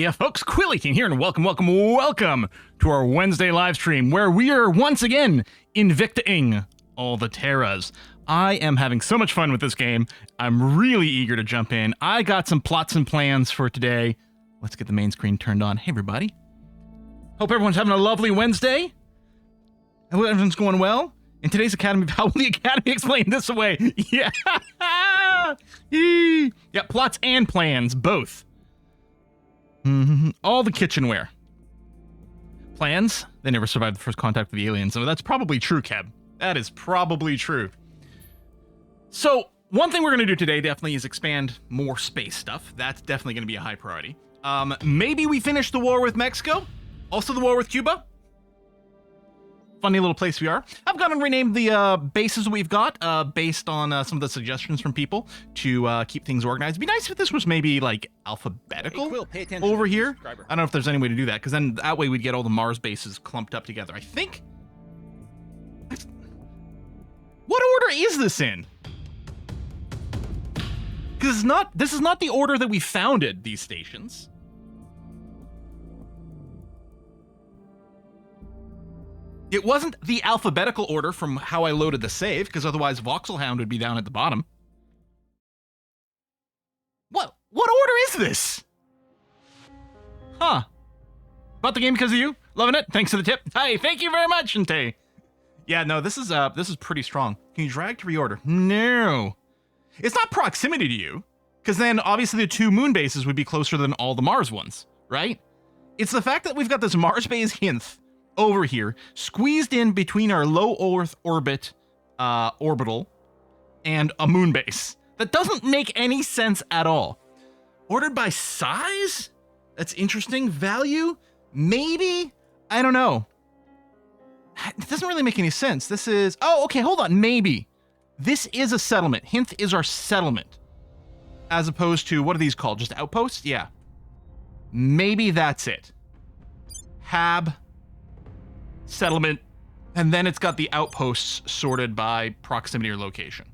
Howdy, folks. Quillykin here, and welcome to our Wednesday live stream, where we are once again Invictaing all the Terras. I am having so much fun with this game. I'm really eager to jump in. I got some plots and plans for today. Let's get the main screen turned on. Hey, everybody. Hope everyone's having a lovely Wednesday. I hope everyone's going well. In today's Academy, how will the Academy explain this away? Yeah. Yeah, plots and plans, both. All the kitchenware. Plans? They never survived the first contact with the aliens. So that's probably true, Keb. That is probably true. So, one thing we're going to do today definitely is expand more space stuff. That's definitely going to be a high priority. Maybe we finish the war with Mexico. Also the war with Cuba. Funny little place we are. I've gone and renamed the bases we've got based on some of the suggestions from people to keep things organized. It'd be nice if this was maybe like alphabetical over here. I don't know if there's any way to do that, because then that way we'd get all the Mars bases clumped up together. I think. What order is this in? Because this is not the order that we founded these stations. It wasn't the alphabetical order from how I loaded the save, because otherwise Voxelhound would be down at the bottom. What order is this? Huh. Bought the game because of you. Loving it. Thanks for the tip. Hi, thank you very much, Shante. Yeah, no, this is pretty strong. Can you drag to reorder? No. It's not proximity to you, because then obviously the two moon bases would be closer than all the Mars ones, right? It's the fact that we've got this Mars base hint over here, squeezed in between our low Earth orbit orbital and a moon base. That doesn't make any sense at all. Ordered by size? That's interesting. Value? Maybe? I don't know. It doesn't really make any sense. This is... Oh, okay, hold on. Maybe. This is a settlement. Hinth is our settlement. As opposed to, what are these called? Just outposts? Yeah. Maybe that's it. Hab... settlement, and then it's got the outposts sorted by proximity or location.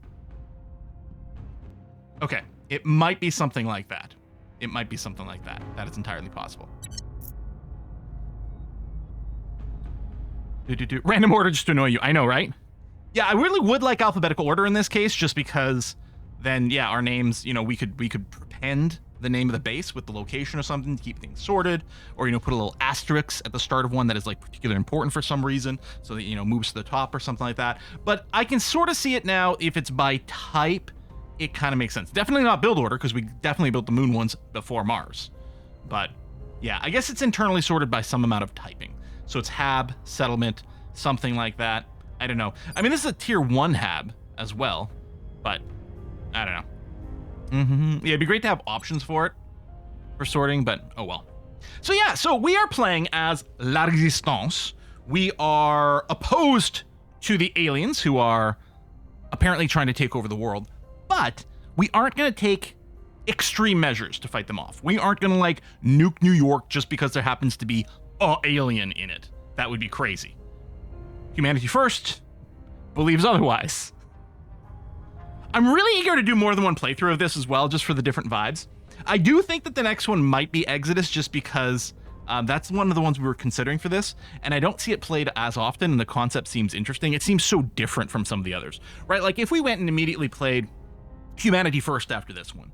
Okay, it might be something like that. It might be something like that. That is entirely possible. Random order just to annoy you. I know, right? Yeah, I really would like alphabetical order in this case, just because then, yeah, our names, you know, we could prepend the name of the base with the location or something to keep things sorted, or, you know, put a little asterisk at the start of one that is like particularly important for some reason, so that, you know, moves to the top or something like that. But I can sort of see it now. If it's by type, it kind of makes sense. Definitely not build order, because we definitely built the moon ones before Mars. But yeah, I guess it's internally sorted by some amount of typing. So it's hab, settlement, something like that. I don't know. I mean, this is a tier 1 hab as well, but I don't know. Yeah, it'd be great to have options for it, for sorting, but oh well. So yeah, so we are playing as La Resistance. We are opposed to the aliens, who are apparently trying to take over the world, but we aren't going to take extreme measures to fight them off. We aren't going to, like, nuke New York just because there happens to be an alien in it. That would be crazy. Humanity first believes otherwise. I'm really eager to do more than one playthrough of this as well, just for the different vibes. I do think that the next one might be Exodus, just because that's one of the ones we were considering for this, and I don't see it played as often, and the concept seems interesting. It seems so different from some of the others, right? Like, if we went and immediately played Humanity First after this one,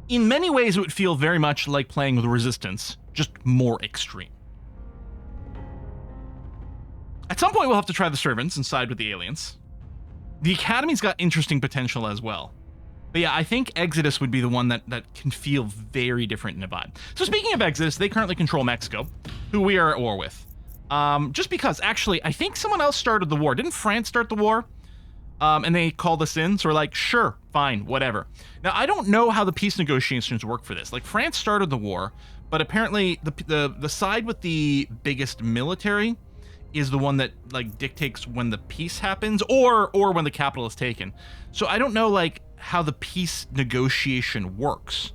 in many ways it would feel very much like playing with Resistance, just more extreme. At some point we'll have to try the Servants and side with the aliens. The Academy's got interesting potential as well. But yeah, I think Exodus would be the one that can feel very different in a vibe. So speaking of Exodus, they currently control Mexico, who we are at war with. Just because, actually, I think someone else started the war. Didn't France start the war? And they called us in, so we're like, sure, fine, whatever. Now, I don't know how the peace negotiations work for this. Like, France started the war, but apparently the side with the biggest military is the one that, like, dictates when the peace happens, or when the capital is taken. So I don't know, like, how the peace negotiation works.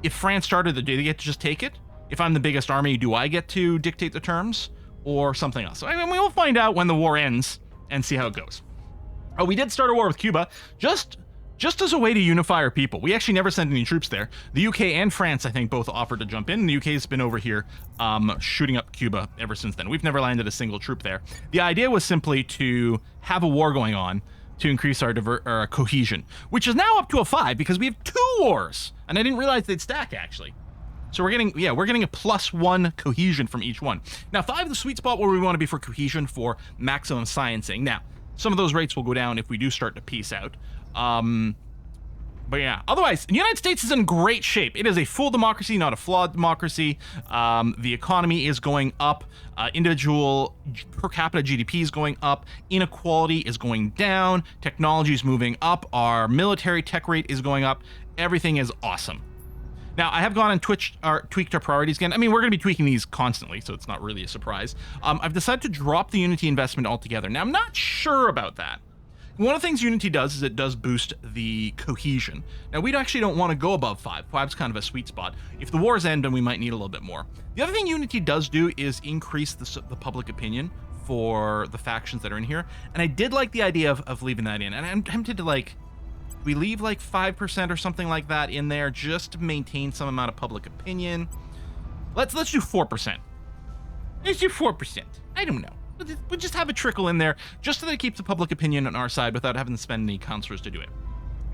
If France started do they get to just take it? If I'm the biggest army, do I get to dictate the terms, or something else? So, I mean, we'll find out when the war ends and see how it goes. Oh, we did start a war with Cuba, just just as a way to unify our people. We actually never sent any troops there. The UK and France, I think, both offered to jump in. And the UK's been over here shooting up Cuba ever since then. We've never landed a single troop there. The idea was simply to have a war going on to increase our cohesion, which is now up to a 5 because we have 2 wars. And I didn't realize they'd stack, actually. So we're getting a +1 cohesion from each one. Now, 5 is the sweet spot where we want to be for cohesion for maximum sciencing. Now, some of those rates will go down if we do start to peace out. But yeah, otherwise, the United States is in great shape. It is a full democracy, not a flawed democracy. The economy is going up. Individual per capita GDP is going up. Inequality is going down. Technology is moving up. Our military tech rate is going up. Everything is awesome. Now, I have gone and tweaked our priorities again. I mean, we're going to be tweaking these constantly, so it's not really a surprise. I've decided to drop the Unity investment altogether. Now, I'm not sure about that. One of the things Unity does is it does boost the cohesion. Now, we actually don't want to go above 5. 5's kind of a sweet spot. If the wars end, then we might need a little bit more. The other thing Unity does do is increase the public opinion for the factions that are in here. And I did like the idea of leaving that in. And I'm tempted to, like, we leave like 5% or something like that in there just to maintain some amount of public opinion. Let's do 4%. Let's do 4%. I don't know. We'll just have a trickle in there just so that it keeps the public opinion on our side without having to spend any councilors to do it.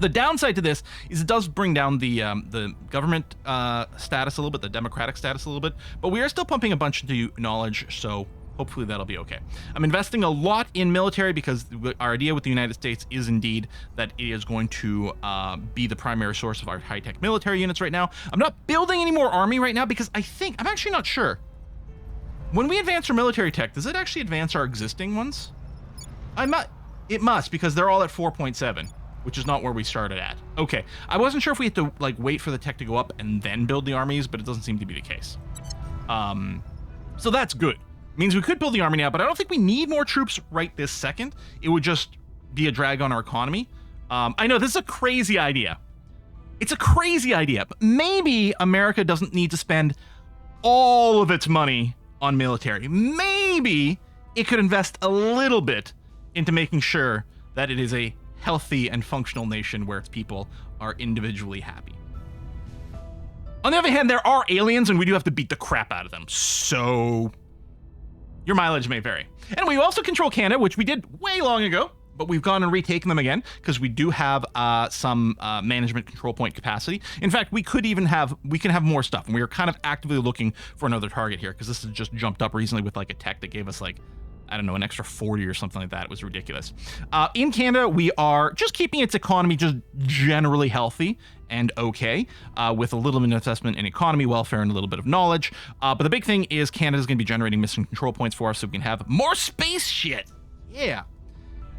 The downside to this is it does bring down the government status a little bit, the democratic status a little bit, but we are still pumping a bunch into knowledge, so hopefully that'll be okay. I'm investing a lot in military because our idea with the United States is indeed that it is going to be the primary source of our high-tech military units right now. I'm not building any more army right now because I'm actually not sure. When we advance our military tech, does it actually advance our existing ones? It must, because they're all at 4.7, which is not where we started at. Okay, I wasn't sure if we had to like wait for the tech to go up and then build the armies, but it doesn't seem to be the case. So that's good. It means we could build the army now, but I don't think we need more troops right this second. It would just be a drag on our economy. I know this is a crazy idea. It's a crazy idea, but maybe America doesn't need to spend all of its money on military. Maybe it could invest a little bit into making sure that it is a healthy and functional nation where its people are individually happy. On the other hand, there are aliens and we do have to beat the crap out of them. So your mileage may vary. And we also control Canada, which we did way long ago, but we've gone and retaken them again because we do have some management control point capacity. In fact, we can have more stuff, and we are kind of actively looking for another target here because this has just jumped up recently with like a tech that gave us like, I don't know, an extra 40 or something like that. It was ridiculous. In Canada, we are just keeping its economy just generally healthy and okay, with a little bit of investment in economy, welfare, and a little bit of knowledge. But the big thing is Canada's going to be generating mission control points for us so we can have more space shit. Yeah.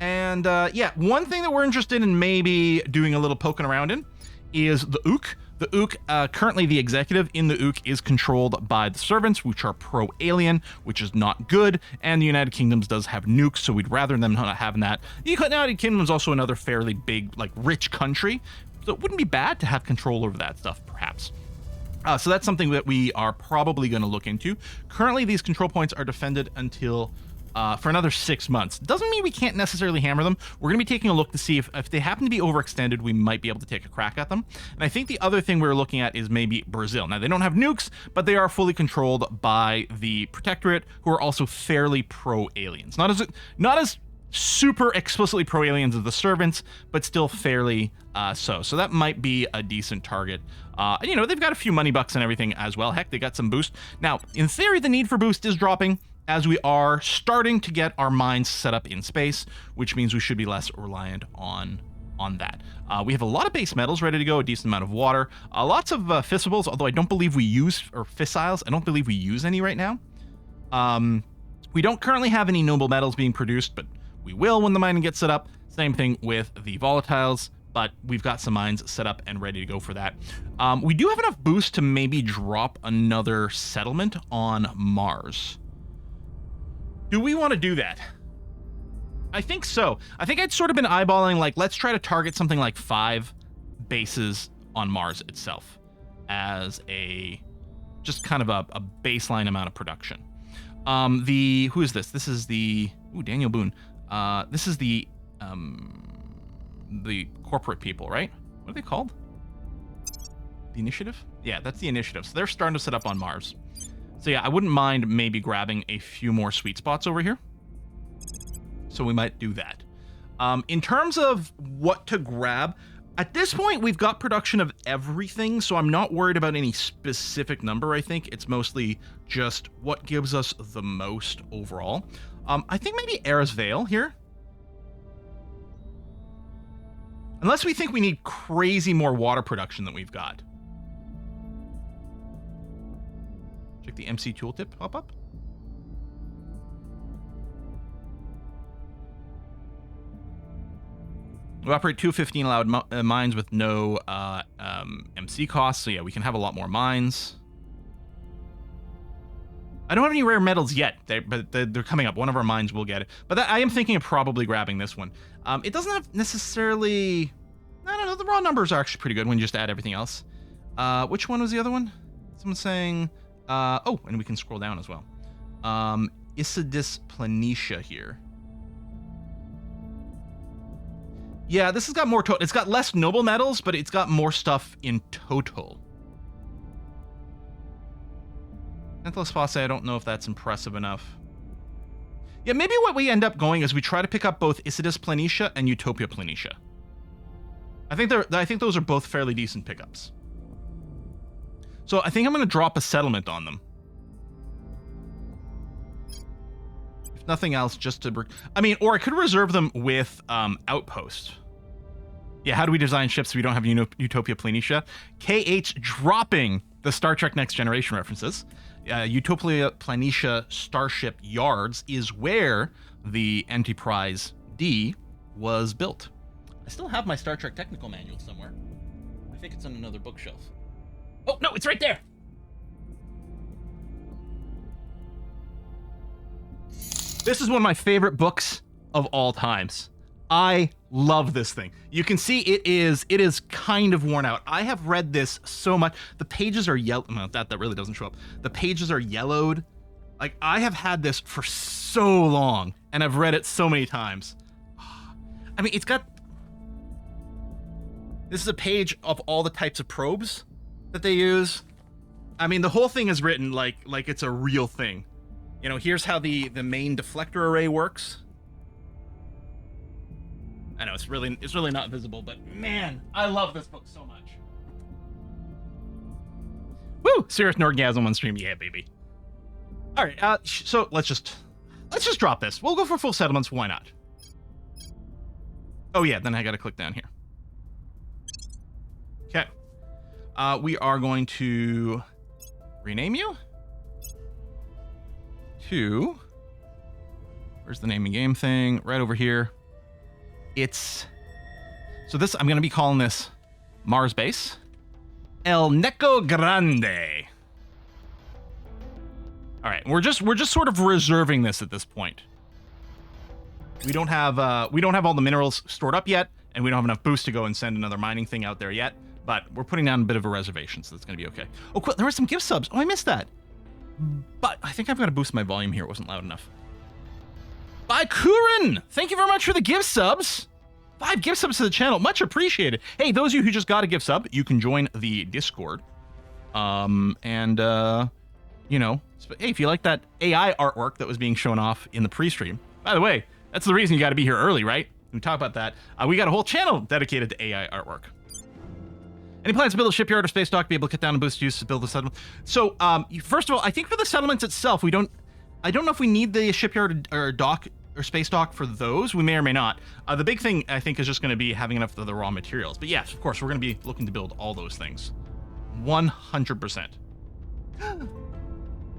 And yeah, one thing that we're interested in maybe doing a little poking around in is the Ook. The Ook, currently the executive in the Ook is controlled by the servants, which are pro-alien, which is not good, and the United Kingdoms does have nukes, so we'd rather them not having that. The United Kingdom is also another fairly big, like, rich country, so it wouldn't be bad to have control over that stuff, perhaps. So that's something that we are probably going to look into. Currently, these control points are defended until for another 6 months. Doesn't mean we can't necessarily hammer them. We're going to be taking a look to see if they happen to be overextended, we might be able to take a crack at them. And I think the other thing we're looking at is maybe Brazil. Now, they don't have nukes, but they are fully controlled by the Protectorate, who are also fairly pro-aliens. Not as super explicitly pro-aliens as the servants, but still fairly so. So that might be a decent target. You know, they've got a few money bucks and everything as well. Heck, they got some boost. Now, in theory, the need for boost is dropping, as we are starting to get our mines set up in space, which means we should be less reliant on that. We have a lot of base metals ready to go, a decent amount of water, lots of fissibles, although I don't believe we use, or fissiles, I don't believe we use any right now. We don't currently have any noble metals being produced, but we will when the mining gets set up. Same thing with the volatiles, but we've got some mines set up and ready to go for that. We do have enough boost to maybe drop another settlement on Mars. Do we want to do that? I think so. I think I'd sort of been eyeballing, like, let's try to target something like 5 bases on Mars itself as just kind of a baseline amount of production. Who is this? This is the, Daniel Boone. This is the the corporate people, right? What are they called? The initiative? Yeah, that's the initiative. So they're starting to set up on Mars. So yeah, I wouldn't mind maybe grabbing a few more sweet spots over here. So we might do that. In terms of what to grab, at this point, we've got production of everything, so I'm not worried about any specific number, I think. It's mostly just what gives us the most overall. I think maybe Era's Vale here. Unless we think we need crazy more water production than we've got. Check the MC tooltip pop up. We operate 215 allowed mines with no MC costs, so yeah, we can have a lot more mines. I don't have any rare metals yet, but they're coming up. One of our mines will get it. But I am thinking of probably grabbing this one. It doesn't have necessarily... I don't know, the raw numbers are actually pretty good when you just add everything else. Which one was the other one? Someone's saying... oh, and we can scroll down as well. Isidis Planitia here. Yeah, this has got more total. It's got less noble metals, but it's got more stuff in total. Menthalus Fosse, I don't know if that's impressive enough. Yeah, maybe what we end up going is we try to pick up both Isidis Planitia and Utopia Planitia. I think those are both fairly decent pickups. So I think I'm going to drop a settlement on them. If nothing else, just to... I mean, or I could reserve them with outposts. Yeah, how do we design ships so we don't have Utopia Planitia? KH dropping the Star Trek Next Generation references. Utopia Planitia Starship Yards is where the Enterprise D was built. I still have my Star Trek technical manual somewhere. I think it's on another bookshelf. Oh, no, it's right there! This is one of my favorite books of all times. I love this thing. You can see it is kind of worn out. I have read this so much. The pages are yellow. No, that really doesn't show up. The pages are yellowed. Like, I have had this for so long, and I've read it so many times. I mean, it's got... This is a page of all the types of probes that they use. I mean, the whole thing is written like it's a real thing. You know, here's how the main deflector array works. I know it's really not visible, but man, I love this book so much. Woo! Serious Nordgasm on stream, yeah, baby. All right, so let's just drop this. We'll go for full settlements. Why not? Oh yeah, then I got to click down here. Okay. We are going to rename you to... Where's the naming game thing? Right over here. It's... So this, I'm going to be calling this Mars Base. El Neco Grande. All right, we're just sort of reserving this at this point. We don't have all the minerals stored up yet, and we don't have enough boost to go and send another mining thing out there yet. But we're putting down a bit of a reservation, so that's going to be okay. Oh, cool. There were some gift subs. Oh, I missed that. But I think I've got to boost my volume here. It wasn't loud enough. By Kurin! Thank you very much for the gift subs. 5 gift subs to the channel. Much appreciated. Hey, those of you who just got a gift sub, you can join the Discord. You know, hey, if you like that AI artwork that was being shown off in the pre-stream, by the way, that's the reason you got to be here early, right? We talk about that. We got a whole channel dedicated to AI artwork. Any plans to build a shipyard or space dock, be able to cut down and boost use to build a settlement? So, first of all, I think for the settlements itself, I don't know if we need the shipyard or dock or space dock for those. We may or may not. The big thing, I think, is just going to be having enough of the raw materials. But yes, of course, we're going to be looking to build all those things. 100%.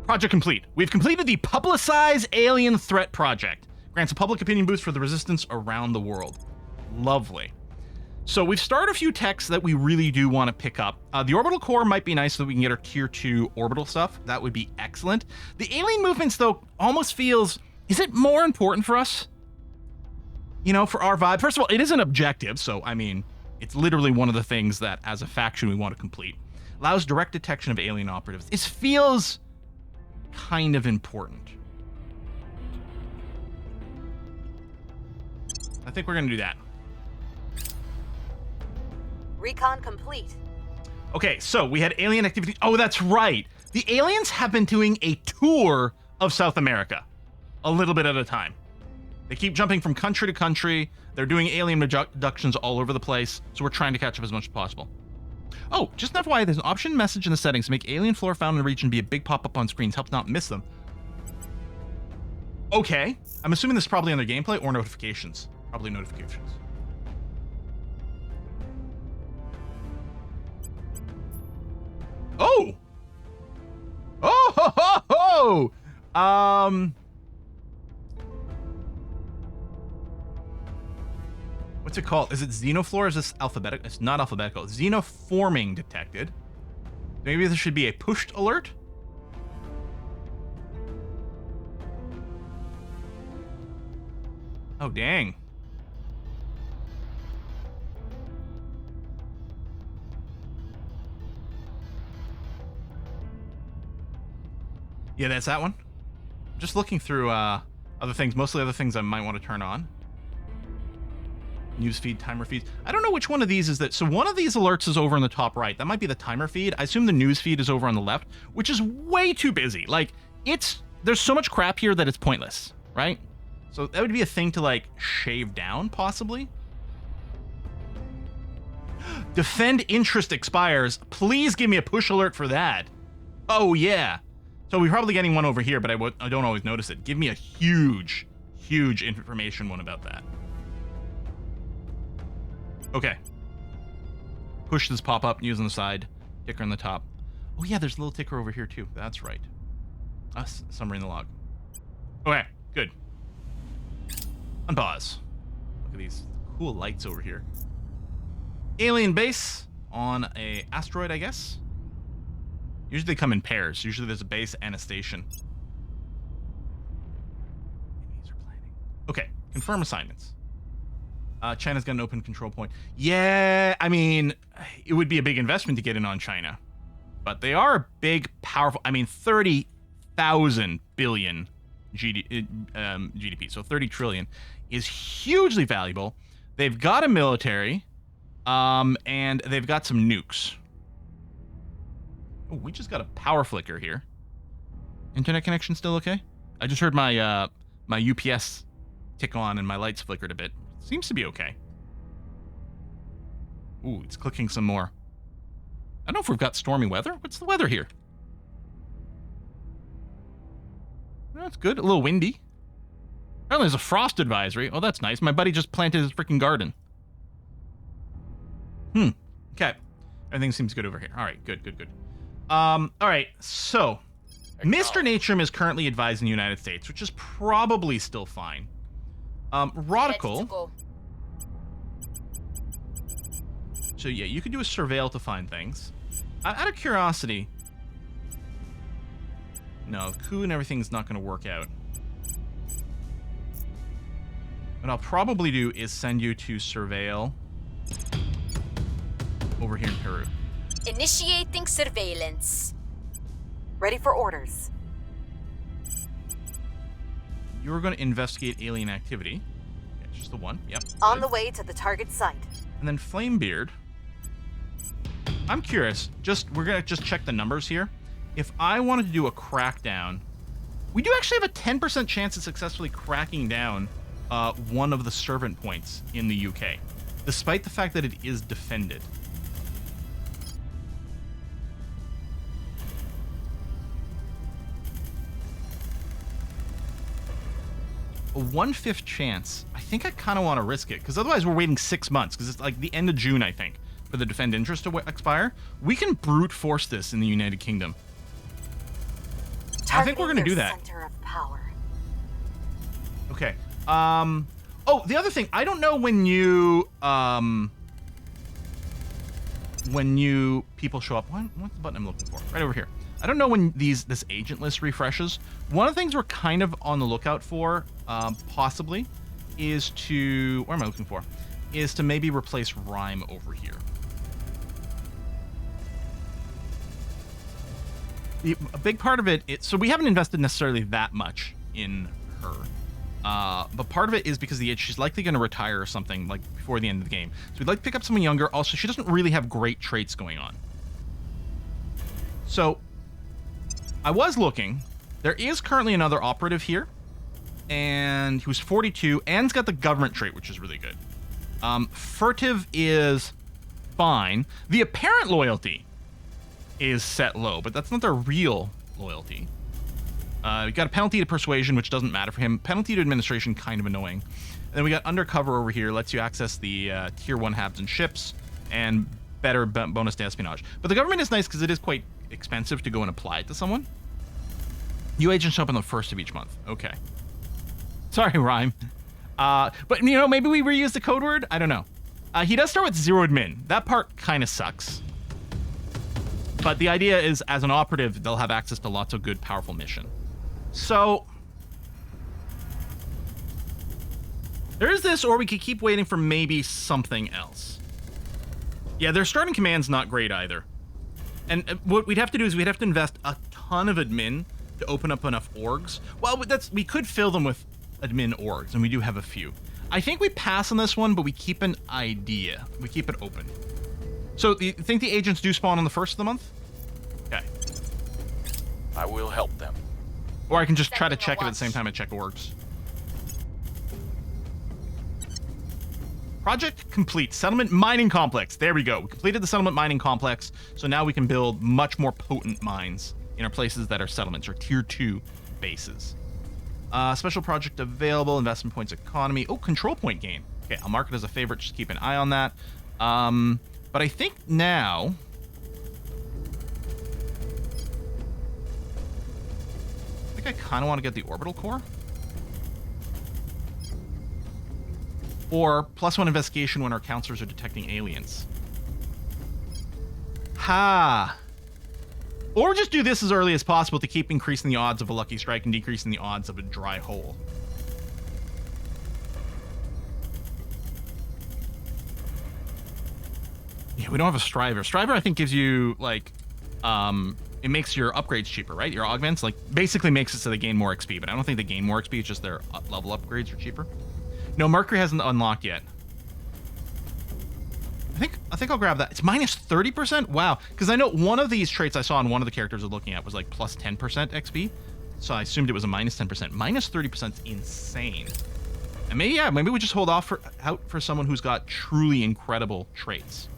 Project complete. We've completed the Publicize Alien Threat Project. Grants a public opinion boost for the resistance around the world. Lovely. So we've started a few techs that we really do want to pick up. The orbital core might be nice so that we can get our tier 2 orbital stuff. That would be excellent. The alien movements, though, almost feels... Is it more important for us? You know, for our vibe? First of all, it is an objective, so, I mean, it's literally one of the things that, as a faction, we want to complete. Allows direct detection of alien operatives. It feels kind of important. I think we're going to do that. Recon complete. Okay, so we had alien activity. Oh, that's right. The aliens have been doing a tour of South America, a little bit at a time. They keep jumping from country to country. They're doing alien abductions all over the place, so we're trying to catch up as much as possible. Oh, just an FYI, there's an option message in the settings to make alien flora found in the region be a big pop-up on screens. Helps not miss them. Okay, I'm assuming this is probably under gameplay or notifications. Probably notifications. Oh! Oh ho ho ho! What's it called? Is it xenoflora? Is this alphabetical? It's not alphabetical. Xenoforming detected. Maybe there should be a pushed alert? Oh, dang. Yeah, that's that one. Just looking through other things, mostly other things I might want to turn on. Newsfeed, timer feeds. I don't know which one of these is that. So one of these alerts is over in the top right. That might be the timer feed. I assume the news feed is over on the left, which is way too busy. Like, there's so much crap here that it's pointless, right? So that would be a thing to, like, shave down, possibly. Defend interest expires. Please give me a push alert for that. Oh, yeah. So we're probably getting one over here, but I don't always notice it. Give me a huge, huge information one about that. Okay. Push this pop-up, news on the side, ticker on the top. Oh yeah, there's a little ticker over here too. That's right. Summary in the log. Okay, good. Unpause. Look at these cool lights over here. Alien base on a asteroid, I guess. Usually they come in pairs. Usually there's a base and a station. Enemies are planning. Okay, confirm assignments. China's got an open control point. Yeah, I mean, it would be a big investment to get in on China. But they are a big, powerful, I mean, 30,000 billion GDP, so 30 trillion is hugely valuable. They've got a military, and they've got some nukes. Oh, we just got a power flicker here. Internet connection still okay? I just heard my my UPS tick on and my lights flickered a bit. Seems to be okay. Ooh, it's clicking some more. I don't know if we've got stormy weather. What's the weather here? That's good. A little windy. Apparently there's a frost advisory. Oh, that's nice. My buddy just planted his freaking garden. Okay. Everything seems good over here. All right, good. All right, so Mr. Naturum is currently advising the United States, which is probably still fine. Radical. So yeah, you could do a surveil to find things. Out of curiosity, no, coup and everything's not going to work out. What I'll probably do is send you to surveil over here in Peru. Initiating surveillance. Ready for orders. You're going to investigate alien activity. Okay, just the one. Yep. On the way to the target site. And then Flamebeard. I'm curious. We're going to just check the numbers here. If I wanted to do a crackdown, we do actually have a 10% chance of successfully cracking down one of the servant points in the UK, despite the fact that it is defended. A 1/5 chance. I think I kind of want to risk it, because otherwise we're waiting 6 months, because it's like the end of June, I think, for the defend interest to expire. We can brute force this in the United Kingdom. I think we're going to do that. Center of power. Okay. Oh, the other thing, I don't know when you people show up. What's the button I'm looking for? Right over here. I don't know when this agent list refreshes. One of the things we're kind of on the lookout for, possibly, is to... What am I looking for? Is to maybe replace Rhyme over here. A big part of it... So we haven't invested necessarily that much in her. But part of it is because she's likely going to retire or something like before the end of the game. So we'd like to pick up someone younger. Also, she doesn't really have great traits going on. So I was looking. There is currently another operative here, and he was 42 and's got the government trait, which is really good. Furtive is fine. The apparent loyalty is set low, but that's not their real loyalty. We got a penalty to persuasion, which doesn't matter for him. Penalty to administration, kind of annoying. And then we got undercover over here, lets you access the tier 1 habs and ships, and better bonus to espionage. But the government is nice because it is quite expensive to go and apply it to someone. New agents show up on the 1st of each month. Okay. Sorry, rhyme. But, you know, maybe we reuse the code word? I don't know. He does start with 0 admin. That part kind of sucks. But the idea is, as an operative, they'll have access to lots of good, powerful mission. So there's this, or we could keep waiting for maybe something else. Yeah, their starting command's not great either. And what we'd have to do is we'd have to invest a ton of admin to open up enough orgs. Well, we could fill them with admin orgs, and we do have a few. I think we pass on this one, but we keep an idea. We keep it open. So you think the agents do spawn on the 1st of the month? Okay. I will help them. Or I can just try to check it at the same time I check orgs. Project complete. Settlement mining complex. There we go. We completed the settlement mining complex, so now we can build much more potent mines in our places that are settlements, or tier 2 bases. Special project available. Investment points economy. Oh, control point gain. Okay, I'll mark it as a favorite. Just keep an eye on that. But I think now... I kind of want to get the orbital core. Or +1 investigation when our counselors are detecting aliens. Ha! Or just do this as early as possible to keep increasing the odds of a lucky strike and decreasing the odds of a dry hole. Yeah, we don't have a striver. Striver, I think, gives you, like, it makes your upgrades cheaper, right? Your augments, like, basically makes it so they gain more XP, but I don't think they gain more XP, it's just their level upgrades are cheaper. No, Mercury hasn't unlocked yet. I think I'll grab that. It's minus 30%? Wow. Because I know one of these traits I saw on one of the characters I was looking at was like plus 10% XP. So I assumed it was a minus 10%. Minus 30% is insane. And maybe we just hold off out for someone who's got truly incredible traits.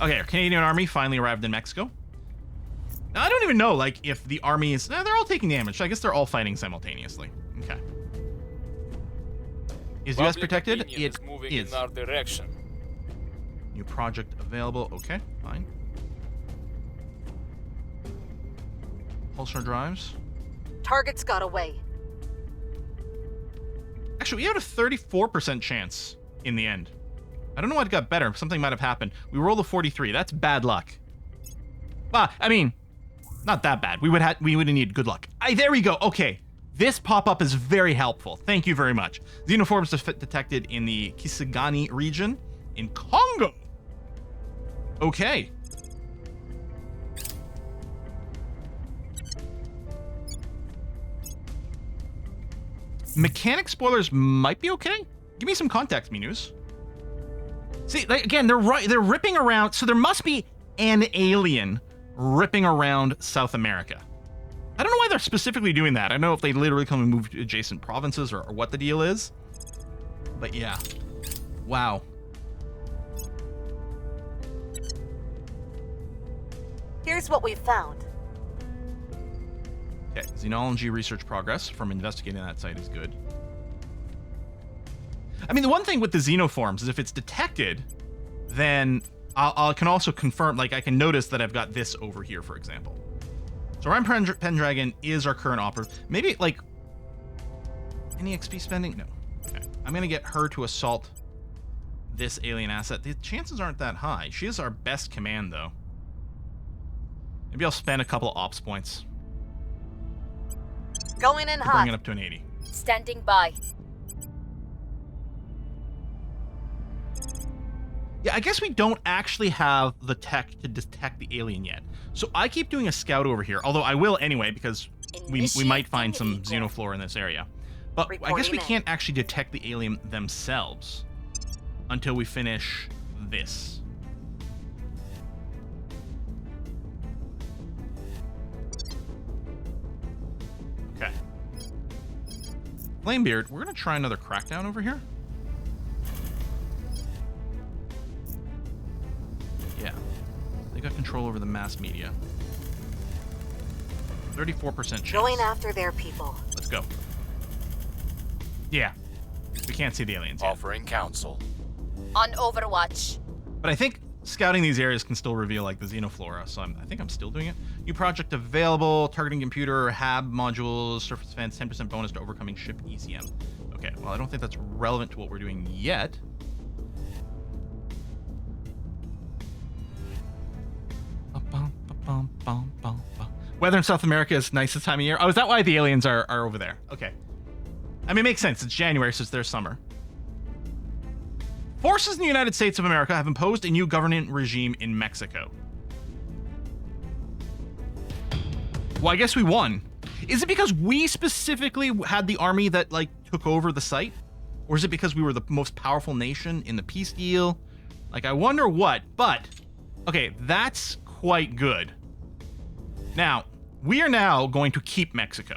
Okay, our Canadian army finally arrived in Mexico. Now, I don't even know, like, if the army is... they're all taking damage, so I guess they're all fighting simultaneously. Okay. Is US protected? It is. Moving in our direction. New project available. Okay, fine. Pulsar drives. Targets got away. Actually, we had a 34% chance in the end. I don't know what got better. Something might have happened. We rolled a 43. That's bad luck. Well, I mean, not that bad. We would need good luck. There we go. Okay. This pop-up is very helpful. Thank you very much. Xenoforms detected in the Kisangani region in Congo. Okay. Mechanic spoilers might be okay. Give me some context, Minus. See, like, again, they're ripping around, so there must be an alien ripping around South America. I don't know why they're specifically doing that. I don't know if they literally come and move to adjacent provinces or what the deal is. But yeah. Wow. Here's what we've found. Okay, xenology research progress from investigating that site is good. I mean, the one thing with the xenoforms is if it's detected, then I can also confirm, like, I can notice that I've got this over here, for example. So Rhyme Pendragon is our current operative. Maybe, like, any XP spending? No. Okay. I'm going to get her to assault this alien asset. The chances aren't that high. She is our best command, though. Maybe I'll spend a couple ops points. Going in hot. Bring it up to an 80. Standing by. Yeah, I guess we don't actually have the tech to detect the alien yet. So I keep doing a scout over here, although I will anyway, because we might find some Initiating xenoflora in this area. But I guess we can't actually detect the alien themselves until we finish this. Okay. Flamebeard, we're going to try another crackdown over here. Yeah. They got control over the mass media. 34% chance. Going after their people. Let's go. Yeah. We can't see the aliens yet. Offering counsel. On Overwatch. But I think scouting these areas can still reveal like the xenoflora, so I think I'm still doing it. New project available, targeting computer, HAB modules, surface defense, 10% bonus to overcoming ship ECM. Okay, well I don't think that's relevant to what we're doing yet. Weather in South America is nice this time of year. Oh, is that why the aliens are over there? Okay. I mean, it makes sense. It's January, so it's their summer. Forces in the United States of America have imposed a new government regime in Mexico. Well, I guess we won. Is it because we specifically had the army that, like, took over the site? Or is it because we were the most powerful nation in the peace deal? Like, I wonder what, but... Okay, that's quite good. Now, we are now going to keep Mexico.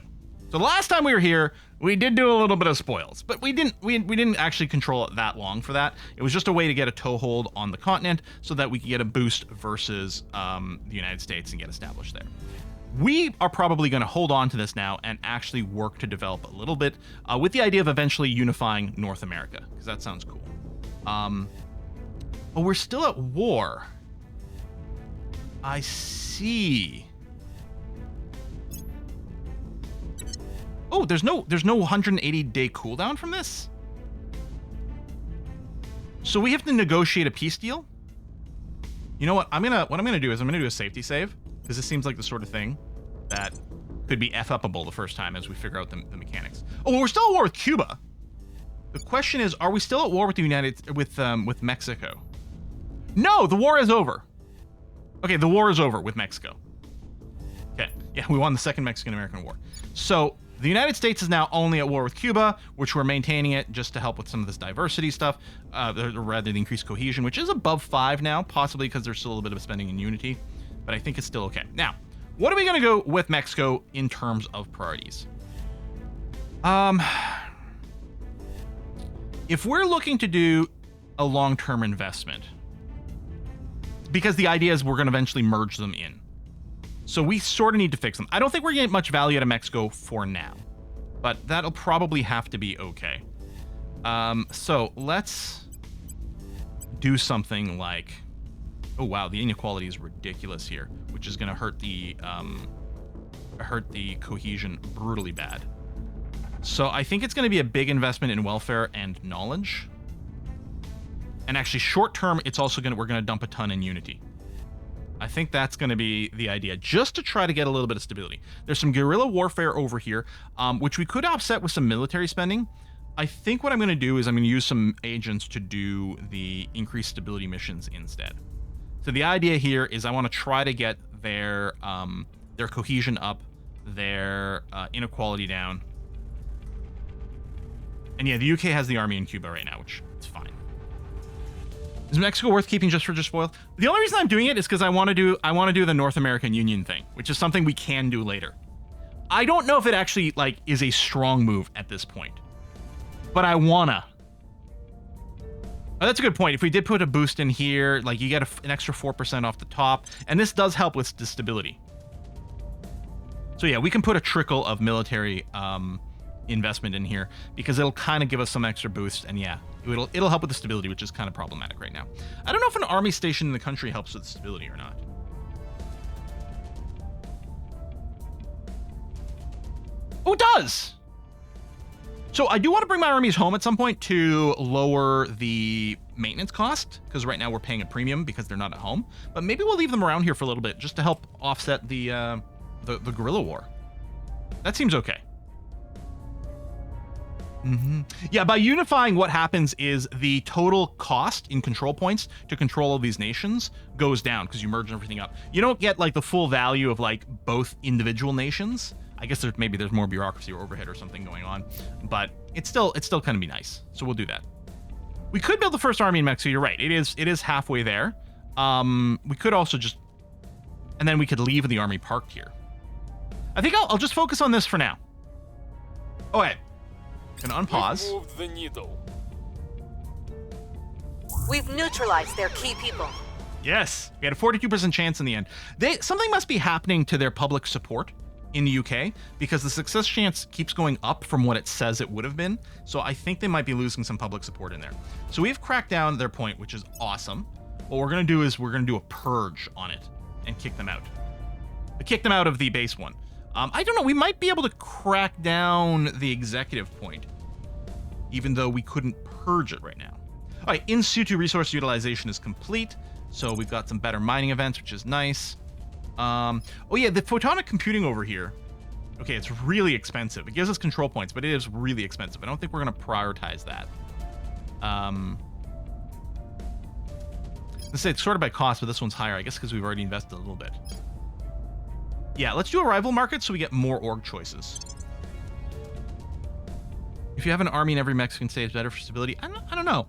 So the last time we were here, we did do a little bit of spoils, but we didn't actually control it that long for that. It was just a way to get a toehold on the continent so that we could get a boost versus the United States and get established there. We are probably going to hold on to this now and actually work to develop a little bit with the idea of eventually unifying North America, because that sounds cool. Oh, we're still at war. I see. Oh, there's no 180-day cooldown from this? So we have to negotiate a peace deal? You know what? What I'm gonna do is I'm gonna do a safety save, because this seems like the sort of thing that could be F-upable the first time as we figure out the mechanics. Oh, well, we're still at war with Cuba. The question is, are we still at war with with Mexico? No, the war is over. Okay, the war is over with Mexico. Okay, yeah, we won the Second Mexican-American War. So the United States is now only at war with Cuba, which we're maintaining it just to help with some of this diversity stuff, or rather the increased cohesion, which is above 5 now, possibly because there's still a little bit of spending in unity, but I think it's still okay. Now, what are we going to go with Mexico in terms of priorities? If we're looking to do a long-term investment, because the idea is we're going to eventually merge them in. So we sort of need to fix them. I don't think we're getting much value out of Mexico for now, but that'll probably have to be okay. So let's do something like, oh wow, the inequality is ridiculous here, which is going to hurt the cohesion brutally bad. So I think it's going to be a big investment in welfare and knowledge. And actually, short term, it's also we're going to dump a ton in unity. I think that's going to be the idea, just to try to get a little bit of stability. There's some guerrilla warfare over here, which we could offset with some military spending. I think what I'm going to do is I'm going to use some agents to do the increased stability missions instead. So the idea here is I want to try to get their cohesion up, their inequality down. And yeah, the UK has the army in Cuba right now, which is fine. Is Mexico worth keeping just for spoil? The only reason I'm doing it is because I want to do the North American Union thing, which is something we can do later. I don't know if it actually is a strong move at this point, but I wanna. Oh, that's a good point. If we did put a boost in here, you get an extra 4% off the top, and this does help with the stability. So yeah, we can put a trickle of military investment in here because it'll kind of give us some extra boost, and yeah, it'll help with the stability, which is kind of problematic right now. I don't know if an army station in the country helps with stability or not. Oh, it does! So I do want to bring my armies home at some point to lower the maintenance cost, because right now we're paying a premium because they're not at home. But maybe we'll leave them around here for a little bit just to help offset the guerrilla war. That seems okay. Yeah, by unifying, what happens is the total cost in control points to control all these nations goes down because you merge everything up. You don't get the full value of both individual nations, I guess there's more bureaucracy or overhead or something going on, but it's still kind of be nice. So we'll do that. We could build the first army in Mexico. You're right. It is halfway there. We could also just, and then we could leave the army parked here. I think I'll just focus on this for now. Okay. Gonna unpause. We've moved the needle. We've neutralized their key people. Yes, we had a 42% chance in the end. Something must be happening to their public support in the UK because the success chance keeps going up from what it says it would have been. So I think they might be losing some public support in there. So we've cracked down their point, which is awesome. What we're going to do is we're going to do a purge on it and kick them out. Kick them out of the base one. I don't know. We might be able to crack down the executive point, even though we couldn't purge it right now. All right, in situ resource utilization is complete. So we've got some better mining events, which is nice. Oh yeah, the photonic computing over here. Okay, it's really expensive. It gives us control points, but it is really expensive. I don't think we're going to prioritize that. Let's say it's sorted by cost, but this one's higher, I guess, because we've already invested a little bit. Yeah, let's do a rival market so we get more org choices. If you have an army in every Mexican state, it's better for stability. I don't know.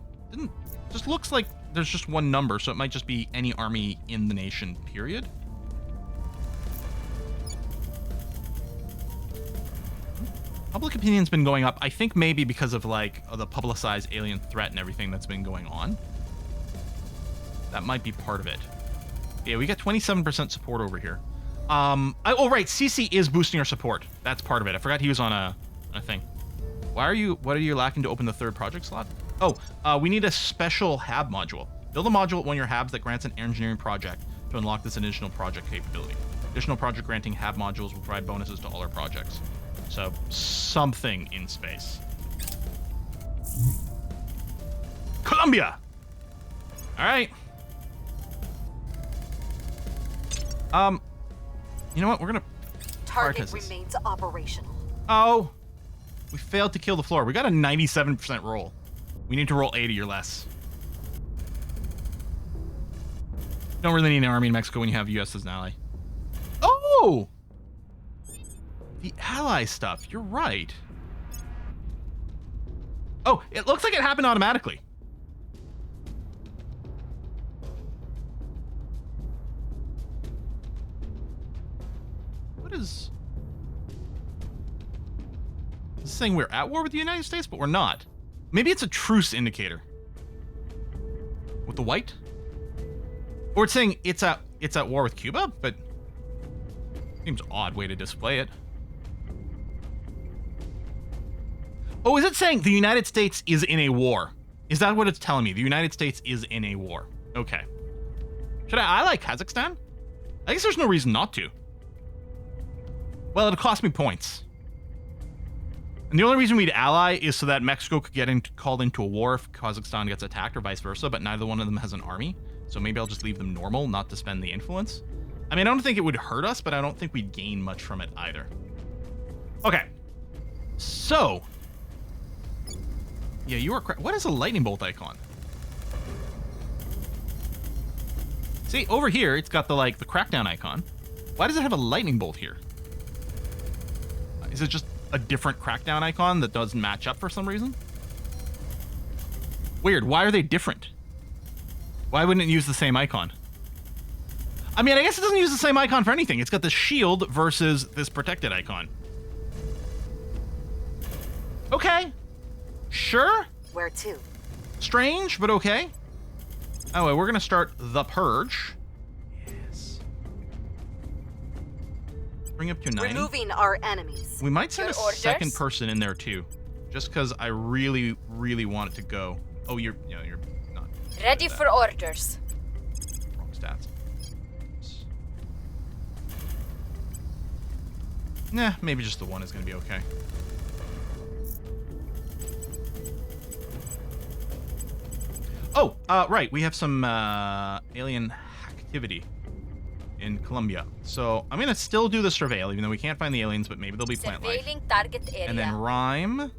Just looks like there's just one number, so it might just be any army in the nation, period. Public opinion's been going up, I think maybe because of like the publicized alien threat and everything that's been going on. That might be part of it. Yeah, we got 27% support over here. Oh right, CC is boosting our support. That's part of it. I forgot he was on a thing. What are you lacking to open the third project slot? Oh, we need a special HAB module. Build a module at one of your HABs that grants an engineering project to unlock this additional project capability. Additional project granting HAB modules will provide bonuses to all our projects. So, something in space. Colombia! Alright. You know what? We're gonna Target remains operational. Oh! We failed to kill the floor. We got a 97% roll. We need to roll 80 or less. Don't really need an army in Mexico when you have US as an ally. Oh! The ally stuff. You're right. Oh, it looks like it happened automatically. What is... This is saying we're at war with the United States, but we're not. Maybe it's a truce indicator. With the white? Or it's saying it's at war with Cuba, but seems odd way to display it. Oh, is it saying the United States is in a war? Is that what it's telling me? The United States is in a war. Okay. Should I like Kazakhstan? I guess there's no reason not to. Well, it'll cost me points. And the only reason we'd ally is so that Mexico could get called into a war if Kazakhstan gets attacked or vice versa, but neither one of them has an army. So maybe I'll just leave them normal, not to spend the influence. I mean, I don't think it would hurt us, but I don't think we'd gain much from it either. Okay. So. Yeah, you are correct. What is a lightning bolt icon? See, over here, it's got the crackdown icon. Why does it have a lightning bolt here? Is it just a different crackdown icon that doesn't match up for some reason? Weird. Why are they different? Why wouldn't it use the same icon? I mean, I guess it doesn't use the same icon for anything. It's got the shield versus this protected icon. Okay. Sure. Where to? Strange, but okay. Anyway, we're gonna start the purge. Yes. Bring up to 90. Removing our enemies. We might send Your a orders? second person in there too, just because I really, really want it to go. Oh, you're not. Ready for orders. Wrong stats. Nah, maybe just the one is gonna be okay. Oh, right. We have some alien activity in Colombia. So I'm going to still do the surveil, even though we can't find the aliens, but maybe they'll be plant life. Surveilling target area. And then Rhyme,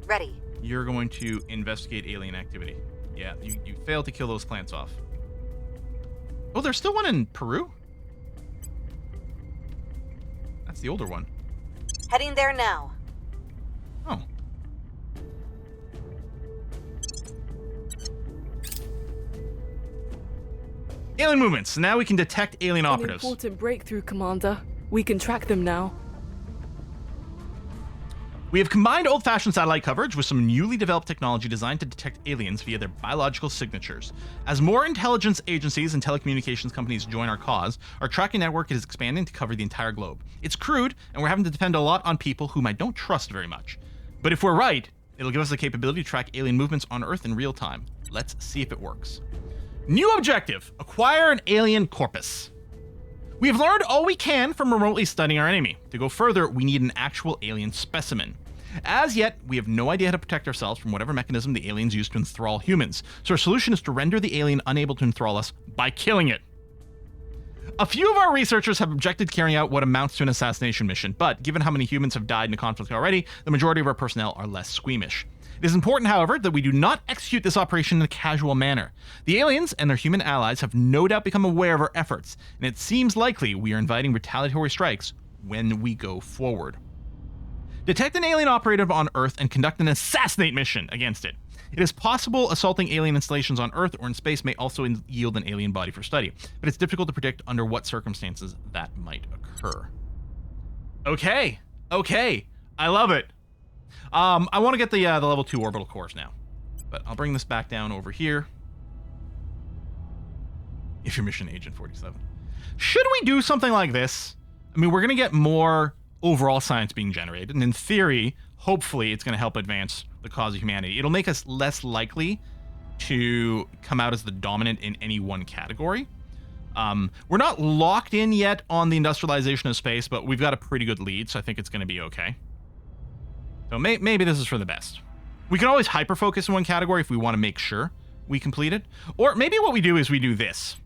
Ready. you're going to investigate alien activity. Yeah, you failed to kill those plants off. Oh, there's still one in Peru? That's the older one. Heading there now. Oh. Alien movements. Now we can detect alien An operatives. important breakthrough, Commander. We can track them now. We have combined old-fashioned satellite coverage with some newly developed technology designed to detect aliens via their biological signatures. As more intelligence agencies and telecommunications companies join our cause, our tracking network is expanding to cover the entire globe. It's crude, and we're having to depend a lot on people whom I don't trust very much. But if we're right, it'll give us the capability to track alien movements on Earth in real time. Let's see if it works. New objective: acquire an alien corpus. We have learned all we can from remotely studying our enemy. To go further, we need an actual alien specimen. As yet, we have no idea how to protect ourselves from whatever mechanism the aliens use to enthrall humans, so our solution is to render the alien unable to enthrall us by killing it. A few of our researchers have objected to carrying out what amounts to an assassination mission, but given how many humans have died in the conflict already, the majority of our personnel are less squeamish. It is important, however, that we do not execute this operation in a casual manner. The aliens and their human allies have no doubt become aware of our efforts, and it seems likely we are inviting retaliatory strikes when we go forward. Detect an alien operative on Earth and conduct an assassinate mission against it. It is possible assaulting alien installations on Earth or in space may also yield an alien body for study, but it's difficult to predict under what circumstances that might occur. Okay, I love it. I want to get the level 2 orbital cores now, but I'll bring this back down over here. If you're mission agent 47. Should we do something like this? I mean, we're going to get more overall science being generated, and in theory, hopefully, it's going to help advance the cause of humanity. It'll make us less likely to come out as the dominant in any one category. We're not locked in yet on the industrialization of space, but we've got a pretty good lead, so I think it's going to be okay. So maybe this is for the best. We can always hyper-focus in one category if we want to make sure we complete it. Or maybe what we do is we do this.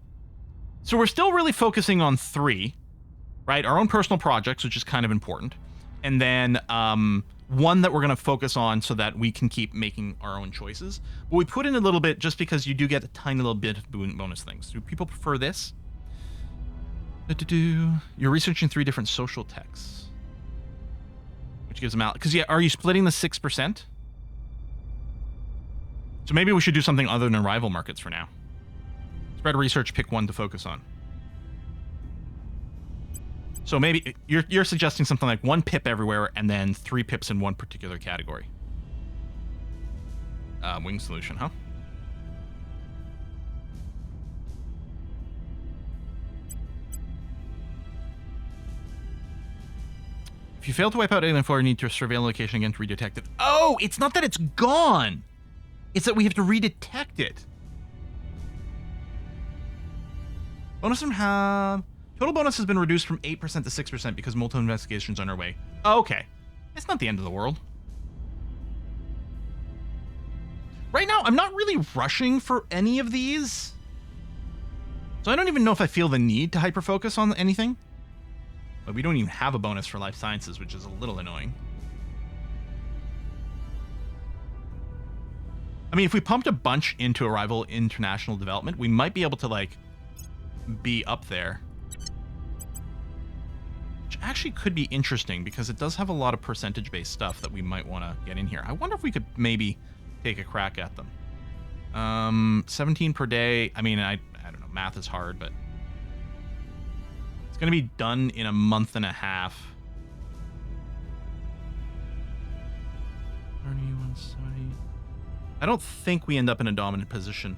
So we're still really focusing on 3, right? Our own personal projects, which is kind of important. And then one that we're going to focus on so that we can keep making our own choices. But we put in a little bit just because you do get a tiny little bit of bonus things. Do people prefer this? You're researching 3 different social texts. Which gives them out. Because, yeah, are you splitting the 6%? So maybe we should do something other than rival markets for now. Spread research, pick one to focus on. So maybe you're suggesting something like 1 pip everywhere and then 3 pips in one particular category. Wing solution, huh? If you fail to wipe out alien flora, you need to surveil the location again to redetect it. Oh, it's not that it's gone. It's that we have to redetect it. Bonus from total bonus has been reduced from 8% to 6% because multiple investigations are underway. Okay. It's not the end of the world. Right now, I'm not really rushing for any of these. So I don't even know if I feel the need to hyper-focus on anything. But we don't even have a bonus for life sciences, which is a little annoying. I mean, if we pumped a bunch into Arrival International Development, we might be able to, like, be up there. Which actually could be interesting, because it does have a lot of percentage-based stuff that we might want to get in here. I wonder if we could maybe take a crack at them. 17 per day. I mean, I don't know. Math is hard, but... it's going to be done in a month and a half. 3170. I don't think we end up in a dominant position.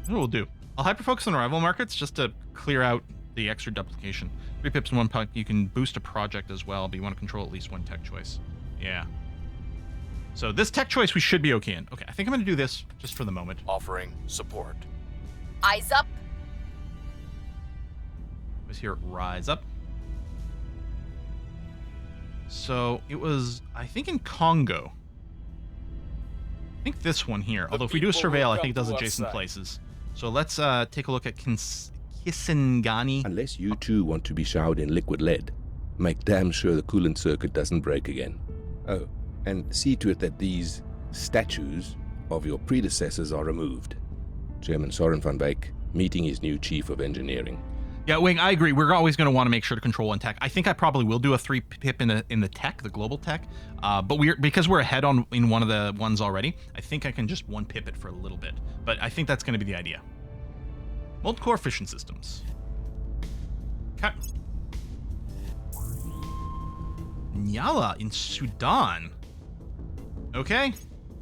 What we'll do. I'll hyper-focus on rival markets just to clear out the extra duplication. 3 pips in 1 puck. You can boost a project as well, but you want to control at least 1 tech choice. Yeah. So this tech choice we should be okay in. Okay, I think I'm going to do this just for the moment. Offering support. Eyes up. Was here rise up. So it was, I think, in Congo. I think this one here. Although if we do a surveil, I think it does adjacent places. So let's take a look at Kisangani. Unless you too want to be showered in liquid lead, make damn sure the coolant circuit doesn't break again. Oh, and see to it that these statues of your predecessors are removed. Chairman Soren van Beek, meeting his new chief of engineering. Yeah, Wing, I agree. We're always going to want to make sure to control one tech. I think I probably will do a 3 pip in the tech, the global tech. But because we're ahead in one of the ones already, I think I can just 1 pip it for a little bit. But I think that's going to be the idea. Multi-core fission systems. Okay. Nyala in Sudan. Okay.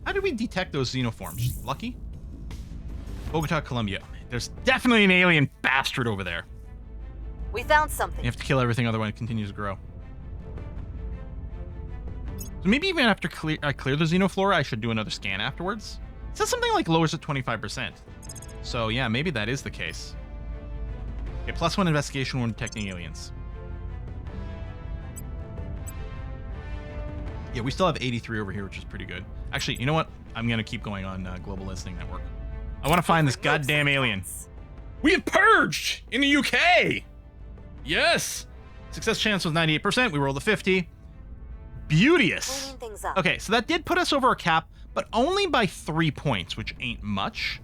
How did we detect those xenoforms? Lucky? Bogota, Colombia. There's definitely an alien bastard over there. We found something. You have to kill everything, otherwise it continues to grow. So maybe even after I clear the xenoflora, I should do another scan afterwards. It says something like lowers at 25%. So yeah, maybe that is the case. Okay, +1 investigation when detecting aliens. Yeah, we still have 83 over here, which is pretty good. Actually, you know what? I'm going to keep going on Global Listening Network. I want to find this goddamn alien. We have purged in the UK! Yes! Success chance was 98%. We rolled a 50. Beauteous. Cleaning things up. Okay, so that did put us over our cap, but only by 3 points, which ain't much.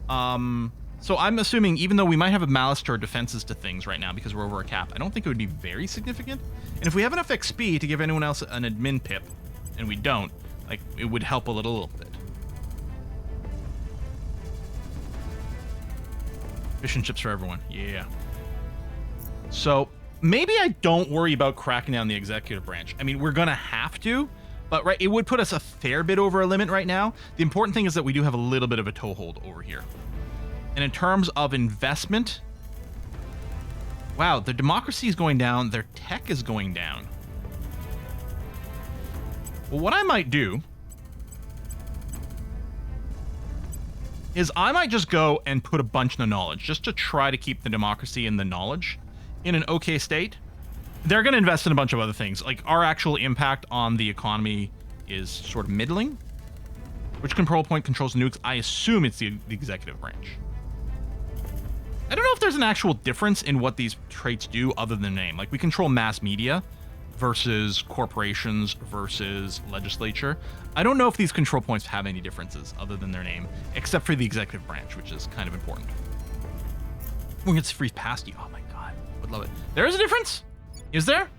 So I'm assuming, even though we might have a malice to our defenses to things right now because we're over our cap, I don't think it would be very significant. And if we have enough XP to give anyone else an admin pip, and we don't, like, it would help a little bit. Fish and chips for everyone. Yeah. So maybe I don't worry about cracking down the executive branch. I mean, we're gonna have to, but right, it would put us a fair bit over a limit right now. The important thing is that we do have a little bit of a toehold over here. And in terms of investment, wow, their democracy is going down, their tech is going down. Well, what I might do is I might just go and put a bunch of knowledge just to try to keep the democracy and the knowledge in an okay state. They're going to invest in a bunch of other things. Like, our actual impact on the economy is sort of middling. Which control point controls nukes? I assume it's the executive branch. I don't know if there's an actual difference in what these traits do other than name. Like, we control mass media versus corporations versus legislature. I don't know if these control points have any differences other than their name, except for the executive branch, which is kind of important. We can freeze past you. Oh my god, would love it. There is a difference? Is there?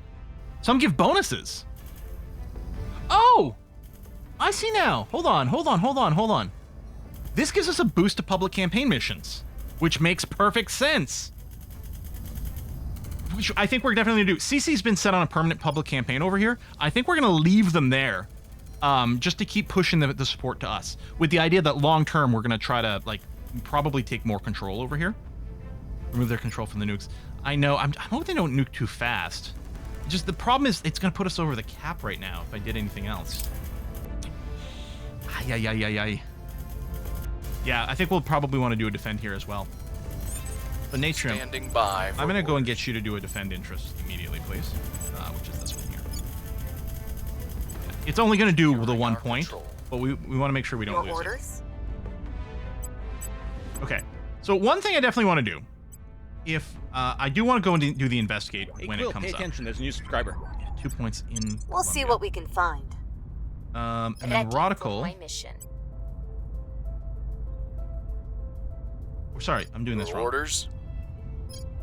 Some give bonuses. Oh! I see now. Hold on. This gives us a boost to public campaign missions, which makes perfect sense. Which I think we're definitely gonna do. CC's been set on a permanent public campaign over here. I think we're gonna leave them there, just to keep pushing the support to us, with the idea that long term we're gonna try to, like, probably take more control over here. Remove their control from the nukes. I know. I'm hoping they don't nuke too fast. Just the problem is it's gonna put us over the cap right now if I did anything else. Ay. Yeah, I think we'll probably want to do a defend here as well. But Natrium, Standing by. I'm gonna go and get you to do a defend interest immediately, please. Which is this one here. It's only gonna do the 1 point, but we want to make sure we don't Your lose orders? it. Okay. So one thing I definitely want to do, if I do want to go and do the investigate when it comes pay up. attention. There's a new subscriber. Yeah, 2 points in. We'll see what we can find. And then Ready for Rodical. my mission. Oh, sorry, I'm doing this wrong. Orders.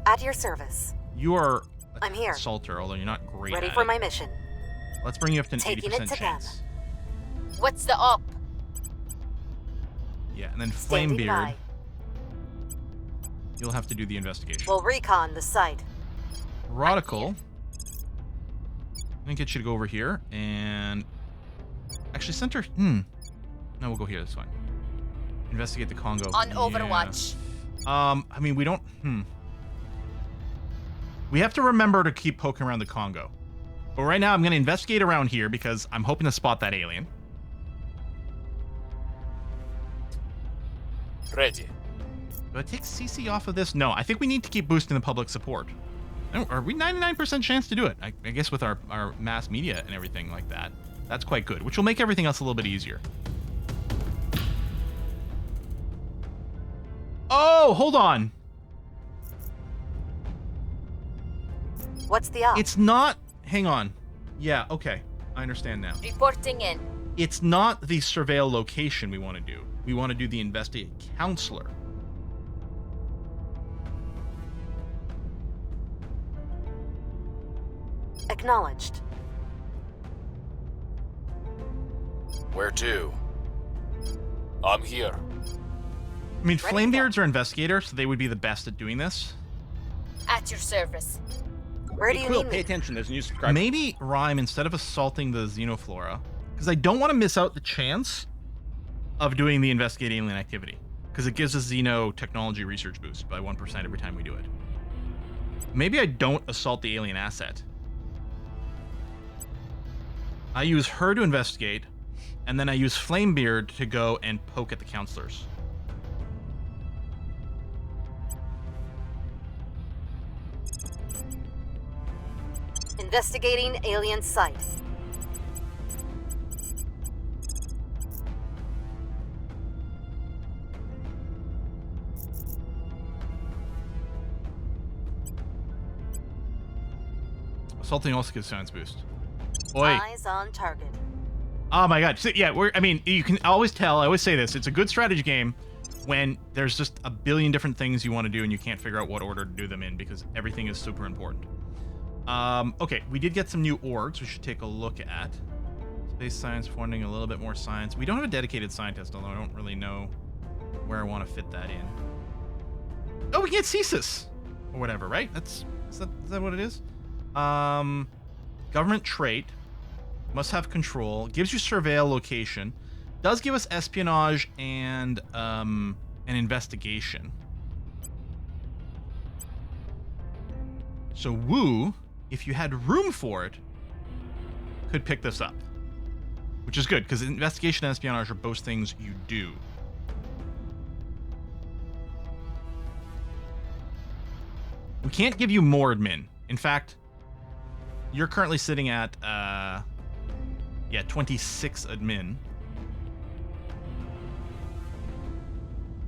At your service. You are a I'm here. consultor, although you're not great Ready at for it. my mission. Let's bring you up to an Taking it 80% to them. chance. What's the up? Yeah, and then Standing Flamebeard, by. you'll have to do the investigation. We'll recon the site. Rodical, I'm gonna get you to go over here and actually center. No, we'll go here. That's fine. Investigate the Congo. On Yeah. Overwatch. I mean, we don't. We have to remember to keep poking around the Congo. But right now, I'm gonna investigate around here because I'm hoping to spot that alien. Ready. Do I take CC off of this? No, I think we need to keep boosting the public support. Are we 99% chance to do it? I guess with our mass media and everything like that. That's quite good, which will make everything else a little bit easier. Oh, hold on. What's the op? It's not. Hang on. Yeah, okay. I understand now. Reporting in. It's not the surveil location we want to do. We want to do the investigate counselor. Acknowledged. Where to? I'm here. I mean, Ready, Flamebeards are investigators, so they would be the best at doing this. At your service. Where do you Quill, need pay me? attention. There's a new subscriber. Maybe Rhyme, instead of assaulting the Xenoflora, because I don't want to miss out the chance of doing the investigate alien activity, because it gives us Xeno technology research boost by 1% every time we do it. Maybe I don't assault the alien asset. I use her to investigate, and then I use Flamebeard to go and poke at the counselors. Investigating alien site. Assaulting also gives science boost. Oi. Eyes on target. Oh my god. So, yeah, I mean, you can always tell, I always say this, it's a good strategy game when there's just a billion different things you want to do and you can't figure out what order to do them in because everything is super important. Okay, we did get some new orgs we should take a look at. Space science funding, a little bit more science. We don't have a dedicated scientist, although I don't really know where I want to fit that in. Oh, we can get CSIS! Or whatever, right? Is that what it is? Government trait. Must have control. Gives you surveil location. Does give us espionage and an investigation. So Woo, if you had room for it, could pick this up. Which is good, because investigation and espionage are both things you do. We can't give you more admin. In fact, you're currently sitting at 26 admin.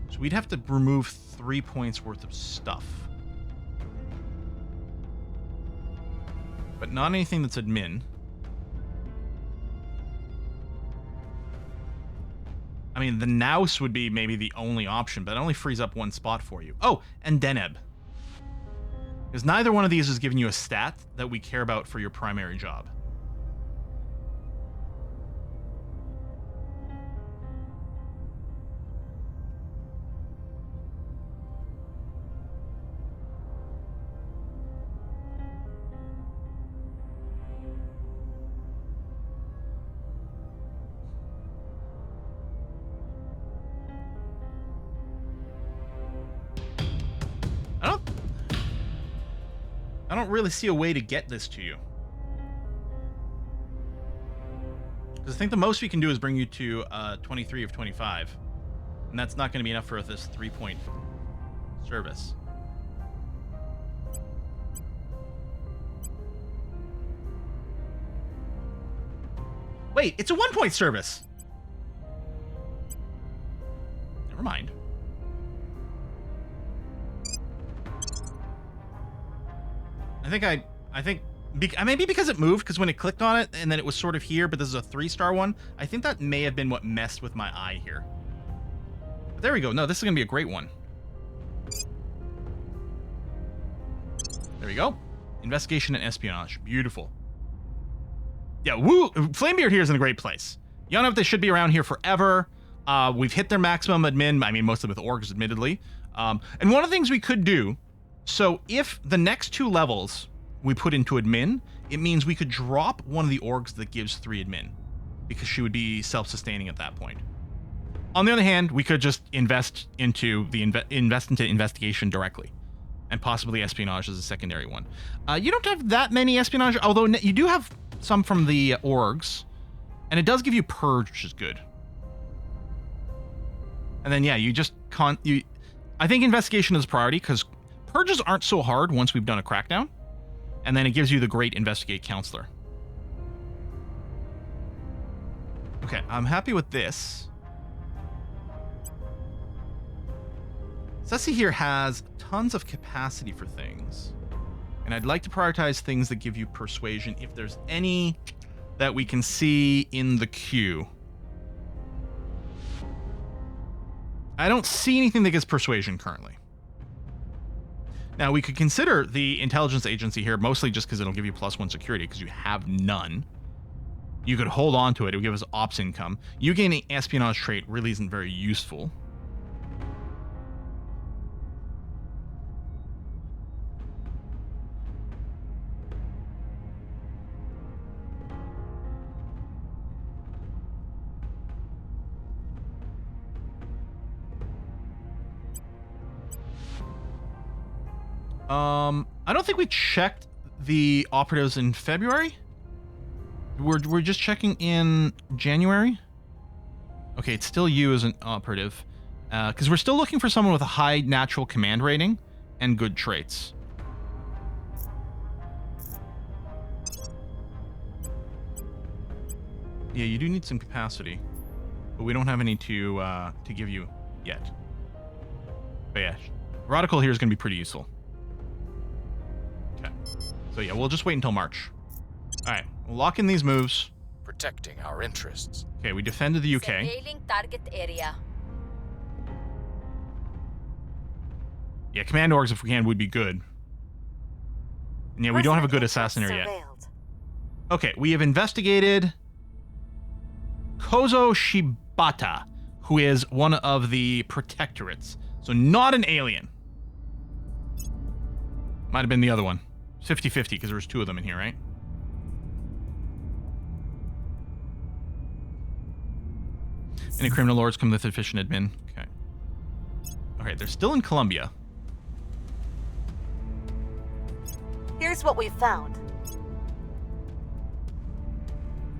So we'd have to remove 3 points worth of stuff. But not anything that's admin. I mean, the Naus would be maybe the only option, but it only frees up one spot for you. Oh, and Deneb. Because neither one of these is giving you a stat that we care about for your primary job. I don't really see a way to get this to you. Because I think the most we can do is bring you to 23 of 25. And that's not going to be enough for this 3-point service. Wait, it's a 1-point service! Never mind. I think maybe because it moved, because when it clicked on it and then it was sort of here, but this is a 3-star one, I think that may have been what messed with my eye here. But there we go. No, this is going to be a great one. There we go. Investigation and espionage. Beautiful. Yeah, woo! Flamebeard here is in a great place. Yonov, they should be around here forever. We've hit their maximum admin. I mean, mostly with orgs, admittedly. And one of the things we could do, so if the next 2 levels we put into admin, it means we could drop one of the orgs that gives 3 admin, because she would be self-sustaining at that point. On the other hand, we could just invest into investigation directly, and possibly espionage as a secondary one. You don't have that many espionage, although you do have some from the orgs, and it does give you purge, which is good. And then yeah, you just I think investigation is a priority because purges aren't so hard once we've done a crackdown, and then it gives you the great investigate counselor. Okay, I'm happy with this. Ceci here has tons of capacity for things. And I'd like to prioritize things that give you persuasion if there's any that we can see in the queue. I don't see anything that gives persuasion currently. Now, we could consider the intelligence agency here, mostly just because it'll give you +1 security, because you have none. You could hold on to it. It would give us ops income. You gaining espionage trait really isn't very useful. I don't think we checked the operatives in February. We're just checking in January. Okay, it's still you as an operative, because we're still looking for someone with a high natural command rating and good traits. Yeah, you do need some capacity, but we don't have any to give you yet. But yeah, orbital here is going to be pretty useful. Okay, so yeah, we'll just wait until March. All right, we'll lock in these moves. Protecting our interests. Okay, we defended the UK. Surveilling target area. Yeah, command orgs, if we can, would be good. And yeah, we don't have a good assassinator yet. Surveilled. Okay, we have investigated Kozo Shibata, who is one of the protectorates. So not an alien. Might have been the other one. 50-50, because there was 2 of them in here, right? Any criminal lords come with efficient admin? Okay. Okay, they're still in Colombia. Here's what we found.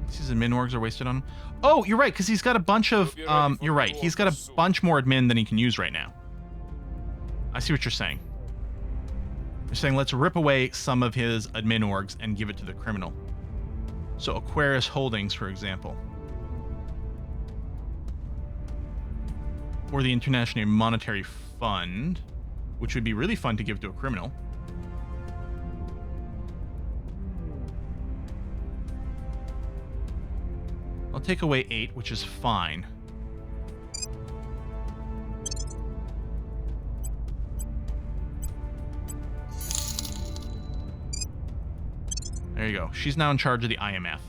These admin orgs are wasted on him. Oh, you're right, because he's got a bunch of... you're right. He's got a bunch more admin than he can use right now. I see what you're saying. You're saying let's rip away some of his admin orgs and give it to the criminal. So Aquarius Holdings, for example. Or the International Monetary Fund, which would be really fun to give to a criminal. I'll take away 8, which is fine. There you go. She's now in charge of the IMF.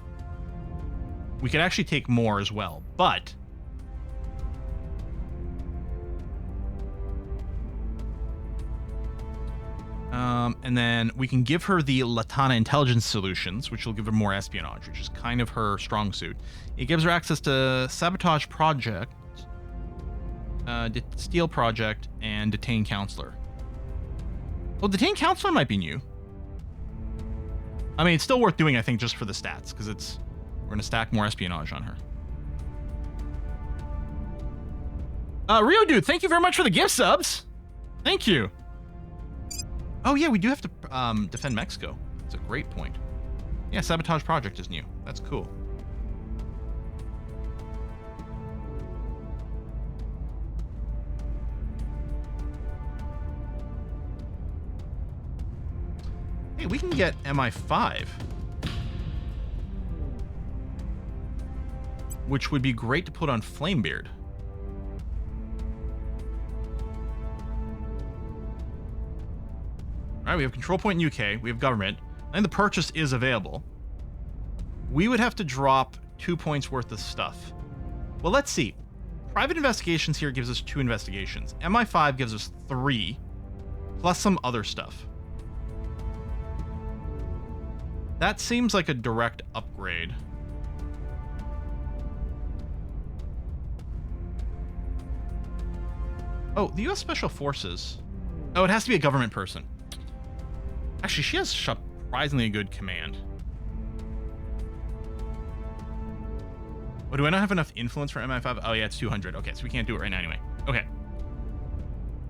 We could actually take more as well, but... and then we can give her the Latana Intelligence Solutions, which will give her more espionage, which is kind of her strong suit. It gives her access to Sabotage Project, Steal Project, and Detain Councilor. Well, Detain Councilor might be new. I mean, it's still worth doing, I think, just for the stats, because we're going to stack more espionage on her. Rio Dude, thank you very much for the gift subs. Thank you. Oh, yeah, we do have to defend Mexico. That's a great point. Yeah, Sabotage Project is new. That's cool. Hey, we can get MI5. Which would be great to put on Flamebeard. All right, we have control point in UK. We have government. And the purchase is available. We would have to drop 2 points worth of stuff. Well, let's see. Private investigations here gives us 2 investigations. MI5 gives us 3, plus some other stuff. That seems like a direct upgrade. Oh, the U.S. Special Forces. Oh, it has to be a government person. Actually, she has surprisingly good command. Oh, do I not have enough influence for MI5? Oh, yeah, it's 200. Okay, so we can't do it right now anyway. Okay.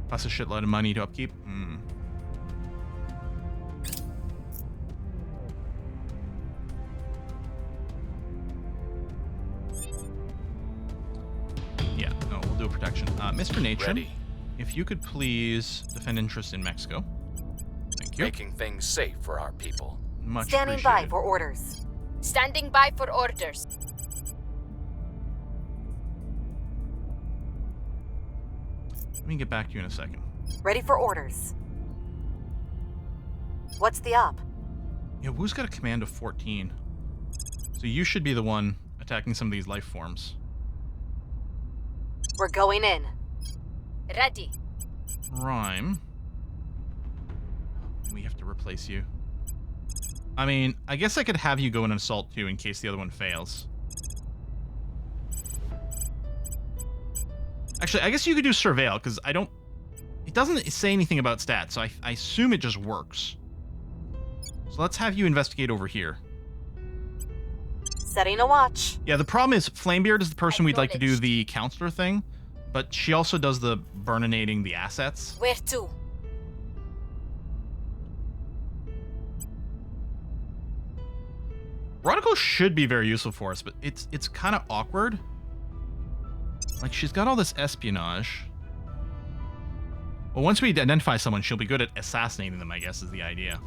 Plus a shitload of money to upkeep. Yeah, no, we'll do a protection. Mr. Nature, Ready. if you could please defend interest in Mexico. Thank Thank you. making things safe for our people. Much Standing by appreciated. for orders. Standing by for orders. Let me get back to you in a second. Ready for orders. What's the op? Yeah, Wu's got a command of 14. So you should be the one attacking some of these life forms. We're going in. Ready. Rhyme. We have to replace you. I mean, I guess I could have you go and assault too in case the other one fails. Actually, I guess you could do surveil, because I don't... It doesn't say anything about stats, so I assume it just works. So let's have you investigate over here. Setting a watch. Yeah, the problem is Flamebeard is the person we'd like to do the Councilor thing, but she also does the burninating the assets. Where to? Radical should be very useful for us, but it's kind of awkward. Like, she's got all this espionage. Well, once we identify someone, she'll be good at assassinating them, I guess, is the idea.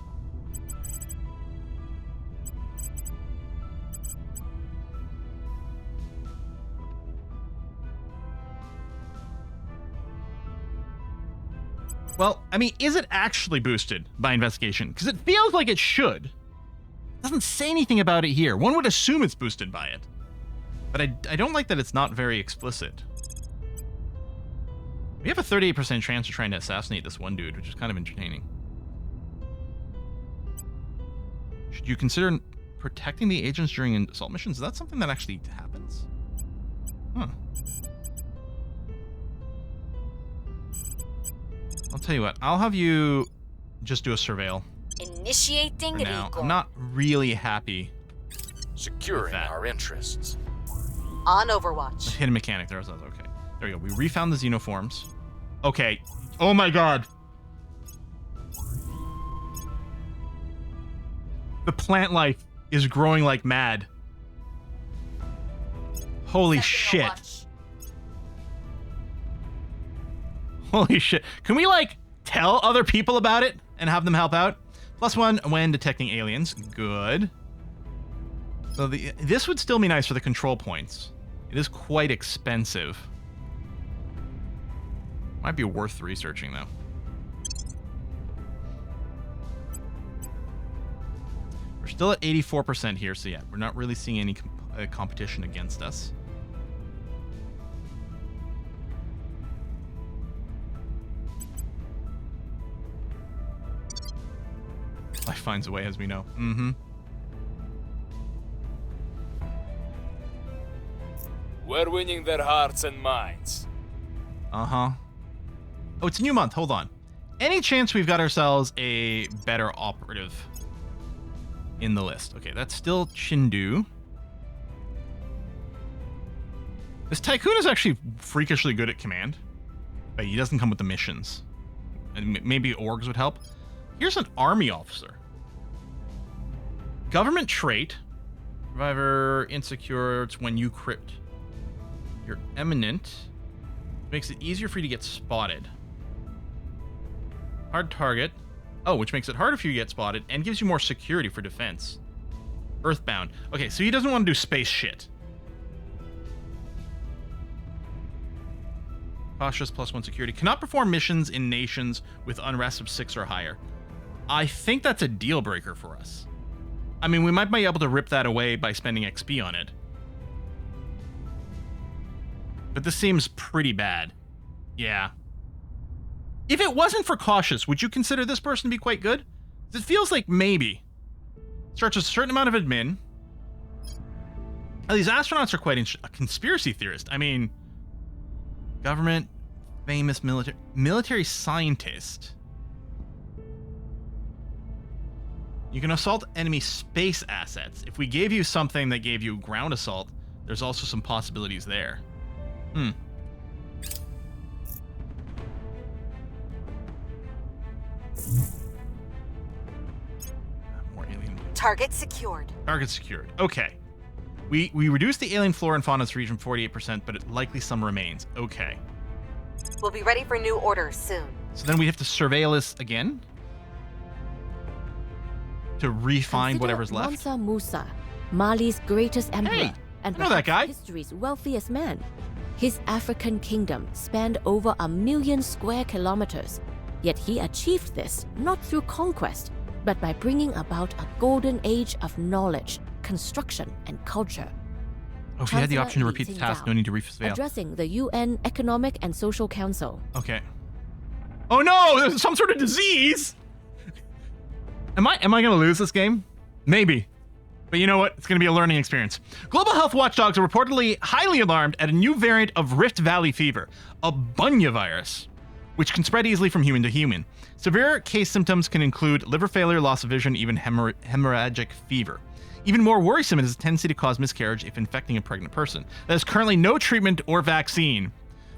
Well, I mean, is it actually boosted by investigation? Because it feels like it should. It doesn't say anything about it here. One would assume it's boosted by it. But I don't like that it's not very explicit. We have a 38% chance of trying to assassinate this one dude, which is kind of entertaining. Should you consider protecting the agents during assault missions? Is that something that actually happens? Huh. I'll tell you what, I'll have you just do a surveil Initiating for now. recall. I'm not really happy. Securing that. our interests. On Overwatch. Hidden mechanic, there's okay. There we go. We refound the xenoforms. Okay. Oh my god. The plant life is growing like mad. Holy Setting a shit. watch. Holy shit. Can we, like, tell other people about it and have them help out? +1 when detecting aliens. Good. So this would still be nice for the control points. It is quite expensive. Might be worth researching, though. We're still at 84% here, so yeah, we're not really seeing any competition against us. Life finds a way, as we know. Mm-hmm. We're winning their hearts and minds. Uh-huh. Oh, it's a new month. Hold on. Any chance we've got ourselves a better operative in the list? Okay, that's still Chindu. This Tycoon is actually freakishly good at command, but he doesn't come with the missions. And maybe orgs would help. Here's an army officer. Government trait. Survivor, insecure, it's when you crypt. You're eminent. Makes it easier for you to get spotted. Hard target. Oh, which makes it harder for you to get spotted and gives you more security for defense. Earthbound. Okay, so he doesn't want to do space shit. Cautious +1 security. Cannot perform missions in nations with unrest of 6 or higher. I think that's a deal breaker for us. I mean, we might be able to rip that away by spending XP on it. But this seems pretty bad. Yeah. If it wasn't for cautious, would you consider this person to be quite good? It feels like maybe. Starts with a certain amount of admin. Oh, these astronauts are quite a conspiracy theorist. I mean, government, famous military scientist. You can assault enemy space assets. If we gave you something that gave you ground assault, there's also some possibilities there. More alien. Target secured. Target secured. Okay. We reduced the alien flora and fauna in this region 48%, but likely some remains. Okay. We'll be ready for new orders soon. So then we have to surveil this again? to refine Consider whatever's left. Mansa Musa, Mali's greatest emperor, Hey, and I know that perhaps guy. history's wealthiest man. His African kingdom spanned over 1 million square kilometers, yet he achieved this not through conquest, but by bringing about a golden age of knowledge, construction, and culture. Oh, if you had the Chancellor option to Li repeat the Qingdao, task, no need to refail. Addressing the UN Economic and Social Council. Okay. Oh no, there's some sort of disease. Am I gonna lose this game? Maybe. But you know what? It's gonna be a learning experience. Global health watchdogs are reportedly highly alarmed at a new variant of Rift Valley fever, a bunya virus, which can spread easily from human to human. Severe case symptoms can include liver failure, loss of vision, even hemorrhagic fever. Even more worrisome, it has a tendency to cause miscarriage if infecting a pregnant person. There is currently no treatment or vaccine.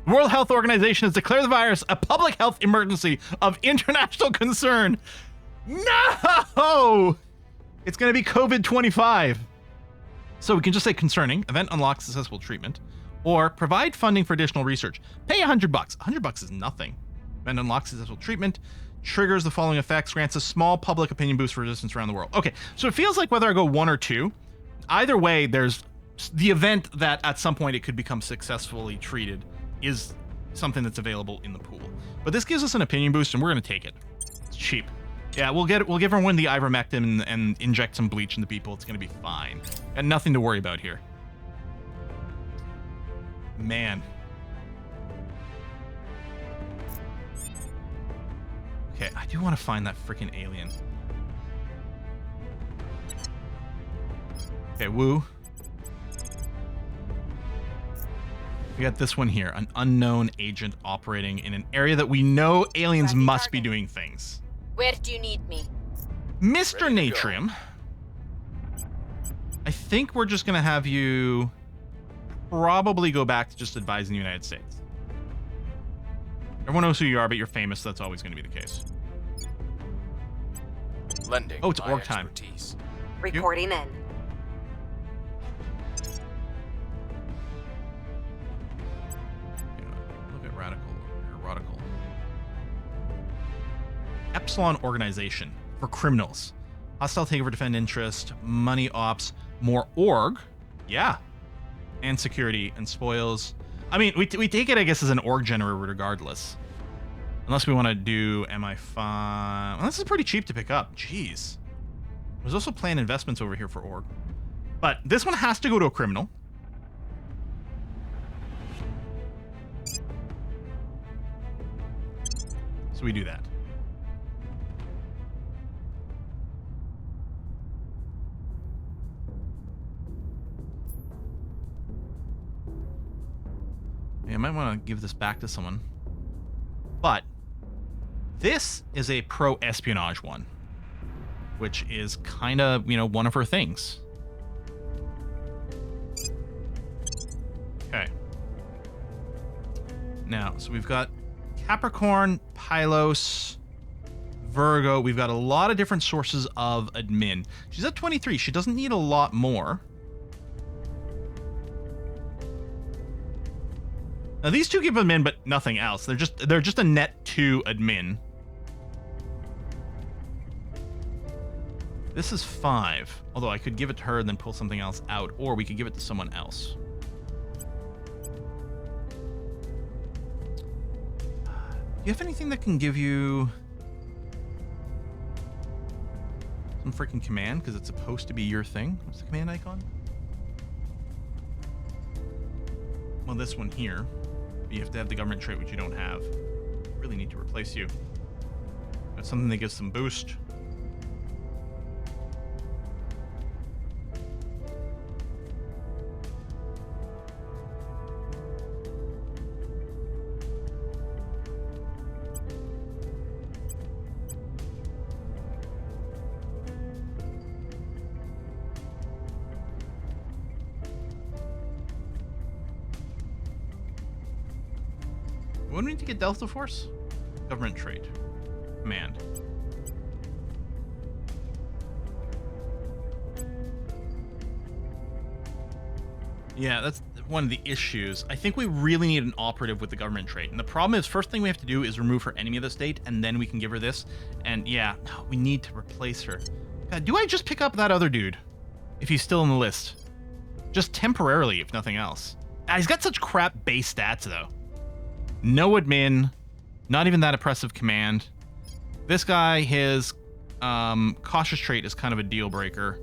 The World Health Organization has declared the virus a public health emergency of international concern. No! It's going to be COVID-25. So we can just say concerning, event unlocks successful treatment, or provide funding for additional research. Pay $100. $100 is nothing. Event unlocks successful treatment, triggers the following effects, grants a small public opinion boost for resistance around the world. Okay, so it feels like whether I go 1 or 2, either way, there's the event that at some point it could become successfully treated is something that's available in the pool. But this gives us an opinion boost, and we're going to take it. It's cheap. Yeah, we'll give everyone the ivermectin and inject some bleach into people. It's going to be fine. Got nothing to worry about here. Man. Okay, I do want to find that freaking alien. Okay, woo. We got this one here, an unknown agent operating in an area that we know aliens Ready, must be target. doing things. Where do you need me? Mr. Ready to go. Natrium, I think we're just going to have you probably go back to just advising the United States. Everyone knows who you are, but you're famous, so that's always going to be the case. Lending Oh, it's my org time. expertise. Reporting in. Yeah, a little bit radical. Epsilon Organization for criminals. Hostile takeover, defend interest, money ops, more org. Yeah. And security and spoils. I mean, we take it, I guess, as an org generator regardless. Unless we want to do MI5. Well, this is pretty cheap to pick up. Jeez. There's also planned investments over here for org. But this one has to go to a criminal. So we do that. Yeah, I might want to give this back to someone. But this is a pro-espionage one, which is kind of, one of her things. Okay. Now, so we've got Capricorn, Pylos, Virgo. We've got a lot of different sources of admin. She's at 23. She doesn't need a lot more. Now these two give admin, but nothing else. They're just a net 2 admin. This is 5. Although I could give it to her and then pull something else out, or we could give it to someone else. Do you have anything that can give you some freaking command? Because it's supposed to be your thing. What's the command icon? Well, this one here. You have to have the government trait, which you don't have. Really need to replace you. That's something that gives some boost. What do we need to get Delta Force? Government trait. Command. Yeah, that's one of the issues. I think we really need an operative with the government trait. And the problem is, first thing we have to do is remove her enemy of the state, and then we can give her this. And yeah, we need to replace her. God, do I just pick up that other dude if he's still in the list? Just temporarily, if nothing else. Ah, he's got such crap base stats, though. No admin, not even that oppressive command. This guy, his cautious trait is kind of a deal breaker.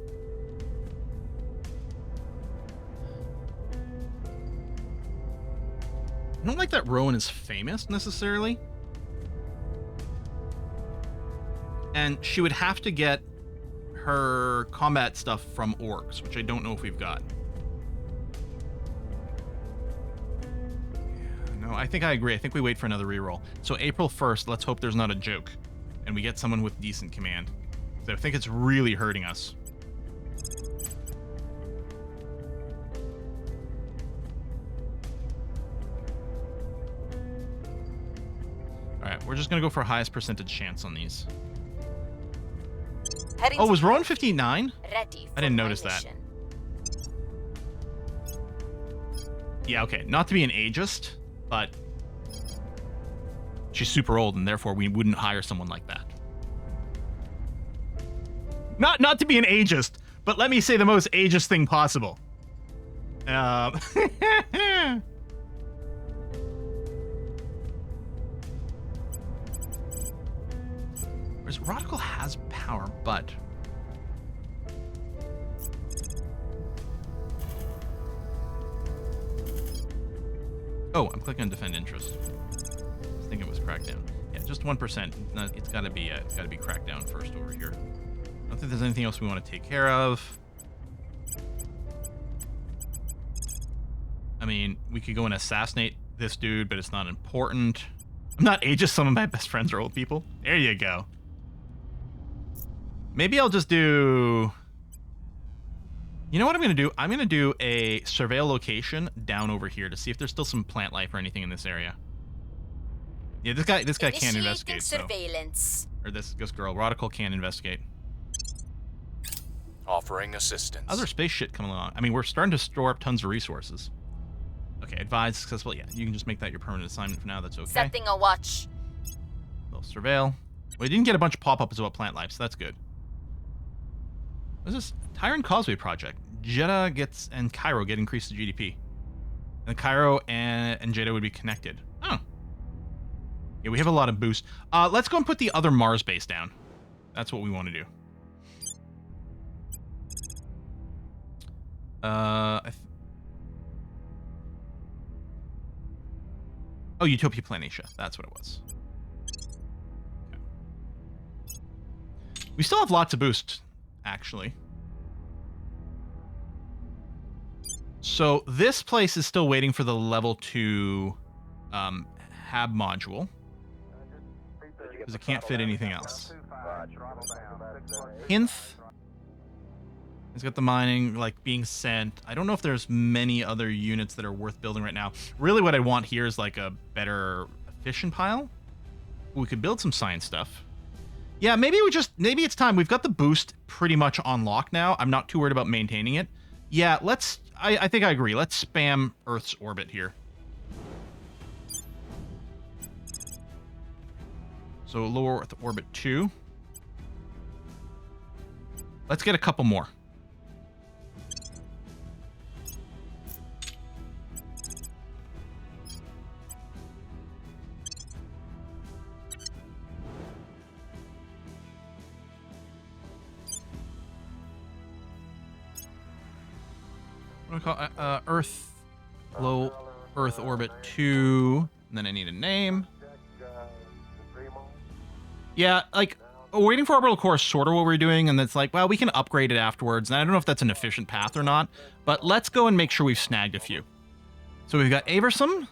I don't like that Rowan is famous, necessarily. And she would have to get her combat stuff from orcs, which I don't know if we've got. No, I think I agree. I think we wait for another reroll. So April 1st, let's hope there's not a joke. And we get someone with decent command. So I think it's really hurting us. Alright, we're just going to go for highest percentage chance on these. Heading Oh, to was Rowan 59? Ready for I didn't my notice that. mission. Yeah, okay. Not to be an ageist, but she's super old, and therefore we wouldn't hire someone like that. Not to be an ageist, but let me say the most ageist thing possible. Whereas Radical has power, but oh, I'm clicking on defend interest. I think it was crackdown. Yeah, just 1%. It's got to be crackdown first over here. I don't think there's anything else we want to take care of. I mean, we could go and assassinate this dude, but it's not important. I'm not ageist. Some of my best friends are old people. There you go. Maybe I'll just do... You know what I'm going to do? I'm going to do a surveil location down over here to see if there's still some plant life or anything in this area. Yeah, this guy can't investigate. Surveillance. Or this girl, Radical, can't investigate. Offering assistance. Other space shit coming along. I mean, we're starting to store up tons of resources. Okay, advised successful. Yeah, you can just make that your permanent assignment for now. That's okay. Setting a watch. We'll surveil. We didn't get a bunch of pop-ups about plant life, so that's good. What is this? Tyrant Causeway Project. Jeddah gets and Cairo get increased GDP. And Cairo and Jeddah would be connected. Oh. Yeah, we have a lot of boost. Let's go and put the other Mars base down. That's what we want to do. Oh, Utopia Planatia. That's what it was. Okay. We still have lots of boost, actually. So this place is still waiting for the level 2 hab module. Because it can't fit anything else. Hinth has got the mining like being sent. I don't know if there's many other units that are worth building right now. Really what I want here is like a better efficient pile. We could build some science stuff. Yeah, maybe it's time. We've got the boost pretty much on lock now. I'm not too worried about maintaining it. Yeah, I think I agree. Let's spam Earth's orbit here. So low Earth orbit 2. Let's get a couple more. What do I call Earth, low Earth orbit 2, and then I need a name. Yeah, like waiting for orbital core is sort of what we're doing, and it's like, well, we can upgrade it afterwards. And I don't know if that's an efficient path or not, but let's go and make sure we've snagged a few. So we've got Aversum.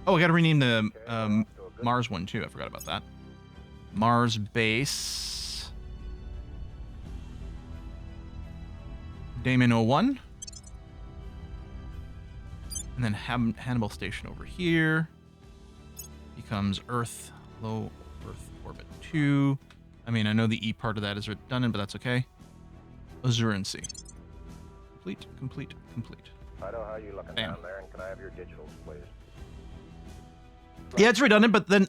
Oh, I got to rename the Mars one too. I forgot about that. Mars base. Damon 01. And then Hannibal Station over here. Becomes Earth, low Earth orbit 2. I mean, I know the E part of that is redundant, but that's okay. Azurancy. Complete. I know how you looking Bam. down there, and can I have your digitals, please? Yeah, it's redundant, but then,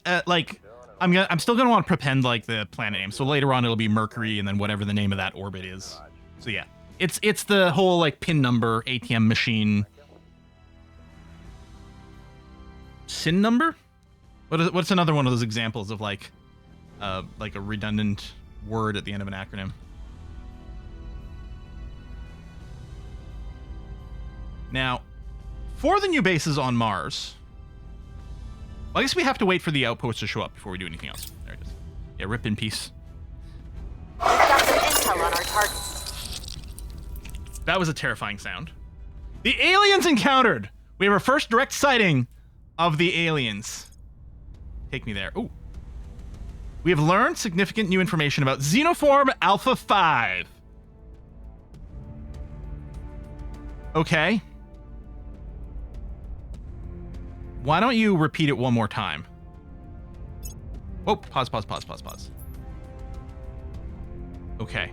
I'm still gonna want to pretend like the planet name. So later on it'll be Mercury and then whatever the name of that orbit is. So yeah, it's the whole like pin number ATM machine. SIN number? What's another one of those examples of like a redundant word at the end of an acronym? Now, for the new bases on Mars, well, I guess we have to wait for the outposts to show up before we do anything else. There it is. Yeah, rip in peace. We've got some intel on our targets. That was a terrifying sound. The aliens encountered! We have our first direct sighting of the aliens. Take me there. Ooh. We have learned significant new information about Xenoform Alpha 5. Okay. Why don't you repeat it one more time? Oh, pause. Okay.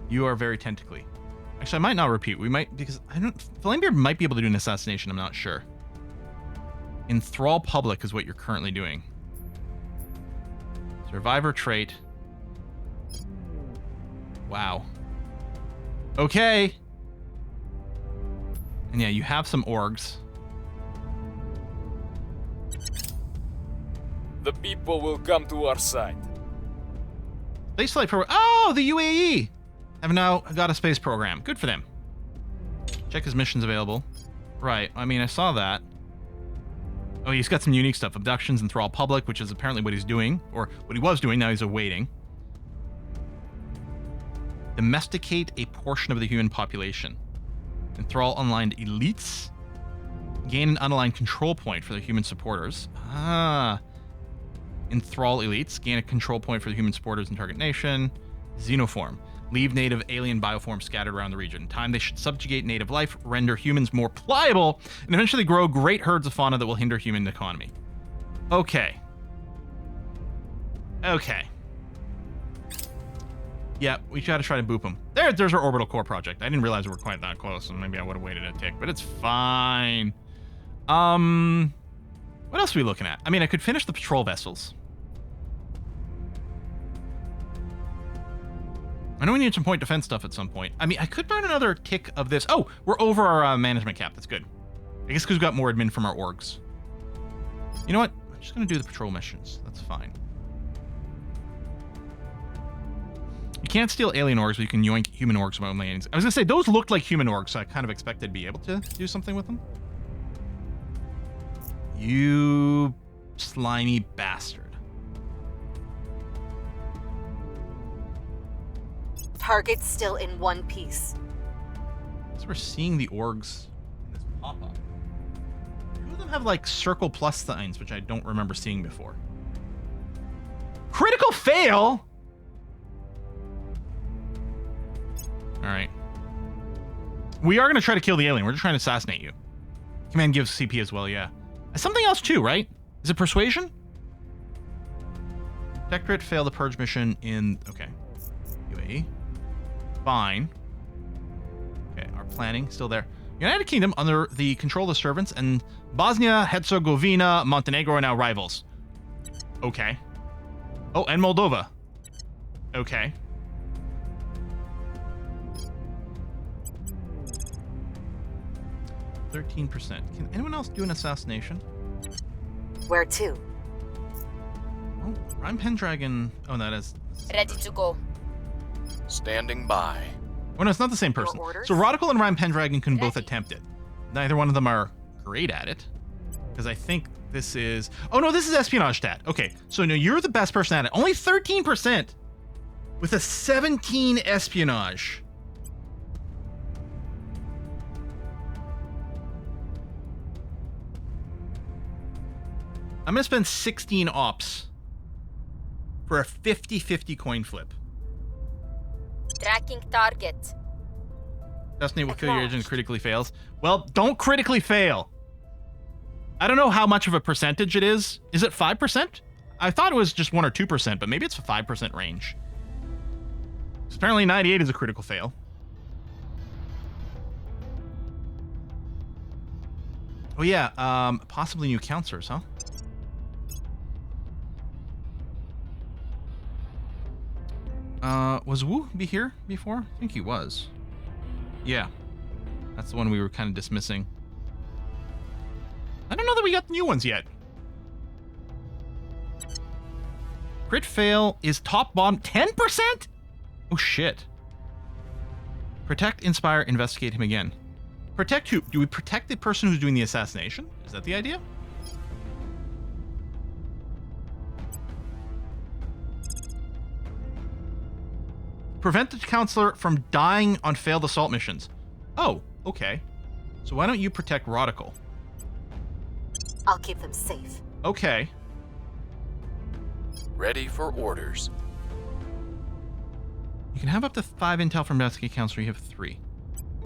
You are very tentacly. Actually, I might not repeat. We might, because I don't... Flamebeard might be able to do an assassination. I'm not sure. Enthrall public is what you're currently doing. Survivor trait. Wow. Okay. And yeah, you have some orgs. The people will come to our side. Space flight program. Oh, the UAE have now got a space program. Good for them. Check his missions available. Right. I mean, I saw that. Oh, he's got some unique stuff. Abductions, enthrall public, which is apparently what he's doing, or what he was doing. Now he's awaiting. Domesticate a portion of the human population. Enthrall unaligned elites. Gain an unaligned control point for the human supporters. Ah. Enthrall elites. Gain a control point for the human supporters in target nation. Xenoform. Leave native alien bioforms scattered around the region. In time, they should subjugate native life, render humans more pliable, and eventually grow great herds of fauna that will hinder human economy. Okay. Okay. Yeah, we gotta try to boop them. There's our orbital core project. I didn't realize we were quite that close, and maybe I would have waited a tick, but it's fine. What else are we looking at? I mean, I could finish the patrol vessels. I know we need some point defense stuff at some point. I mean, I could burn another tick of this. Oh, we're over our management cap. That's good. I guess because we've got more admin from our orgs. You know what? I'm just going to do the patrol missions. That's fine. You can't steal alien orgs, but you can yoink human orgs from aliens. I was going to say, those looked like human orgs, so I kind of expected to be able to do something with them. You slimy bastard. Target's still in one piece. So we're seeing the orgs in this pop-up. Two of them have like circle plus signs, which I don't remember seeing before. Critical fail? Alright. We are going to try to kill the alien. We're just trying to assassinate you. Command gives CP as well, yeah. Something else too, right? Is it persuasion? Protectorate failed the purge mission in... Okay. UAE. Fine. Okay, our planning still there. United Kingdom under the control of the servants, and Bosnia, Herzegovina, Montenegro are now rivals. Okay. Oh, and Moldova. Okay. %. Can anyone else do an assassination? Where to? Oh, Rhyme Pendragon. Oh, no, that's... Ready to go. Standing by. Oh, no, it's not the same person. orders? So Rodical and Rhyme Pendragon can both Ready. attempt it. Neither one of them are great at it. Because I think this is... Oh, no, this is espionage stat. Okay, so no, you're the best person at it. Only 13% with a 17 espionage. I'm going to spend 16 ops for a 50-50 coin flip. Tracking target. Destiny will kill your agent critically fails. Well, don't critically fail. I don't know how much of a percentage it is. Is it 5%? I thought it was just 1 or 2%, but maybe it's a 5% range. Apparently 98 is a critical fail. Oh yeah, possibly new counselors, huh? Was Wu be here before? I think he was. Yeah. That's the one we were kind of dismissing. I don't know that we got new ones yet. Crit fail is top bottom 10%? Oh shit. Protect, inspire, investigate him again. Protect who? Do we protect the person who's doing the assassination? Is that the idea? Prevent the Councilor from dying on failed assault missions. Oh, okay. So why don't you protect Radical? I'll keep them safe. Okay. Ready for orders. You can have up to 5 intel from Investigate Councilor. You have 3.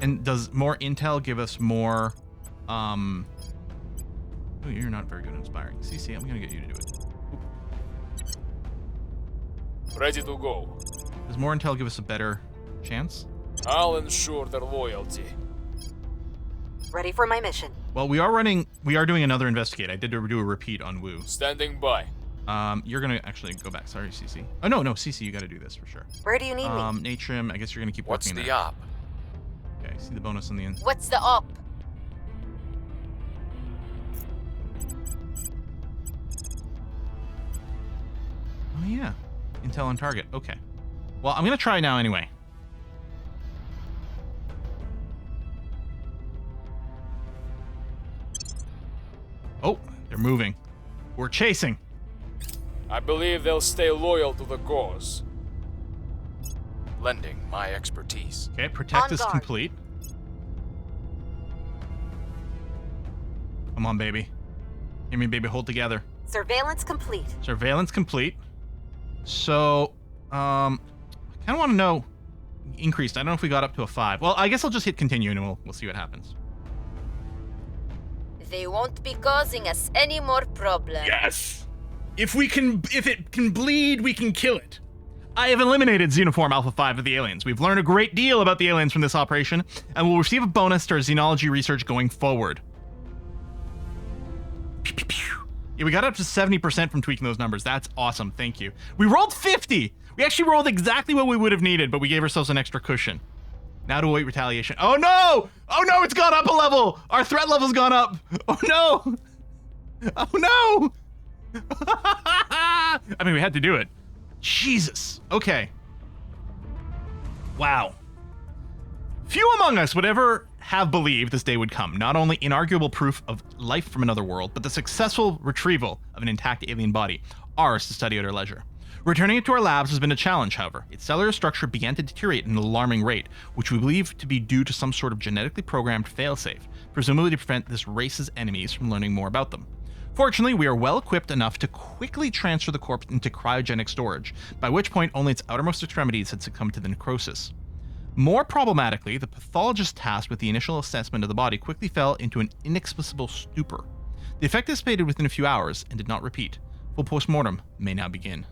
And does more intel give us more... Oh, you're not very good at inspiring. CC, I'm gonna get you to do it. Ready to go. Does more intel give us a better chance? I'll ensure their loyalty. Ready for my mission. Well, we are doing another investigate. I did do a repeat on Wu. Standing by. You're gonna actually go back. Sorry, CC. Oh, no, CC, you gotta do this for sure. Where do you need me? Natrim, I guess you're gonna keep What's working the there. op? Okay, see the bonus on the end. What's the op? Oh, yeah. Intel on target. Okay. Well, I'm gonna try now anyway. Oh, they're moving. We're chasing. I believe they'll stay loyal to the cause. Lending my expertise. Okay, protect On is guard. complete. Come on, baby. Hear me, baby. Hold together. Surveillance complete. Surveillance complete. So, I kind of want to know increased. I don't know if we got up to a 5. Well, I guess I'll just hit continue and we'll see what happens. They won't be causing us any more problems. Yes. If it can bleed, we can kill it. I have eliminated Xenoform Alpha 5 of the aliens. We've learned a great deal about the aliens from this operation, and will receive a bonus to our xenology research going forward. Pew, pew, pew. Yeah, we got up to 70% from tweaking those numbers. That's awesome. Thank you. We rolled 50. We actually rolled exactly what we would have needed, but we gave ourselves an extra cushion. Now to await retaliation. Oh no! Oh no, it's gone up a level! Our threat level's gone up! Oh no! Oh no! I mean, we had to do it. Jesus. Okay. Wow. Few among us would ever have believed this day would come. Not only inarguable proof of life from another world, but the successful retrieval of an intact alien body. Ours to study at our leisure. Returning it to our labs has been a challenge, however. Its cellular structure began to deteriorate at an alarming rate, which we believe to be due to some sort of genetically programmed failsafe, presumably to prevent this race's enemies from learning more about them. Fortunately, we are well equipped enough to quickly transfer the corpse into cryogenic storage, by which point only its outermost extremities had succumbed to the necrosis. More problematically, the pathologist tasked with the initial assessment of the body quickly fell into an inexplicable stupor. The effect dissipated within a few hours and did not repeat. Full postmortem may now begin.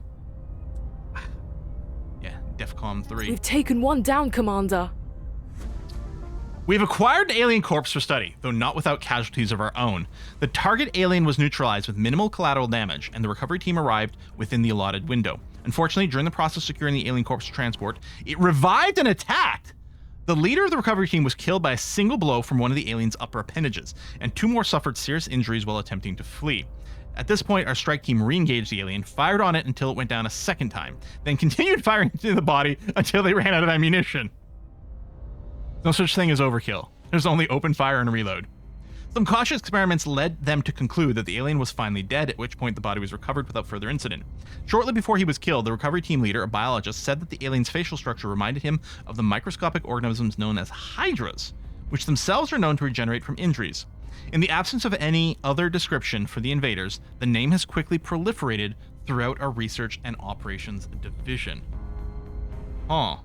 Yeah, DEFCON 3. We've taken one down, Commander. We've acquired an alien corpse for study, though not without casualties of our own. The target alien was neutralized with minimal collateral damage, and the recovery team arrived within the allotted window. Unfortunately, during the process of securing the alien corpse transport, it revived and attacked! The leader of the recovery team was killed by a single blow from one of the alien's upper appendages, and 2 more suffered serious injuries while attempting to flee. At this point, our strike team re-engaged the alien, fired on it until it went down a second time, then continued firing into the body until they ran out of ammunition. No such thing as overkill. There's only open fire and reload. Some cautious experiments led them to conclude that the alien was finally dead, at which point the body was recovered without further incident. Shortly before he was killed, the recovery team leader, a biologist, said that the alien's facial structure reminded him of the microscopic organisms known as hydras, which themselves are known to regenerate from injuries. In the absence of any other description for the invaders, the name has quickly proliferated throughout our research and operations division. Huh.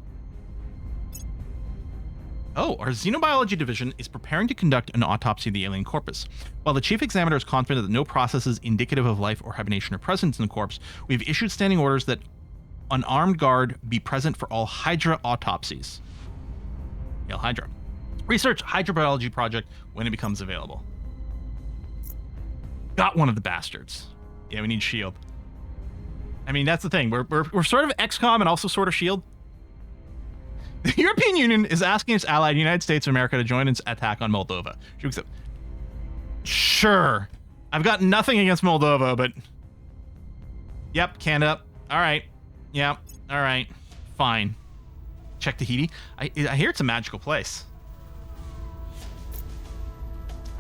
Oh, our xenobiology division is preparing to conduct an autopsy of the alien corpus. While the chief examiner is confident that no processes indicative of life or hibernation are present in the corpse, we've issued standing orders that an armed guard be present for all Hydra autopsies. Hail Hydra. Research hydrobiology project when it becomes available. Got one of the bastards. Yeah, we need SHIELD. I mean, that's the thing. We're sort of XCOM and also sort of SHIELD. The European Union is asking its ally, the United States of America, to join its attack on Moldova. Sure. I've got nothing against Moldova, but... Yep, Canada. All right. Yep. All right. Fine. Check Tahiti. I hear it's a magical place.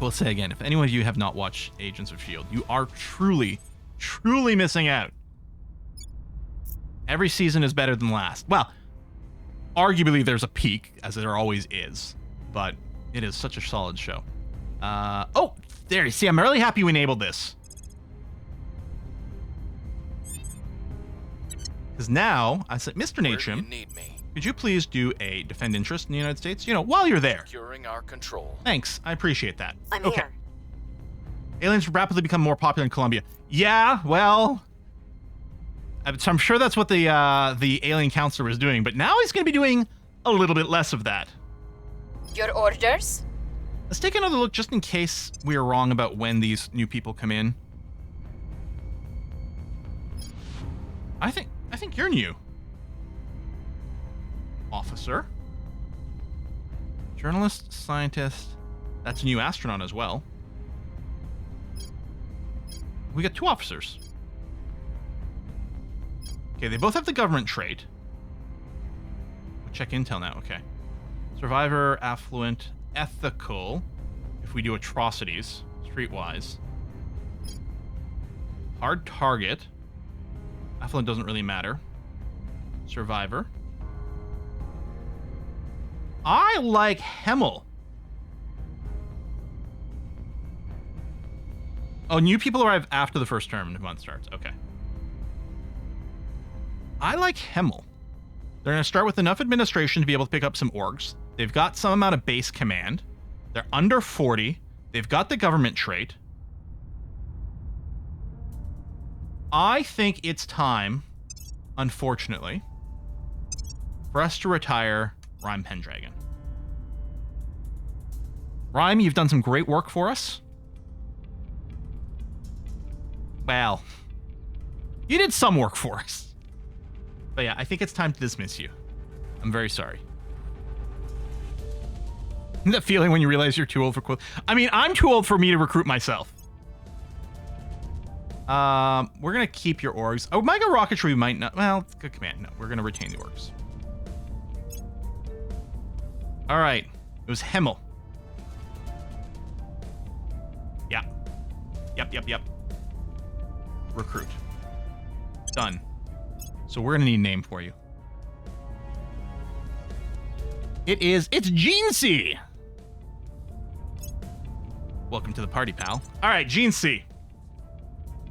We'll say again, if any of you have not watched Agents of S.H.I.E.L.D., you are truly, truly missing out. Every season is better than last. Well, arguably there's a peak, as there always is, but it is such a solid show. Oh, there you see, I'm really happy we enabled this. Because now, I said, Mr. Nachum, could you please do a defend interest in the United States? You know, while you're there. Securing our control. Thanks, I appreciate that. I'm okay. here. Aliens rapidly become more popular in Colombia. Yeah, well, so I'm sure that's what the alien counselor was doing, but now he's going to be doing a little bit less of that. Your orders? Let's take another look just in case we are wrong about when these new people come in. I think you're new. Officer. Journalist, scientist. That's a new astronaut as well. We got 2 officers. Okay, they both have the government trait. We'll check intel now, okay. Survivor, affluent, ethical. If we do atrocities, streetwise. Hard target. Affluent doesn't really matter. Survivor. I like Hemmel. Oh, new people arrive after the first term the month starts. Okay. I like Hemmel. They're going to start with enough administration to be able to pick up some orgs. They've got some amount of base command. They're under 40. They've got the government trait. I think it's time, unfortunately, for us to retire Rhyme Pendragon. Rhyme, you've done some great work for us. Well, you did some work for us. But yeah, I think it's time to dismiss you. I'm very sorry. That feeling when you realize you're too old for... I mean, I'm too old for me to recruit myself. We're going to keep your orgs. Oh, Mega Rocketry we might not... Well, it's a good command. No, we're going to retain the orgs. All right. It was Hemmel. Yeah. Yep. Recruit. Done. So we're going to need a name for you. It's Gene C. Welcome to the party, pal. All right, Gene C.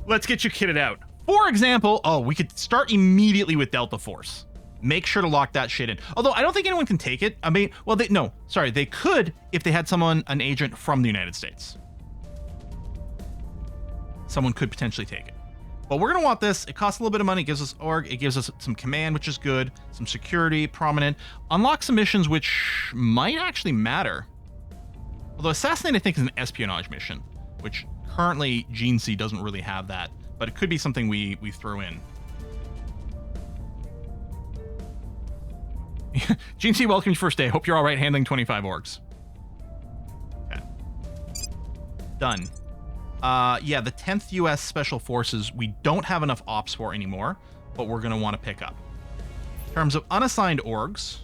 Let's get you kitted out. For example, we could start immediately with Delta Force. Make sure to lock that shit in. Although I don't think anyone can take it. I mean, well, they could if they had an agent from the United States. Someone could potentially take it. But we're going to want this. It costs a little bit of money. It gives us org. It gives us some command, which is good. Some security, prominent. Unlock some missions, which might actually matter. Although Assassinate, I think, is an espionage mission, which currently Gene C doesn't really have that. But it could be something we throw in. Gene C, welcome to your first day. Hope you're all right handling 25 orgs. Okay. Done. Yeah, the 10th U.S. Special Forces, we don't have enough ops for anymore, but we're going to want to pick up. In terms of unassigned orgs,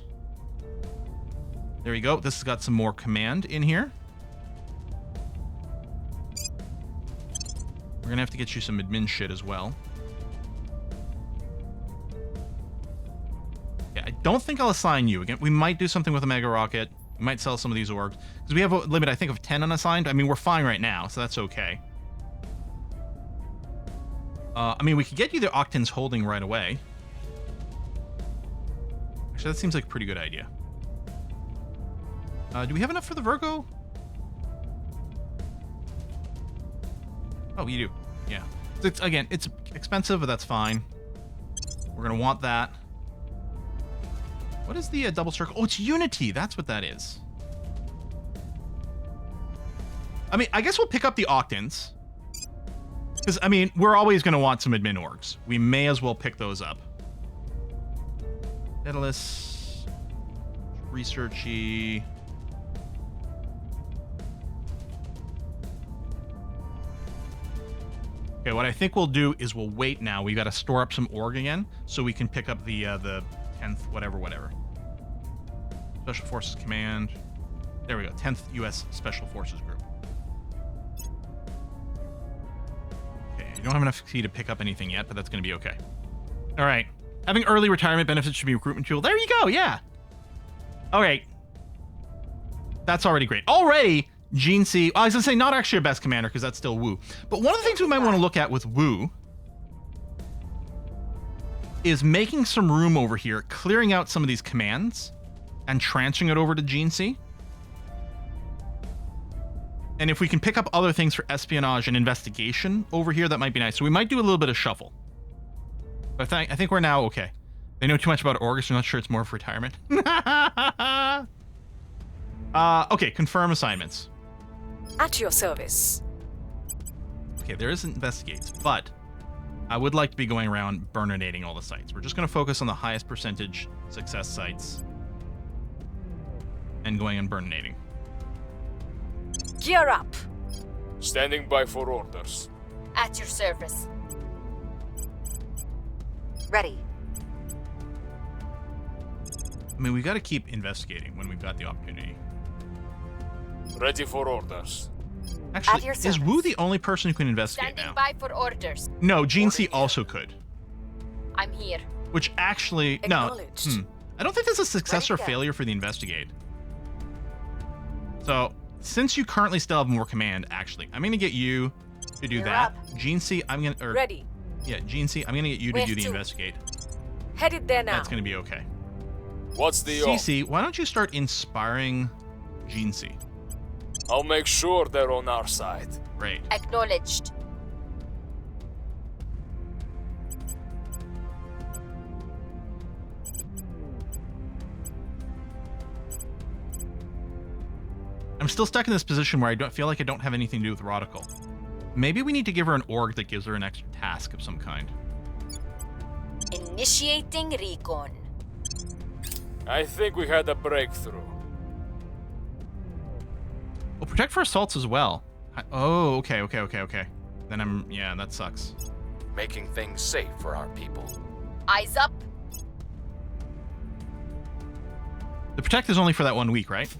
there you go. This has got some more command in here. We're going to have to get you some admin shit as well. Yeah, I don't think I'll assign you. Again, we might do something with a Mega Rocket. We might sell some of these orgs. Because we have a limit, I think, of 10 unassigned. I mean, we're fine right now, so that's okay. I mean, we could get you the Octans holding right away. Actually, that seems like a pretty good idea. Do we have enough for the Virgo? Oh, you do. Yeah. Again, it's expensive, but that's fine. We're going to want that. What is the double circle? Oh, it's Unity. That's what that is. I mean, I guess we'll pick up the Octans. Because, I mean, we're always going to want some admin orgs. We may as well pick those up. Daedalus. researchy. Okay, what I think we'll do is we'll wait now. We got to store up some org again so we can pick up the 10th whatever. Special Forces Command. There we go. 10th U.S. Special Forces Group. Okay, I don't have enough key to pick up anything yet, but that's going to be okay. All right. Having early retirement benefits should be recruitment tool. There you go. Yeah. All right. That's already great. Already, Gene C. I was going to say not actually your best commander because that's still Wu. But one of the things we might want to look at with Wu is making some room over here, clearing out some of these commands and transferring it over to Gene C. And if we can pick up other things for espionage and investigation over here, that might be nice. So we might do a little bit of shuffle. But I think we're now okay. They know too much about Orgus. I'm not sure it's more for retirement. Okay, confirm assignments. At your service. Okay, there is investigates, but I would like to be going around burninating all the sites. We're just going to focus on the highest percentage success sites and going and burninating. Gear up. Standing by for orders. At your service. Ready. I mean, we got to keep investigating when we've got the opportunity. Ready for orders. Actually, At your is Wu service. the only person who can investigate Standing now? by for orders. No, Gene C also could. I'm here. Which actually, no. Acknowledged. I don't think there's a success or Ready to go. failure for the investigate. So, since you currently still have more command, actually, I'm going to get you to do You're that. up. Gene C, I'm going to... Ready. Yeah, Gene C, I'm going to get you to Where do the to? investigate. Headed there now. That's going to be okay. What's the order? CC, why don't you start inspiring Gene C? I'll make sure they're on our side. Great. Acknowledged. I'm still stuck in this position where I don't feel like I don't have anything to do with Rodical. Maybe we need to give her an org that gives her an extra task of some kind. Initiating recon. I think we had a breakthrough. Well, protect for assaults as well. Oh, okay. Then yeah, that sucks. Making things safe for our people. Eyes up. The protect is only for that 1 week, right?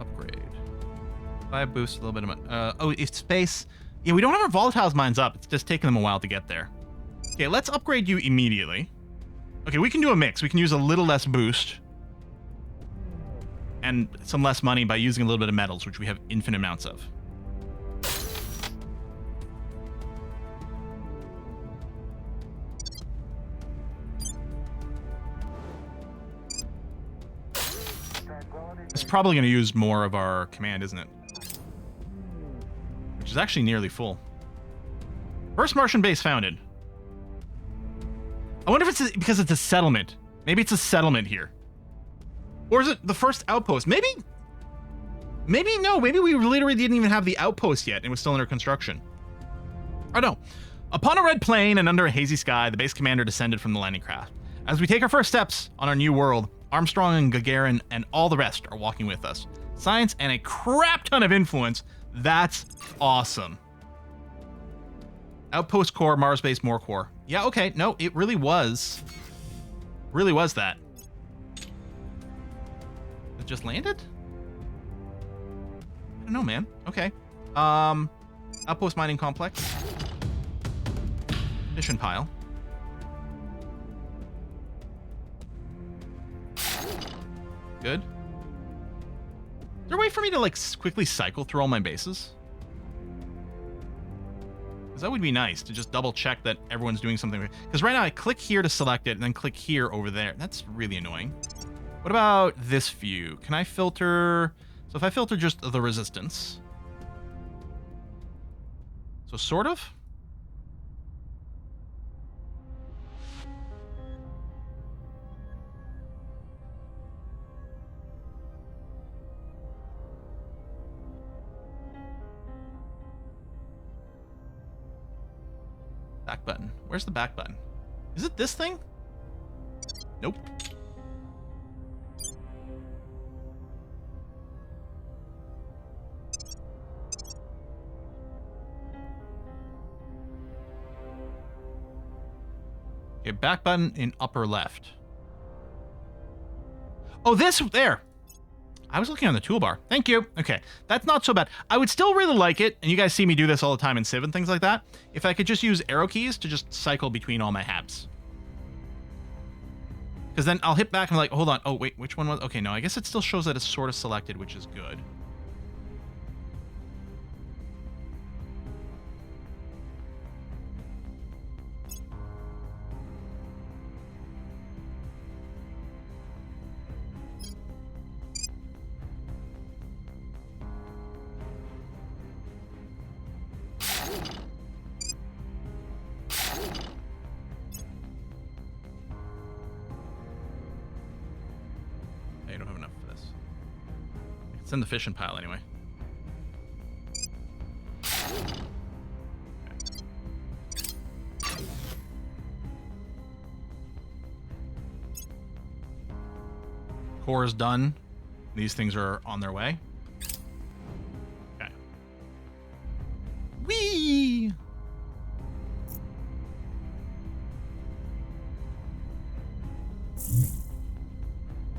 Upgrade. 5 boosts, a little bit of oh, it's space. Yeah, we don't have our volatiles mines up. It's just taking them a while to get there. Okay, let's upgrade you immediately. Okay, we can do a mix. We can use a little less boost and some less money by using a little bit of metals, which we have infinite amounts of. It's probably going to use more of our command, isn't it? Which is actually nearly full. First Martian base founded. I wonder if it's because it's a settlement. Maybe it's a settlement here. Or is it the first outpost? Maybe no. Maybe we literally didn't even have the outpost yet and it was still under construction. Oh no. Upon a red plain and under a hazy sky, the base commander descended from the landing craft. As we take our first steps on our new world, Armstrong and Gagarin and all the rest are walking with us. Science and a crap ton of influence. That's awesome. Outpost core, Mars base, more core. Yeah, okay. No, it really was. Really was that. It just landed? I don't know, man. Okay. Outpost mining complex. Mission pile. Good. Is there a way for me to like quickly cycle through all my bases? Because that would be nice to just double check that everyone's doing something. Because right now I click here to select it and then click here over there. That's really annoying. What about this view? Can I filter? So if I filter just the resistance. So sort of. Back button. Where's the back button? Is it this thing? Nope. Okay, back button in upper left. Oh, this there. I was looking on the toolbar. Thank you. Okay, that's not so bad. I would still really like it, and you guys see me do this all the time in Civ and things like that, if I could just use arrow keys to just cycle between all my habs. Because then I'll hit back and I'm like, hold on. Oh, wait, which one was... Okay, no, I guess it still shows that it's sort of selected, which is good. I don't have enough for this. It's in the fishing pile anyway. Core is done. These things are on their way. Okay. Whee!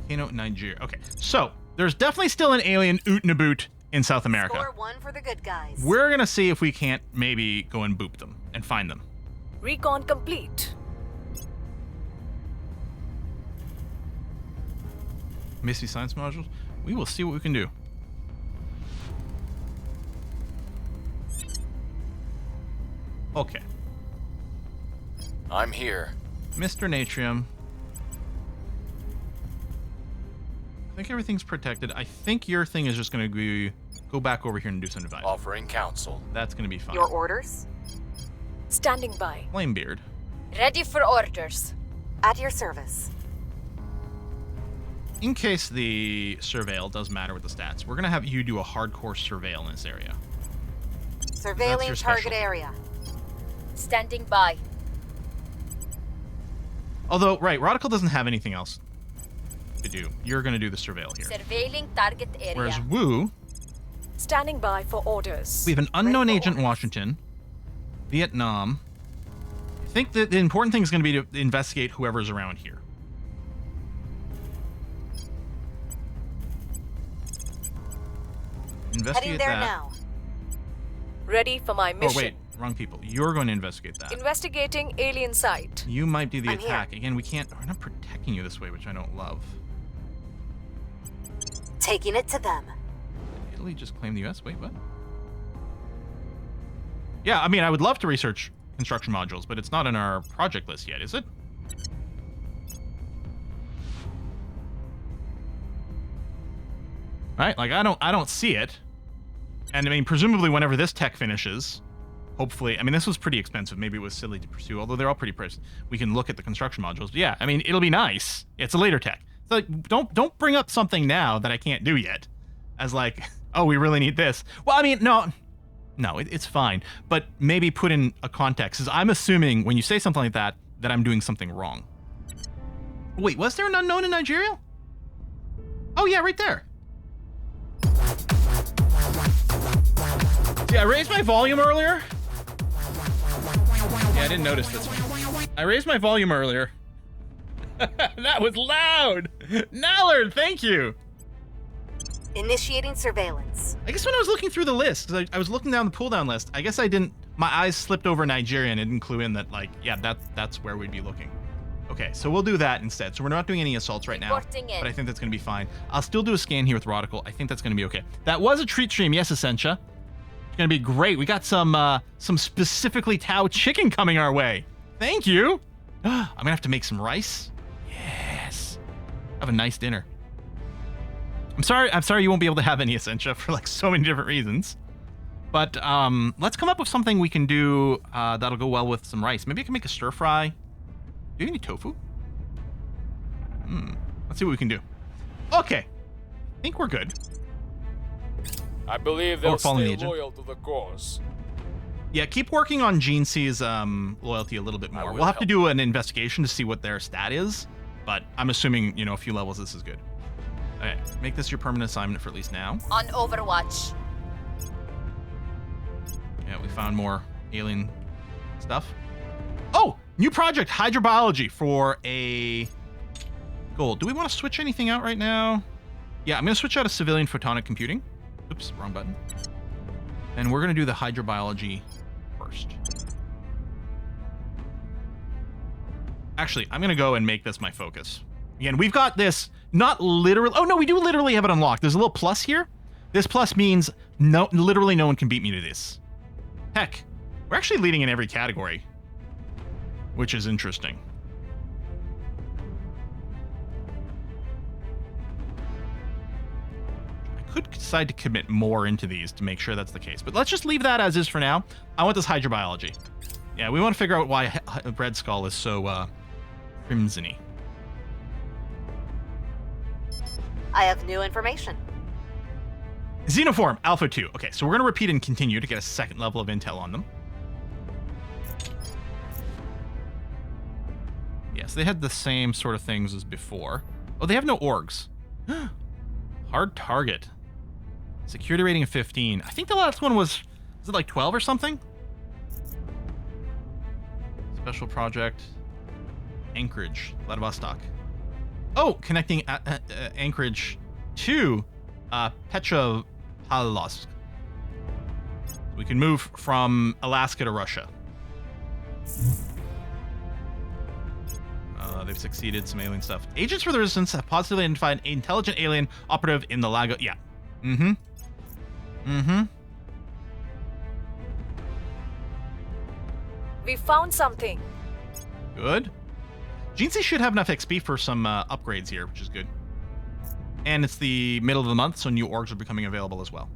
Kano, Nigeria. Okay, so there's definitely still an alien oot and a boot in South America. Score 1 for the good guys. We're gonna see if we can't maybe go and boop them and find them. Recon complete. Missy science modules. We will see what we can do. Okay, I'm here. Mr. Natrium. I think everything's protected. I think your thing is just going to be go back over here and do some advice. Offering counsel. That's going to be fine. Your orders? Standing by. Flamebeard. Ready for orders. At your service. In case the surveil does matter with the stats, we're going to have you do a hardcore surveil in this area. Surveilling your target specialty. area. Standing by. Although, right, Radical doesn't have anything else to do. You're going to do the surveil here. Surveilling target area. Whereas Wu, Standing by for orders. we have an unknown Ready for agent in orders. Washington, Vietnam. I think that the important thing is going to be to investigate whoever's around here. Heading Investigate there that. now. Ready for my Oh, mission. wait, wrong people. You're going to investigate that. Investigating alien site. You might do the I'm here. attack. Again, we're not protecting you this way, which I don't love. Taking it to them. Italy just claimed the US? Wait, what? Yeah, I mean, I would love to research construction modules, but it's not on our project list yet, is it? Right? Like, I don't see it. And I mean, presumably whenever this tech finishes, hopefully, I mean, this was pretty expensive. Maybe it was silly to pursue, although they're all pretty priced. We can look at the construction modules. But yeah, I mean, it'll be nice. It's a later tech. So like, don't bring up something now that I can't do yet as like, oh, we really need this. Well, I mean, no, it's fine. But maybe put in a context. Because I'm assuming when you say something like that I'm doing something wrong. Wait, was there an unknown in Nigeria? Oh, yeah, right there. See, I raised my volume earlier. Yeah, I didn't notice this one. I raised my volume earlier. That was loud! Nallard, thank you! Initiating surveillance. I guess when I was looking through the list, because I was looking down the pull-down list, I guess I didn't... My eyes slipped over Nigeria and it didn't clue in that, like, yeah, that's where we'd be looking. Okay, so we'll do that instead. So we're not doing any assaults right now, Reporting in. but I think that's going to be fine. I'll still do a scan here with Rodical. I think that's going to be okay. That was a treat stream, yes, Essentia. It's going to be great. We got some specifically Tao chicken coming our way. Thank you. I'm going to have to make some rice. Yes. Have a nice dinner. I'm sorry you won't be able to have any Essentia for like so many different reasons. But let's come up with something we can do that'll go well with some rice. Maybe I can make a stir fry. Do you have any tofu? Let's see what we can do. Okay. I think we're good. I believe they'll fallen stay agent. loyal to the cause. Yeah, keep working on Gene C's loyalty a little bit more. We'll have to do an investigation to see what their stat is, but I'm assuming, a few levels this is good. Okay, make this your permanent assignment for at least now. On Overwatch. Yeah, we found more alien stuff. Oh, new project, hydrobiology for a gold. Do we want to switch anything out right now? Yeah, I'm going to switch out of civilian photonic computing. Oops, wrong button. And we're going to do the hydrobiology first. Actually, I'm going to go and make this my focus. Again, we've got this, not literally... Oh, no, we do literally have it unlocked. There's a little plus here. This plus means literally no one can beat me to this. Heck, we're actually leading in every category, which is interesting. I could decide to commit more into these to make sure that's the case, but let's just leave that as is for now. I want this hydrobiology. Yeah, we want to figure out why Red Skull is so crimson-y. I have new information. Xenoform, Alpha 2. Okay, so we're going to repeat and continue to get a second level of intel on them. Yes, they had the same sort of things as before. Oh, they have no orgs. Hard target. Security rating of 15. I think the last one was it like 12 or something? Special project. Anchorage, Vladivostok. Oh, connecting Anchorage to Petropavlovsk. We can move from Alaska to Russia. They've succeeded, some alien stuff. Agents for the Resistance have positively identified an intelligent alien operative in the Lago. Yeah. We found something. Good. GNC should have enough XP for some upgrades here, which is good. And it's the middle of the month, so new orgs are becoming available as well.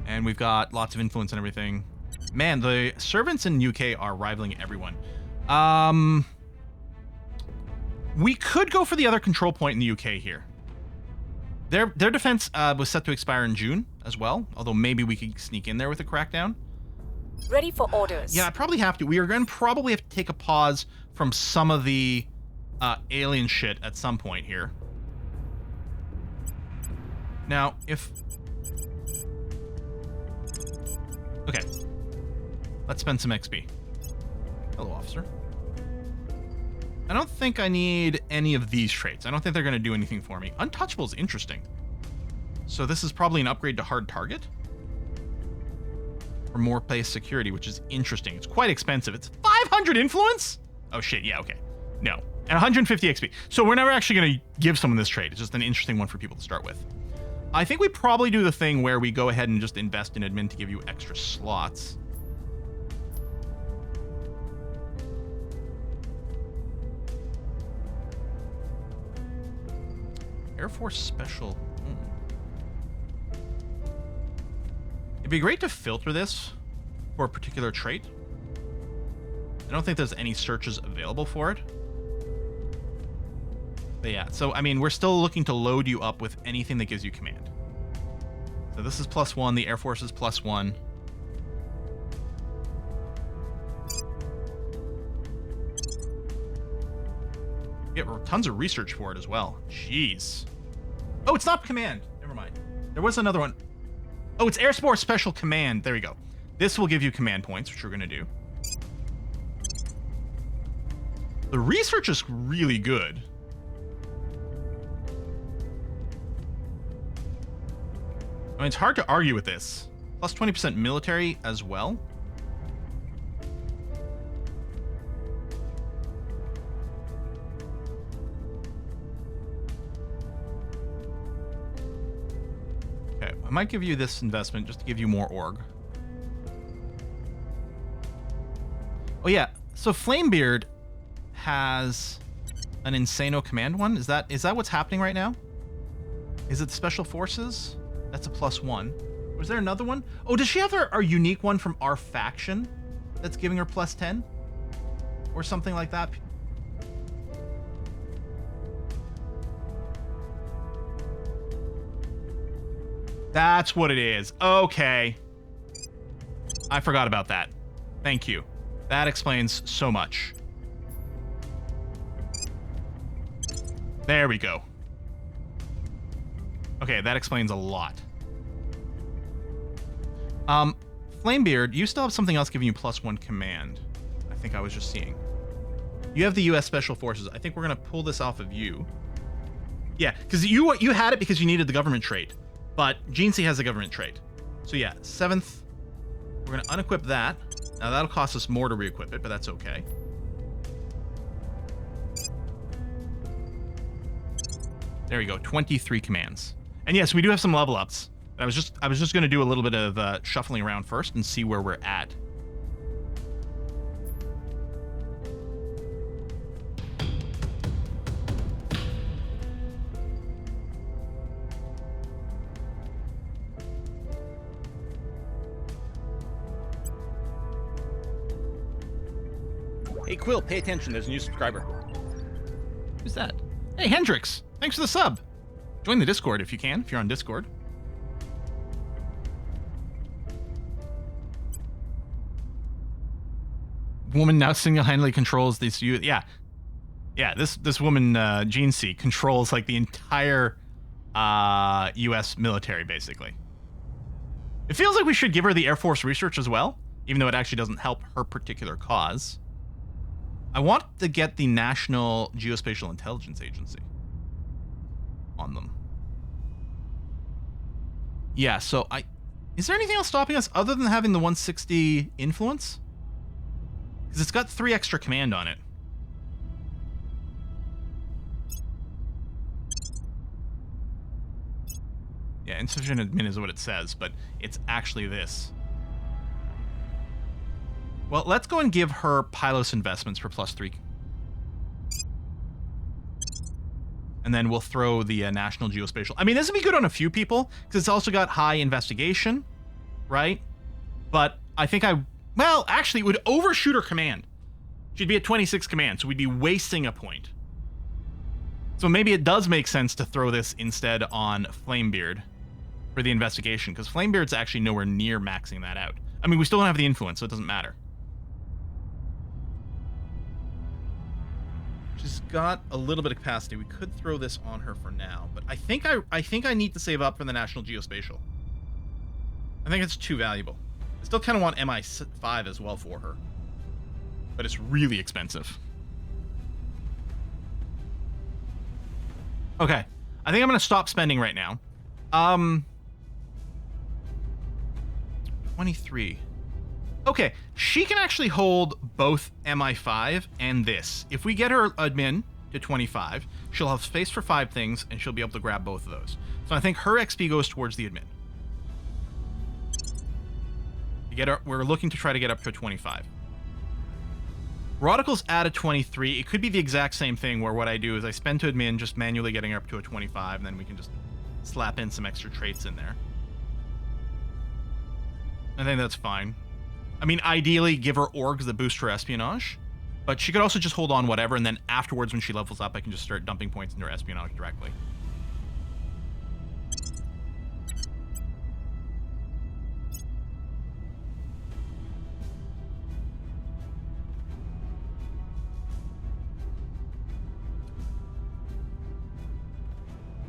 And we've got lots of influence and everything. Man, the servants in UK are rivaling everyone. We could go for the other control point in the UK here. Their defense was set to expire in June as well, although maybe we could sneak in there with a crackdown. Ready for orders. Yeah, I probably have to. We are going to probably have to take a pause from some of the alien shit at some point here. Now, if... Okay. Let's spend some XP. Hello, officer. I don't think I need any of these traits. I don't think they're going to do anything for me. Untouchable is interesting. So this is probably an upgrade to hard target. For more place security, which is interesting. It's quite expensive. It's 500 influence? Oh shit, yeah, okay. No. And 150 XP. So we're never actually going to give someone this trait. It's just an interesting one for people to start with. I think we probably do the thing where we go ahead and just invest in admin to give you extra slots. Air Force Special. It'd be great to filter this for a particular trait. I don't think there's any searches available for it. But yeah, so I mean, we're still looking to load you up with anything that gives you command. So this is +1, the Air Force is +1. We get tons of research for it as well. Jeez. Oh, it's not command. Never mind. There was another one. Oh, it's Air Force Special Command. There we go. This will give you command points, which we're going to do. The research is really good. I mean, it's hard to argue with this. Plus 20% military as well. Okay, I might give you this investment just to give you more org. Oh yeah, so Flamebeard has an Insano command one. Is that what's happening right now? Is it Special Forces? That's a +1. Was there another one? Oh, does she have our unique one from our faction that's giving her +10? Or something like that? That's what it is. Okay. I forgot about that. Thank you. That explains so much. There we go. Okay, that explains a lot. Flamebeard, you still have something else giving you +1 command. I think I was just seeing. You have the U.S. Special Forces. I think we're going to pull this off of you. Yeah, because you had it because you needed the government trait. But Genesi has the government trait. So yeah, 7th. We're going to unequip that. Now that'll cost us more to re-equip it, but that's okay. There we go, 23 commands. And yes, we do have some level ups. I was just going to do a little bit of shuffling around first and see where we're at. Hey, Quill, pay attention. There's a new subscriber. Who's that? Hey, Hendrix. Thanks for the sub. Join the Discord if you can, if you're on Discord. Woman now single-handedly controls this. Yeah, this woman, Genesi, controls like the entire U.S. military, basically. It feels like we should give her the Air Force research as well, even though it actually doesn't help her particular cause. I want to get the National Geospatial Intelligence Agency on them. Yeah, so is there anything else stopping us other than having the 160 influence? Because it's got 3 extra command on it. Yeah, insufficient admin is what it says, but it's actually this. Well, let's go and give her Pylos investments for +3. And then we'll throw the National Geospatial. I mean, this would be good on a few people, because it's also got high investigation, right? But I think well, actually, it would overshoot her command. She'd be at 26 command, so we'd be wasting a point. So maybe it does make sense to throw this instead on Flamebeard for the investigation, because Flamebeard's actually nowhere near maxing that out. I mean, we still don't have the influence, so it doesn't matter. She's got a little bit of capacity. We could throw this on her for now, but I think I need to save up for the National Geospatial. I think it's too valuable. I still kind of want MI5 as well for her, but it's really expensive. Okay, I think I'm going to stop spending right now. 23. Okay, she can actually hold both MI5 and this. If we get her admin to 25, she'll have space for 5 things, and she'll be able to grab both of those. So I think her XP goes towards the admin. We're looking to try to get up to a 25. Rodical's at a 23. It could be the exact same thing where what I do is I spend to admin, just manually getting her up to a 25, and then we can just slap in some extra traits in there. I think that's fine. I mean, ideally, give her orgs that boost her espionage, but she could also just hold on whatever, and then afterwards, when she levels up, I can just start dumping points into her espionage directly.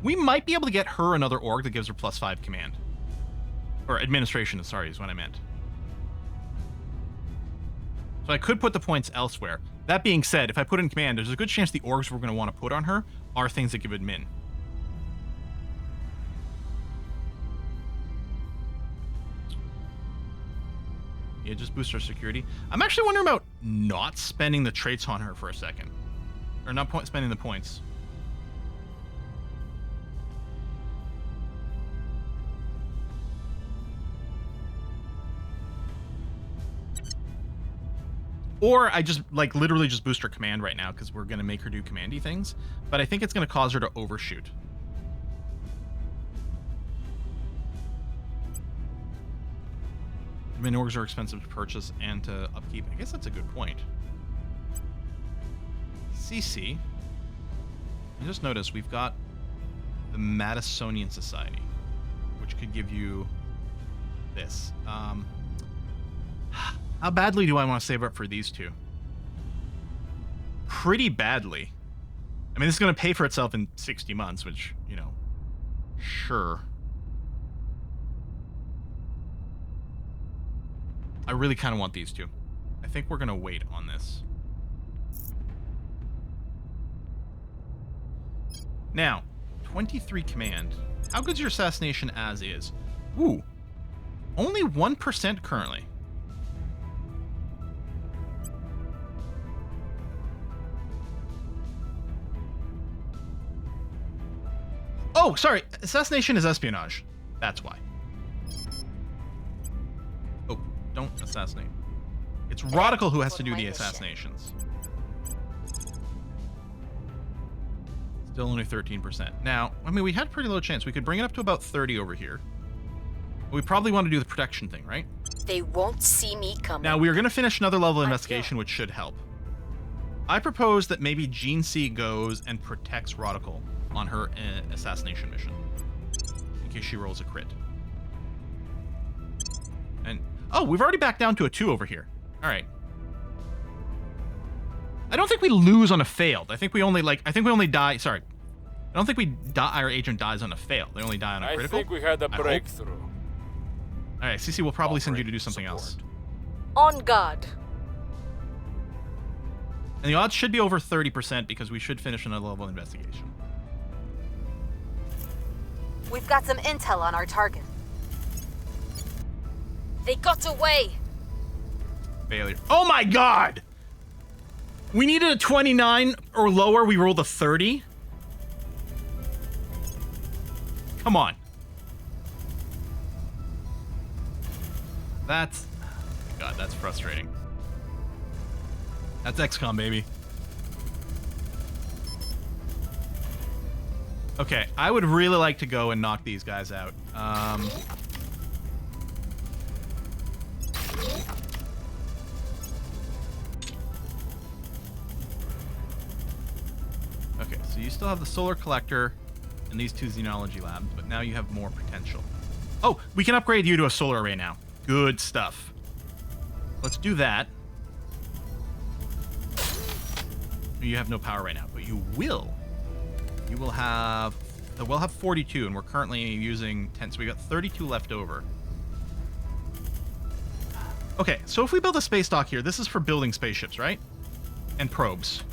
We might be able to get her another org that gives her +5 command. Or administration, sorry, is what I meant. So I could put the points elsewhere. That being said, if I put in command, there's a good chance the orgs we're going to want to put on her are things that give admin. Yeah, just boost her security. I'm actually wondering about not spending the traits on her for a second. Or not spending the points. Or I just, like, literally just boost her command right now because we're going to make her do commandy things. But I think it's going to cause her to overshoot. I mean, orgs are expensive to purchase and to upkeep. I guess that's a good point. CC. I just noticed we've got the Madisonian Society, which could give you this. How badly do I want to save up for these two? Pretty badly. I mean, this is going to pay for itself in 60 months, which, you know, sure. I really kind of want these two. I think we're going to wait on this. Now, 23 command. How good's your assassination as is? Ooh. Only 1% currently. Oh, sorry. Assassination is espionage. That's why. Oh, don't assassinate. It's Radical who has to do the assassinations. Still only 13%. Now, I mean, we had pretty low chance. We could bring it up to about 30 over here. We probably want to do the protection thing, right? They won't see me coming. Now, we are going to finish another level of investigation, which should help. I propose that maybe Gene C goes and protects Radical on her assassination mission, in case she rolls a crit. And, oh, we've already backed down to a 2 over here. All right. I don't think we lose on a failed. I think we only die. Sorry. I don't think our agent dies on a failed. They only die on a critical. I think we had a breakthrough. All right, CC will probably send you to do something else. On guard. And the odds should be over 30% because we should finish another level of investigation. We've got some intel on our target. They got away. Failure. Oh my god! We needed a 29 or lower. We rolled a 30. Come on. That's... God, that's frustrating. That's XCOM, baby. Okay, I would really like to go and knock these guys out. Okay, so you still have the solar collector and these two xenology labs, but now you have more potential. Oh, we can upgrade you to a solar array now. Good stuff. Let's do that. You have no power right now, but you will. You will have... We'll have 42, and we're currently using 10, so we got 32 left over. Okay, so if we build a space dock here, this is for building spaceships, right? And probes.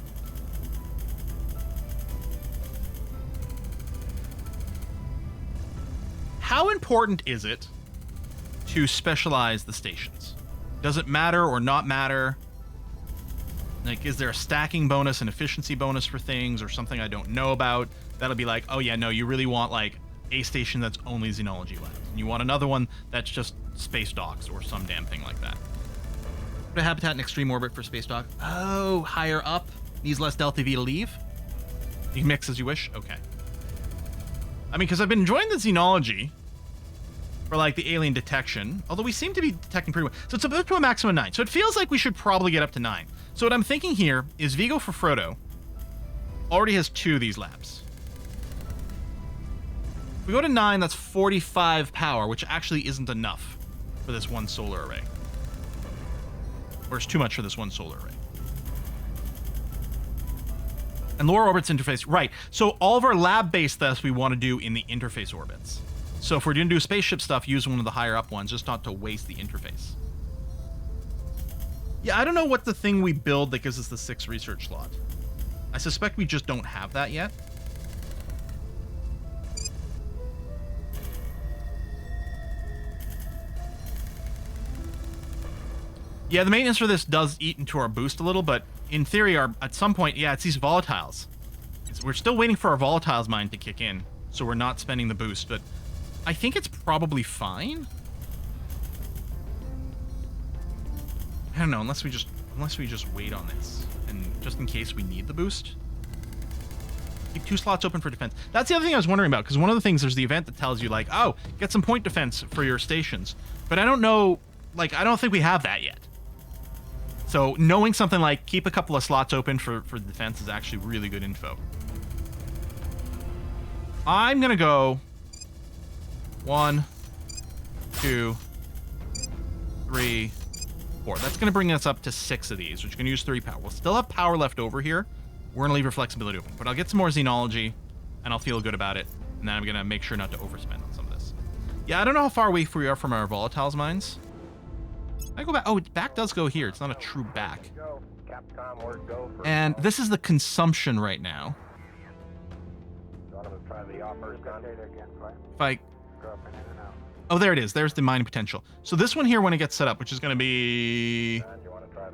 How important is it to specialize the stations? Does it matter or not matter? Like, is there a stacking bonus, an efficiency bonus for things, or something I don't know about? That'll be like, oh yeah, no, you really want like a station that's only xenology labs. And you want another one that's just space docks or some damn thing like that. Put a habitat in extreme orbit for space dock. Oh, higher up. Needs less delta V to leave. You can mix as you wish. Okay. I mean, because I've been enjoying the xenology for like the alien detection, although we seem to be detecting pretty well. So it's up to a maximum of 9. So it feels like we should probably get up to 9. So what I'm thinking here is Vigo for Frodo already has 2 of these labs. If we go to 9, that's 45 power, which actually isn't enough for this one solar array. Or it's too much for this one solar array. And lower orbits interface, right. So all of our lab-based stuff we want to do in the interface orbits. So if we're going to do spaceship stuff, use one of the higher up ones, just not to waste the interface. Yeah, I don't know what the thing we build that gives us the 6 research slot. I suspect we just don't have that yet. Yeah, the maintenance for this does eat into our boost a little, but in theory, at some point, yeah, it's these volatiles. We're still waiting for our volatiles mine to kick in, so we're not spending the boost, but I think it's probably fine. I don't know, unless we just wait on this, and just in case we need the boost. Keep 2 slots open for defense. That's the other thing I was wondering about, because one of the things, there's the event that tells you, like, oh, get some point defense for your stations. But I don't know, like, I don't think we have that yet. So knowing something like keep a couple of slots open for the defense is actually really good info. I'm gonna go 1, 2, 3, 4. That's going to bring us up to 6 of these, which are going to use 3 power. We'll still have power left over here. We're going to leave our flexibility open. But I'll get some more xenology, and I'll feel good about it. And then I'm going to make sure not to overspend on some of this. Yeah, I don't know how far away we are from our volatiles mines. I go back. Oh, back does go here. It's not a true back. And this is the consumption right now. If I... Oh, there it is. There's the mining potential. So this one here, when it gets set up, which is going to be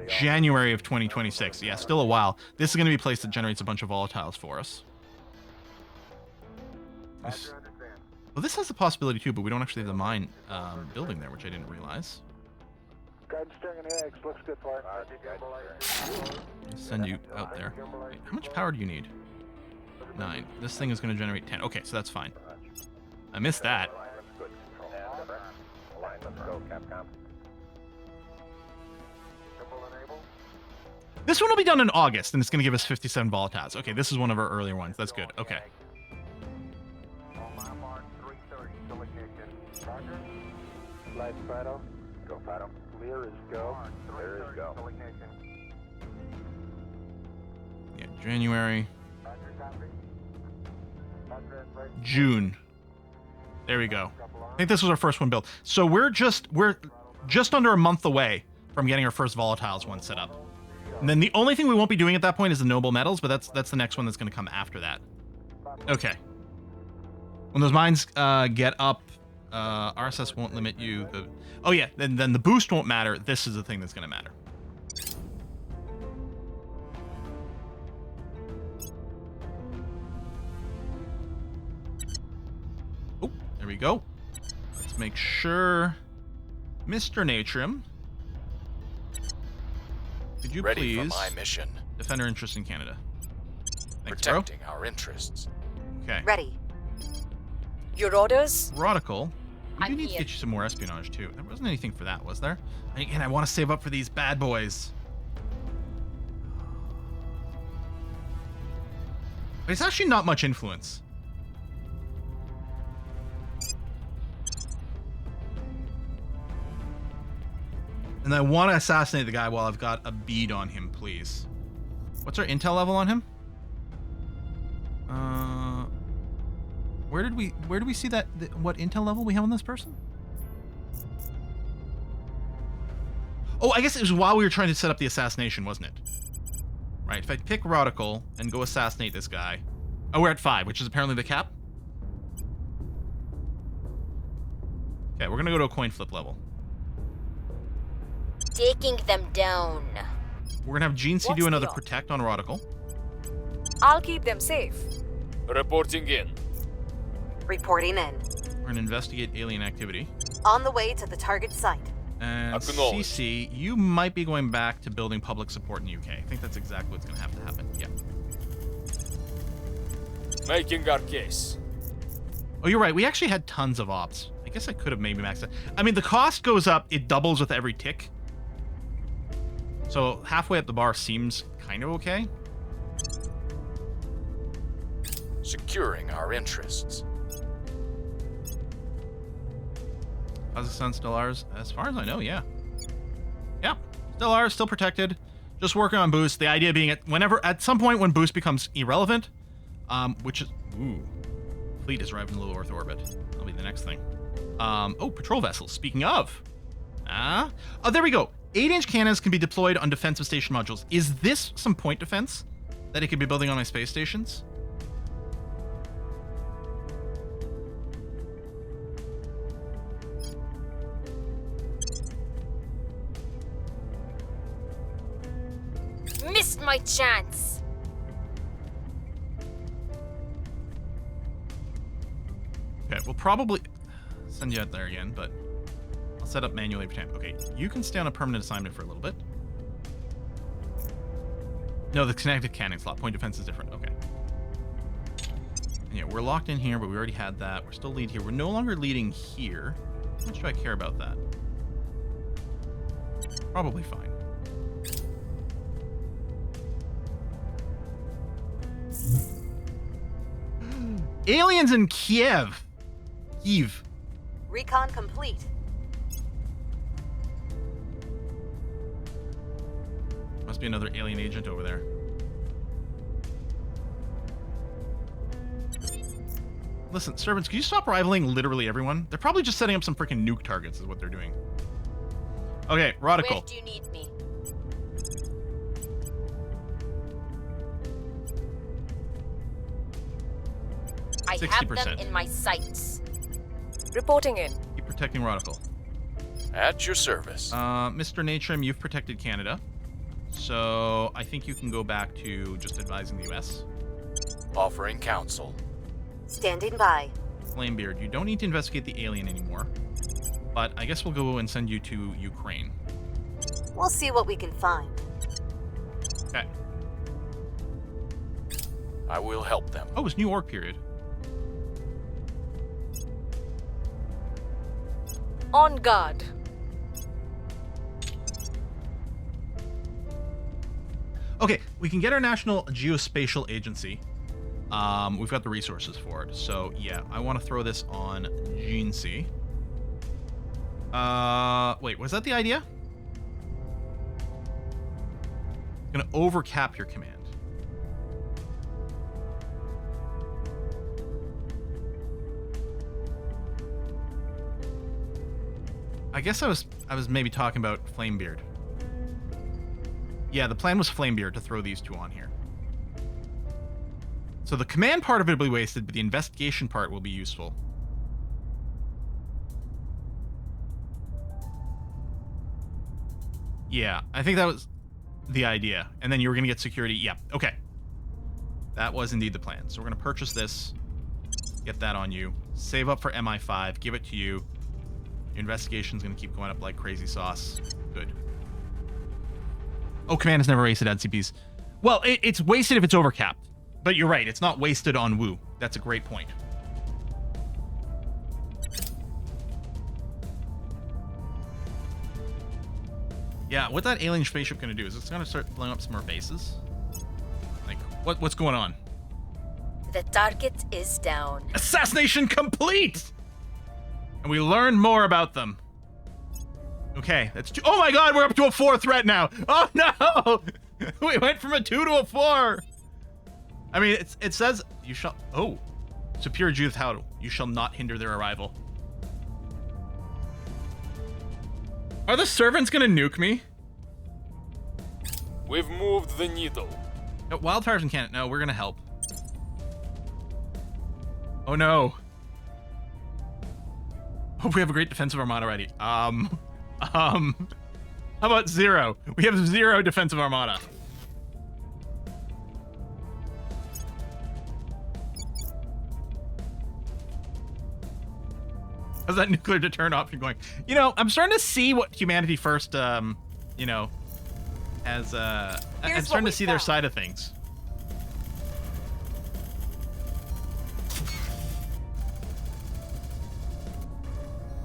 January of 2026. Yeah, still a while. This is going to be a place that generates a bunch of volatiles for us. Well, this has the possibility too, but we don't actually have the mine building there, which I didn't realize. Send you out there. Wait, how much power do you need? 9. This thing is going to generate 10. Okay, so that's fine. I missed that. This one will be done in August, and it's going to give us 57 volatiles. Okay, this is one of our earlier ones. That's good. Okay. Yeah, January. June. There we go. I think this was our first one built. So we're just under a month away from getting our first volatiles one set up. And then the only thing we won't be doing at that point is the noble metals, but that's the next one that's going to come after that. Okay. When those mines get up, RSS won't limit you. Oh yeah, then the boost won't matter. This is the thing that's going to matter. Oh, there we go. Let's make sure, Mr. Natrum, could you Ready please for my mission. defend our interests in Canada? Thanks, Protecting our interests. bro. Okay. Ready. Your orders? Rodical. We do I'm need to here. get you some more espionage too. There wasn't anything for that, was there? Again, I want to save up for these bad boys. It's actually not much influence. And I want to assassinate the guy while I've got a bead on him, please. What's our intel level on him? Where did we see that? What intel level we have on this person? Oh, I guess it was while we were trying to set up the assassination, wasn't it? Right. If I pick Rodical and go assassinate this guy, oh, we're at 5, which is apparently the cap. Okay, we're gonna go to a coin flip level. Taking them down. We're gonna have Gene C What's do another the odds? protect on Rodical. I'll keep them safe. Reporting in. Reporting in. We're gonna investigate alien activity. On the way to the target site. And Acknowledged. CC, you might be going back to building public support in the UK. I think that's exactly what's gonna have to happen. Yeah. Making our case. Oh, you're right. We actually had tons of ops. I guess I could have maybe maxed it. I mean, the cost goes up. It doubles with every tick. So halfway up the bar seems kind of okay. Securing our interests. Kazakhstan still ours. As far as I know, yeah. Yeah, still ours, still protected. Just working on boost. The idea being at some point when boost becomes irrelevant, which is, fleet is arriving in low Earth orbit. That'll be the next thing. Oh, patrol vessels. Speaking of, oh, there we go. 8-inch cannons can be deployed on defensive station modules. Is this some point defense that it could be building on my space stations? Missed my chance. Okay, we'll probably send you out there again, but I'll set up manually every time. Okay, you can stay on a permanent assignment for a little bit. No, the connected cannon slot. Point defense is different. Okay. And yeah, we're locked in here, but we already had that. We're still lead here. We're no longer leading here. How much do I care about that? Probably fine. Aliens in Kiev. Kiev. Recon complete. be another alien agent over there. Listen, servants, can you stop rivaling literally everyone? They're probably just setting up some freaking nuke targets is what they're doing. Okay, Radical. Where do you need me? I have 60%. them in my sights. Reporting in. Keep protecting Radical. At your service. Mr. Natrim, you've protected Canada. So I think you can go back to just advising the US. Offering counsel. Standing by. Flamebeard, you don't need to investigate the alien anymore. But I guess we'll go and send you to Ukraine. We'll see what we can find. Okay. I will help them. Oh, it's New York period. On guard. Okay, we can get our National Geospatial Agency. We've got the resources for it. So, yeah, I want to throw this on GNC. Wait, was that the idea? Gonna overcap your command. I guess I was maybe talking about Flamebeard. Yeah, the plan was Flamebeard to throw these two on here. So the command part of it will be wasted, but the investigation part will be useful. Yeah, I think that was the idea. And then you were going to get security. Yeah, okay. That was indeed the plan. So we're going to purchase this, get that on you, save up for MI5, give it to you. Your investigation's going to keep going up like crazy sauce. Good. Oh, command is never wasted on CPs. Well, it's wasted if it's overcapped. But you're right, it's not wasted on Wu. That's a great point. Yeah, what that alien spaceship gonna do is it's gonna start blowing up some more bases. Like, what's going on? The target is down. Assassination complete! And we learn more about them. Okay, that's two. Oh my god, we're up to a 4 threat now. Oh no! We went from a 2 to a 4. I mean, it says you shall. Oh, Superior Judith Howell. You shall not hinder their arrival. Are the servants gonna nuke me? We've moved the needle. No, wildfires in Canada. No, we're gonna help. Oh no. Hope we have a great defensive armada ready. How about 0? We have 0 defensive armada. How's that nuclear deterrent option going? You know, I'm starting to see what Humanity First, you know, as, I'm starting to see their side of things.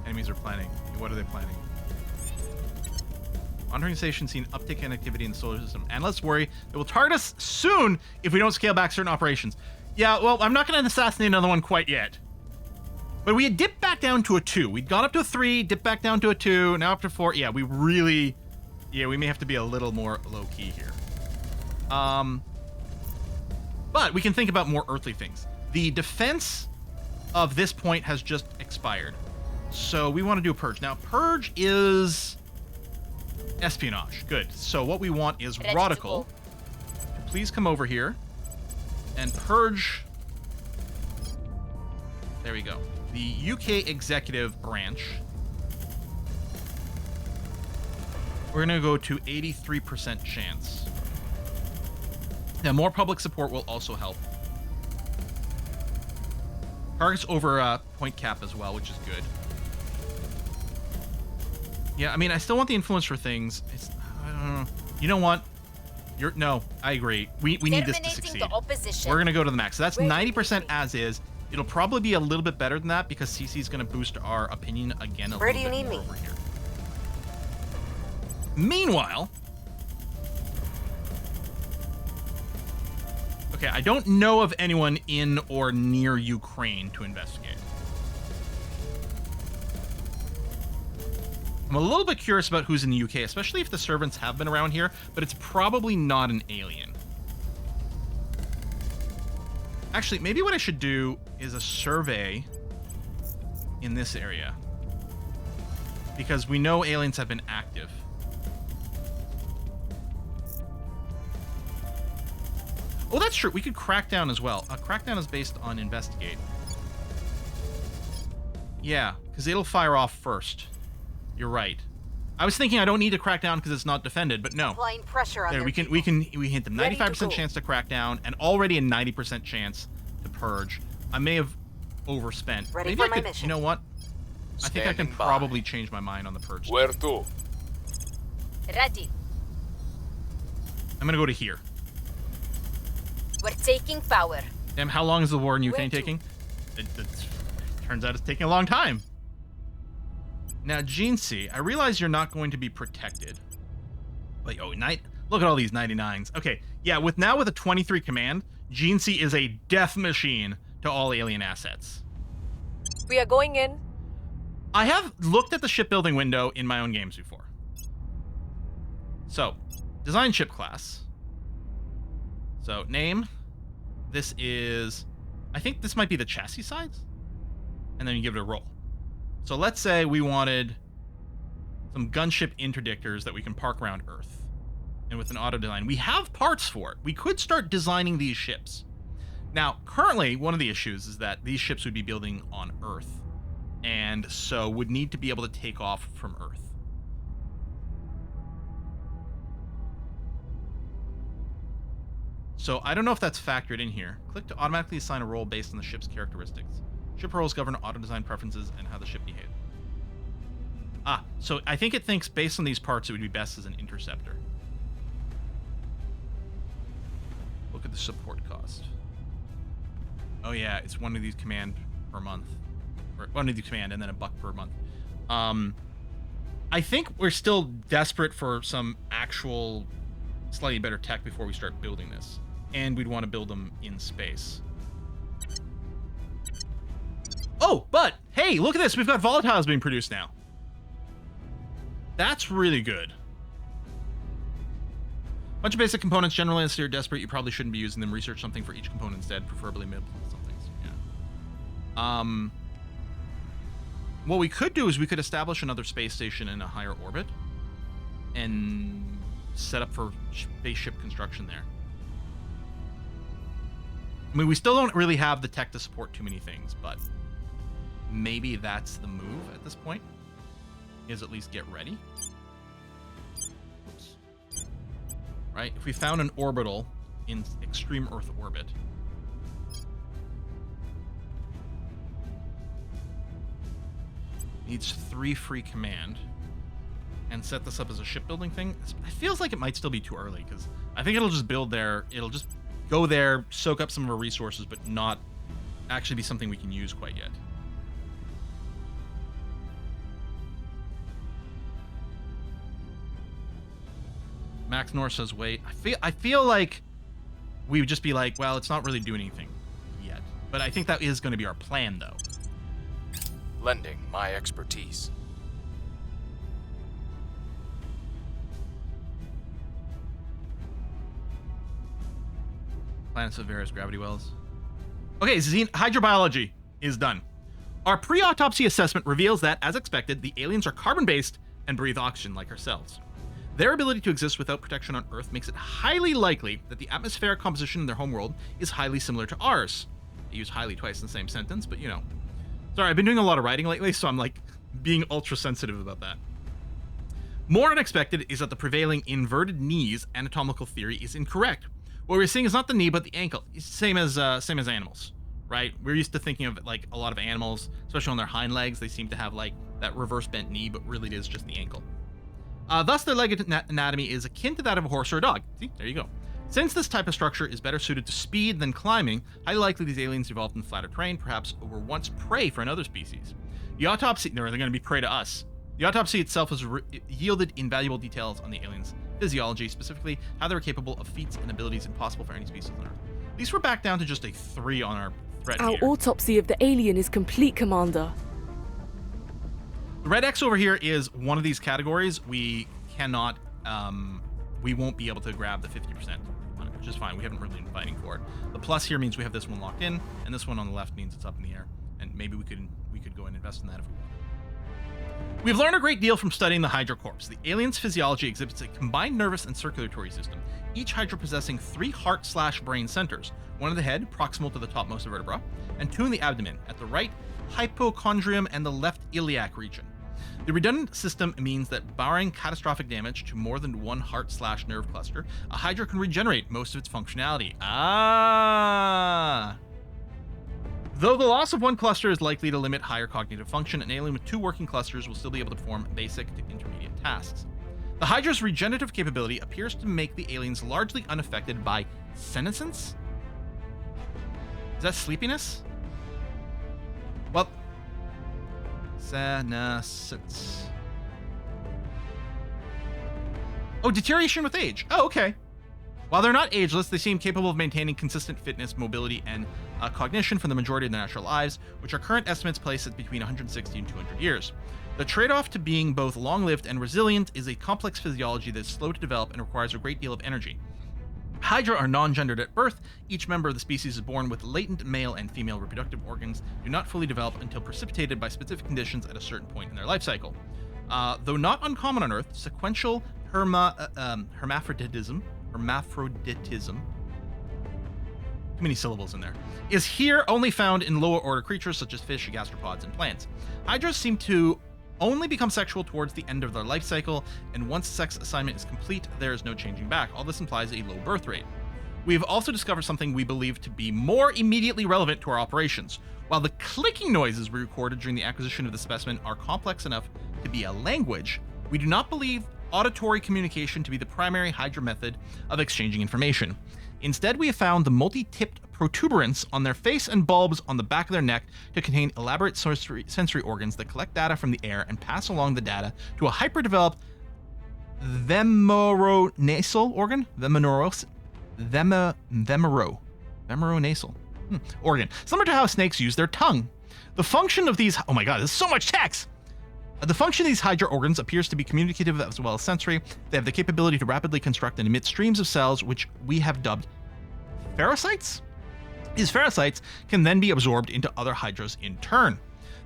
Enemies are planning. What are they planning? Monitoring station seen uptick in activity in the solar system. And let's worry, it will target us soon if we don't scale back certain operations. Yeah, well, I'm not going to assassinate another one quite yet. But we had dipped back down to a 2. We'd gone up to a 3, dipped back down to a 2, now up to 4. Yeah, we really... Yeah, we may have to be a little more low-key here. But we can think about more earthly things. The defense of this point has just expired. So we want to do a purge. Now, purge is espionage. Good. So what we want is Radical. Please come over here and purge... There we go. The UK executive branch. We're going to go to 83% chance. Now, more public support will also help. Targets over point cap as well, which is good. Yeah, I mean, I still want the influence for things. I don't know. You know what? No, I agree. We need this to succeed. We're going to go to the max. So that's 90% as is. It'll probably be a little bit better than that because CC is going to boost our opinion again a Where little do bit you need more me? over here. Meanwhile, okay, I don't know of anyone in or near Ukraine to investigate. I'm a little bit curious about who's in the UK, especially if the servants have been around here, but it's probably not an alien. Actually, maybe what I should do is a survey in this area, because we know aliens have been active. Oh, that's true. We could crack down as well. Crackdown is based on investigate. Yeah, because it'll fire off first. You're right. I was thinking I don't need to crack down because it's not defended, but no. Applying pressure on There, their we people. hit the Ready to 95% go. chance to crack down, and already a 90% chance to purge. I may have overspent. Ready Maybe for I my could. mission. You know what? I think I can Standing by. probably change my mind on the purge. Where to? Ready. I'm gonna go to here. We're taking power. Damn, how long is the war in Ukraine Where to? taking? It turns out it's taking a long time. Now, Gene C, I realize you're not going to be protected. Like, oh, look at all these 99s. Okay, yeah, with a 23 command, Gene C is a death machine to all alien assets. We are going in. I have looked at the shipbuilding window in my own games before. So, design ship class. So, name. This is, I think this might be the chassis size. And then you give it a roll. So let's say we wanted some gunship interdictors that we can park around Earth. And with an auto design, we have parts for it. We could start designing these ships. Now, currently, one of the issues is that these ships would be building on Earth, and so would need to be able to take off from Earth. So I don't know if that's factored in here. Click to automatically assign a role based on the ship's characteristics. Ship roles govern auto-design preferences and how the ship behaves. Ah, so I think it thinks based on these parts it would be best as an interceptor. Look at the support cost. Oh yeah, it's one of these command per month. Or one of these command and then $1 per month. I think we're still desperate for some actual slightly better tech before we start building this. And we'd want to build them in space. Oh, but hey, look at this. We've got volatiles being produced now. That's really good. Bunch of basic components. Generally, unless you're desperate, you probably shouldn't be using them. Research something for each component instead, preferably multiple somethings. Yeah. What we could do is we could establish another space station in a higher orbit and set up for spaceship construction there. I mean, we still don't really have the tech to support too many things, but maybe that's the move at this point, is at least get ready. Oops. Right? If we found an orbital in extreme Earth orbit, needs 3 free command, and set this up as a shipbuilding thing. It feels like it might still be too early, because I think it'll just build there. It'll just go there, soak up some of our resources, but not actually be something we can use quite yet. Max North says, wait. I feel like we would just be like, well, it's not really doing anything yet. But I think that is going to be our plan, though. Lending my expertise. Planets of various gravity wells. Okay, hydrobiology is done. Our pre-autopsy assessment reveals that, as expected, the aliens are carbon-based and breathe oxygen like ourselves. Their ability to exist without protection on Earth makes it highly likely that the atmospheric composition in their homeworld is highly similar to ours. I use highly twice in the same sentence, but you know. Sorry, I've been doing a lot of writing lately, so I'm like being ultra sensitive about that. More unexpected is that the prevailing inverted knees anatomical theory is incorrect. What we're seeing is not the knee, but the ankle. It's same as animals, right? We're used to thinking of like a lot of animals, especially on their hind legs, they seem to have like that reverse bent knee, but really it is just the ankle. Thus, their leg anatomy is akin to that of a horse or a dog. See, there you go. Since this type of structure is better suited to speed than climbing, highly likely these aliens evolved in flatter terrain, perhaps were once prey for another species. The autopsy, no, they're going to be prey to us. The autopsy itself has yielded invaluable details on the aliens' physiology, specifically how they were capable of feats and abilities impossible for any species on Earth. At least we're back down to just a 3 on our threat Our meter. autopsy of the alien is complete, Commander. The The red X over here is one of these categories. We cannot, we won't be able to grab the 50% on it, which is fine. We haven't really been fighting for it. The plus here means we have this one locked in, and this one on the left means it's up in the air. And maybe we could go and invest in that if we want. We've learned a great deal from studying the Hydra corpse. The alien's physiology exhibits a combined nervous and circulatory system, each Hydra possessing 3 heart/brain centers, one in the head, proximal to the topmost vertebra, and 2 in the abdomen, at the right hypochondrium and the left iliac region. The redundant system means that barring catastrophic damage to more than one heart/nerve cluster, a Hydra can regenerate most of its functionality. Though the loss of one cluster is likely to limit higher cognitive function, an alien with 2 working clusters will still be able to perform basic to intermediate tasks. The Hydra's regenerative capability appears to make the aliens largely unaffected by senescence? Is that sleepiness? Well, senescence. Oh, deterioration with age. Oh, okay. While they're not ageless, they seem capable of maintaining consistent fitness, mobility, and cognition for the majority of their natural lives, which our current estimates place at between 160 and 200 years. The trade-off to being both long-lived and resilient is a complex physiology that is slow to develop and requires a great deal of energy. Hydra are non-gendered at birth. Each member of the species is born with latent male and female reproductive organs, do not fully develop until precipitated by specific conditions at a certain point in their life cycle. Though not uncommon on Earth, sequential hermaphroditism, too many syllables in there, is here only found in lower order creatures such as fish, gastropods, and plants. Hydras seem to only become sexual towards the end of their life cycle, and once sex assignment is complete, there is no changing back. All this implies a low birth rate. We have also discovered something we believe to be more immediately relevant to our operations. While the clicking noises we recorded during the acquisition of the specimen are complex enough to be a language, we do not believe auditory communication to be the primary Hydra method of exchanging information. Instead, we have found the multi-tipped protuberance on their face and bulbs on the back of their neck to contain elaborate sensory organs that collect data from the air and pass along the data to a hyper-developed vemeronasal organ? Vemeronasal organ, similar to how snakes use their tongue. The function of these... Oh my god, there's so much text! The function of these Hydra organs appears to be communicative as well as sensory. They have the capability to rapidly construct and emit streams of cells, which we have dubbed ferrocytes. These ferrocytes can then be absorbed into other Hydras in turn.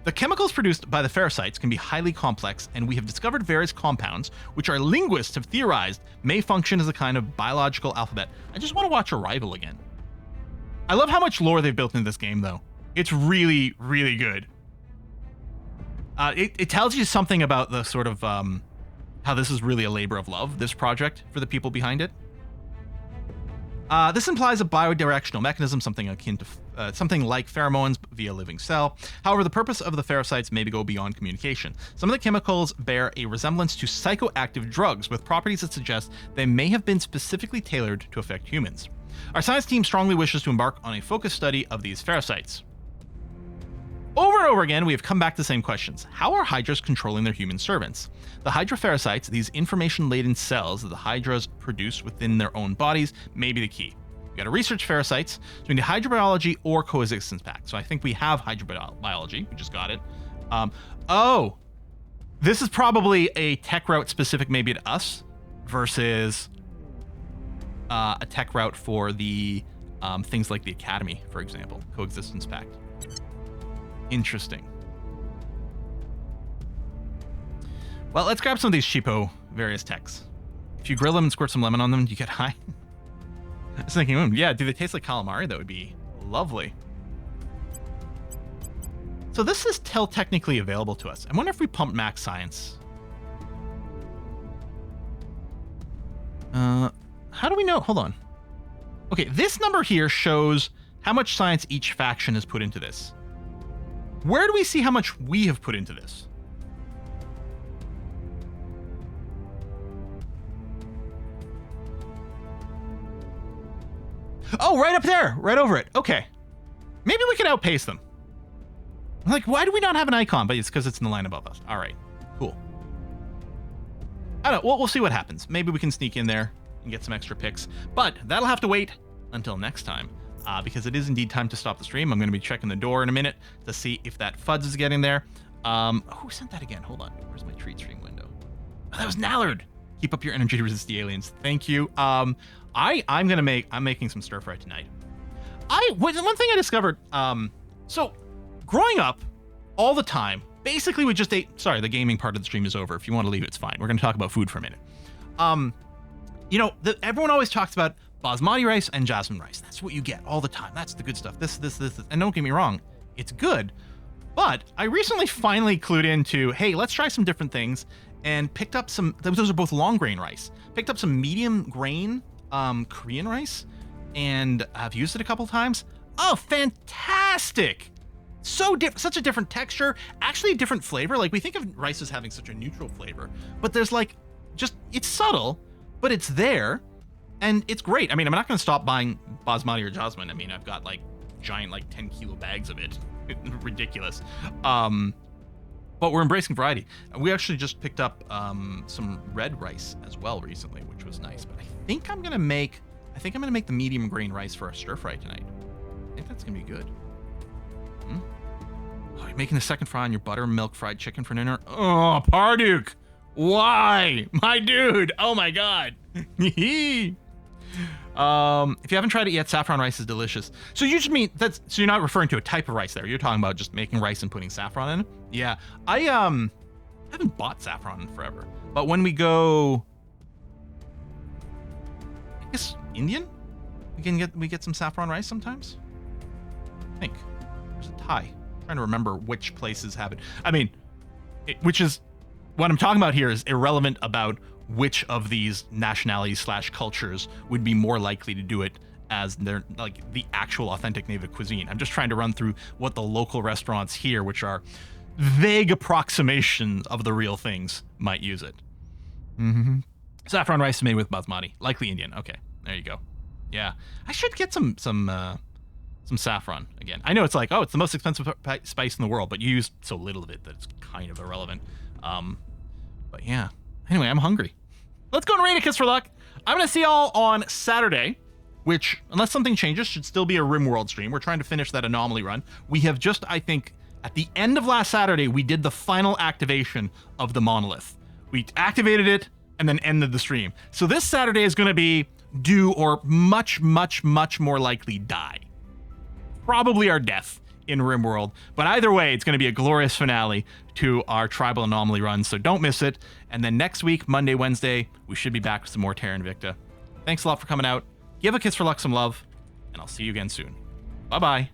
The chemicals produced by the ferrocytes can be highly complex, and we have discovered various compounds, which our linguists have theorized may function as a kind of biological alphabet. I just want to watch Arrival again. I love how much lore they've built into this game, though. It's really, really good. It tells you something about the sort of how this is really a labor of love, this project, for the people behind it. This implies a biodirectional mechanism, something akin to something like pheromones via living cell. However, the purpose of the ferrocytes may go beyond communication. Some of the chemicals bear a resemblance to psychoactive drugs with properties that suggest they may have been specifically tailored to affect humans. Our science team strongly wishes to embark on a focused study of these ferrocytes. Over and over again, we have come back to the same questions. How are Hydras controlling their human servants? The Hydra ferrocytes, these information-laden cells that the Hydras produce within their own bodies, may be the key. We got to research ferrocytes, so we need Hydra biology or coexistence pact. So I think we have Hydra biology. We just got it. Oh, this is probably a tech route specific maybe to us versus a tech route for the things like the Academy, for example, coexistence pact. Interesting. Well, let's grab some of these cheapo various techs. If you grill them and squirt some lemon on them, do you get high? I was thinking, yeah, do they taste like calamari? That would be lovely. So this is still technically available to us. I wonder if we pump max science. How do we know? Hold on. Okay, this number here shows how much science each faction has put into this. Where do we see how much we have put into this? Oh, right up there, right over it. Okay. Maybe we can outpace them. Like, why do we not have an icon? But it's because it's in the line above us. All right, cool. I don't know, we'll see what happens. Maybe we can sneak in there and get some extra picks. But that'll have to wait until next time. Because it is indeed time to stop the stream. I'm going to be checking the door in a minute to see if that FUDS is getting there. Who sent that again? Hold on. Where's my treat stream window? Oh, that was Nallard. Keep up your energy to resist the aliens. Thank you. I'm making some stir fry tonight. One thing I discovered, so growing up all the time, basically we just ate, sorry, the gaming part of the stream is over. If you want to leave, it's fine. We're going to talk about food for a minute. Everyone always talks about basmati rice and jasmine rice. That's what you get all the time. That's the good stuff. This. And don't get me wrong, it's good. But I recently finally clued into, hey, let's try some different things, and picked up some, those are both long grain rice. Picked up some medium grain Korean rice, and I've used it a couple times. Oh, fantastic! Such a different texture, actually a different flavor. Like, we think of rice as having such a neutral flavor, but there's like, it's subtle, but it's there, and it's great. I mean, I'm not going to stop buying basmati or jasmine. I mean, I've got like giant, like 10 kilo bags of it. Ridiculous. But we're embracing variety. We actually just picked up some red rice as well recently, which was nice. But I think I'm gonna make the medium grain rice for our stir fry tonight. I think that's gonna be good. Oh, you're making a second fry on your buttermilk fried chicken for dinner? Oh, Parduk! Why? My dude! Oh my god! If you haven't tried it yet, saffron rice is delicious. So you just mean so you're not referring to a type of rice there. You're talking about just making rice and putting saffron in it? Yeah. I haven't bought saffron in forever. But when we go, I guess Indian, we get some saffron rice sometimes. I think there's a Thai. I'm trying to remember which places have it. I mean, which is what I'm talking about here is irrelevant about which of these nationalities / cultures would be more likely to do it as their, like, the actual authentic native cuisine. I'm just trying to run through what the local restaurants here, which are vague approximations of the real things, might use it. Saffron rice made with basmati, likely Indian. Okay, there you go. Yeah, I should get some saffron again. I know it's like, oh, it's the most expensive spice in the world, but you use so little of it that it's kind of irrelevant. But yeah. Anyway, I'm hungry. Let's go and raid a Kiss for Luck. I'm going to see y'all on Saturday, which, unless something changes, should still be a RimWorld stream. We're trying to finish that anomaly run. We have just, I think, at the end of last Saturday, we did the final activation of the monolith. We activated it and then ended the stream. So this Saturday is going to be do or much, much, much more likely die. Probably our death in RimWorld, but either way, it's going to be a glorious finale to our tribal anomaly run, so don't miss it. And then next week, Monday, Wednesday, we should be back with some more Terra Invicta. Thanks a lot for coming out. Give a Kiss for Luck some love, and I'll see you again soon. Bye-bye.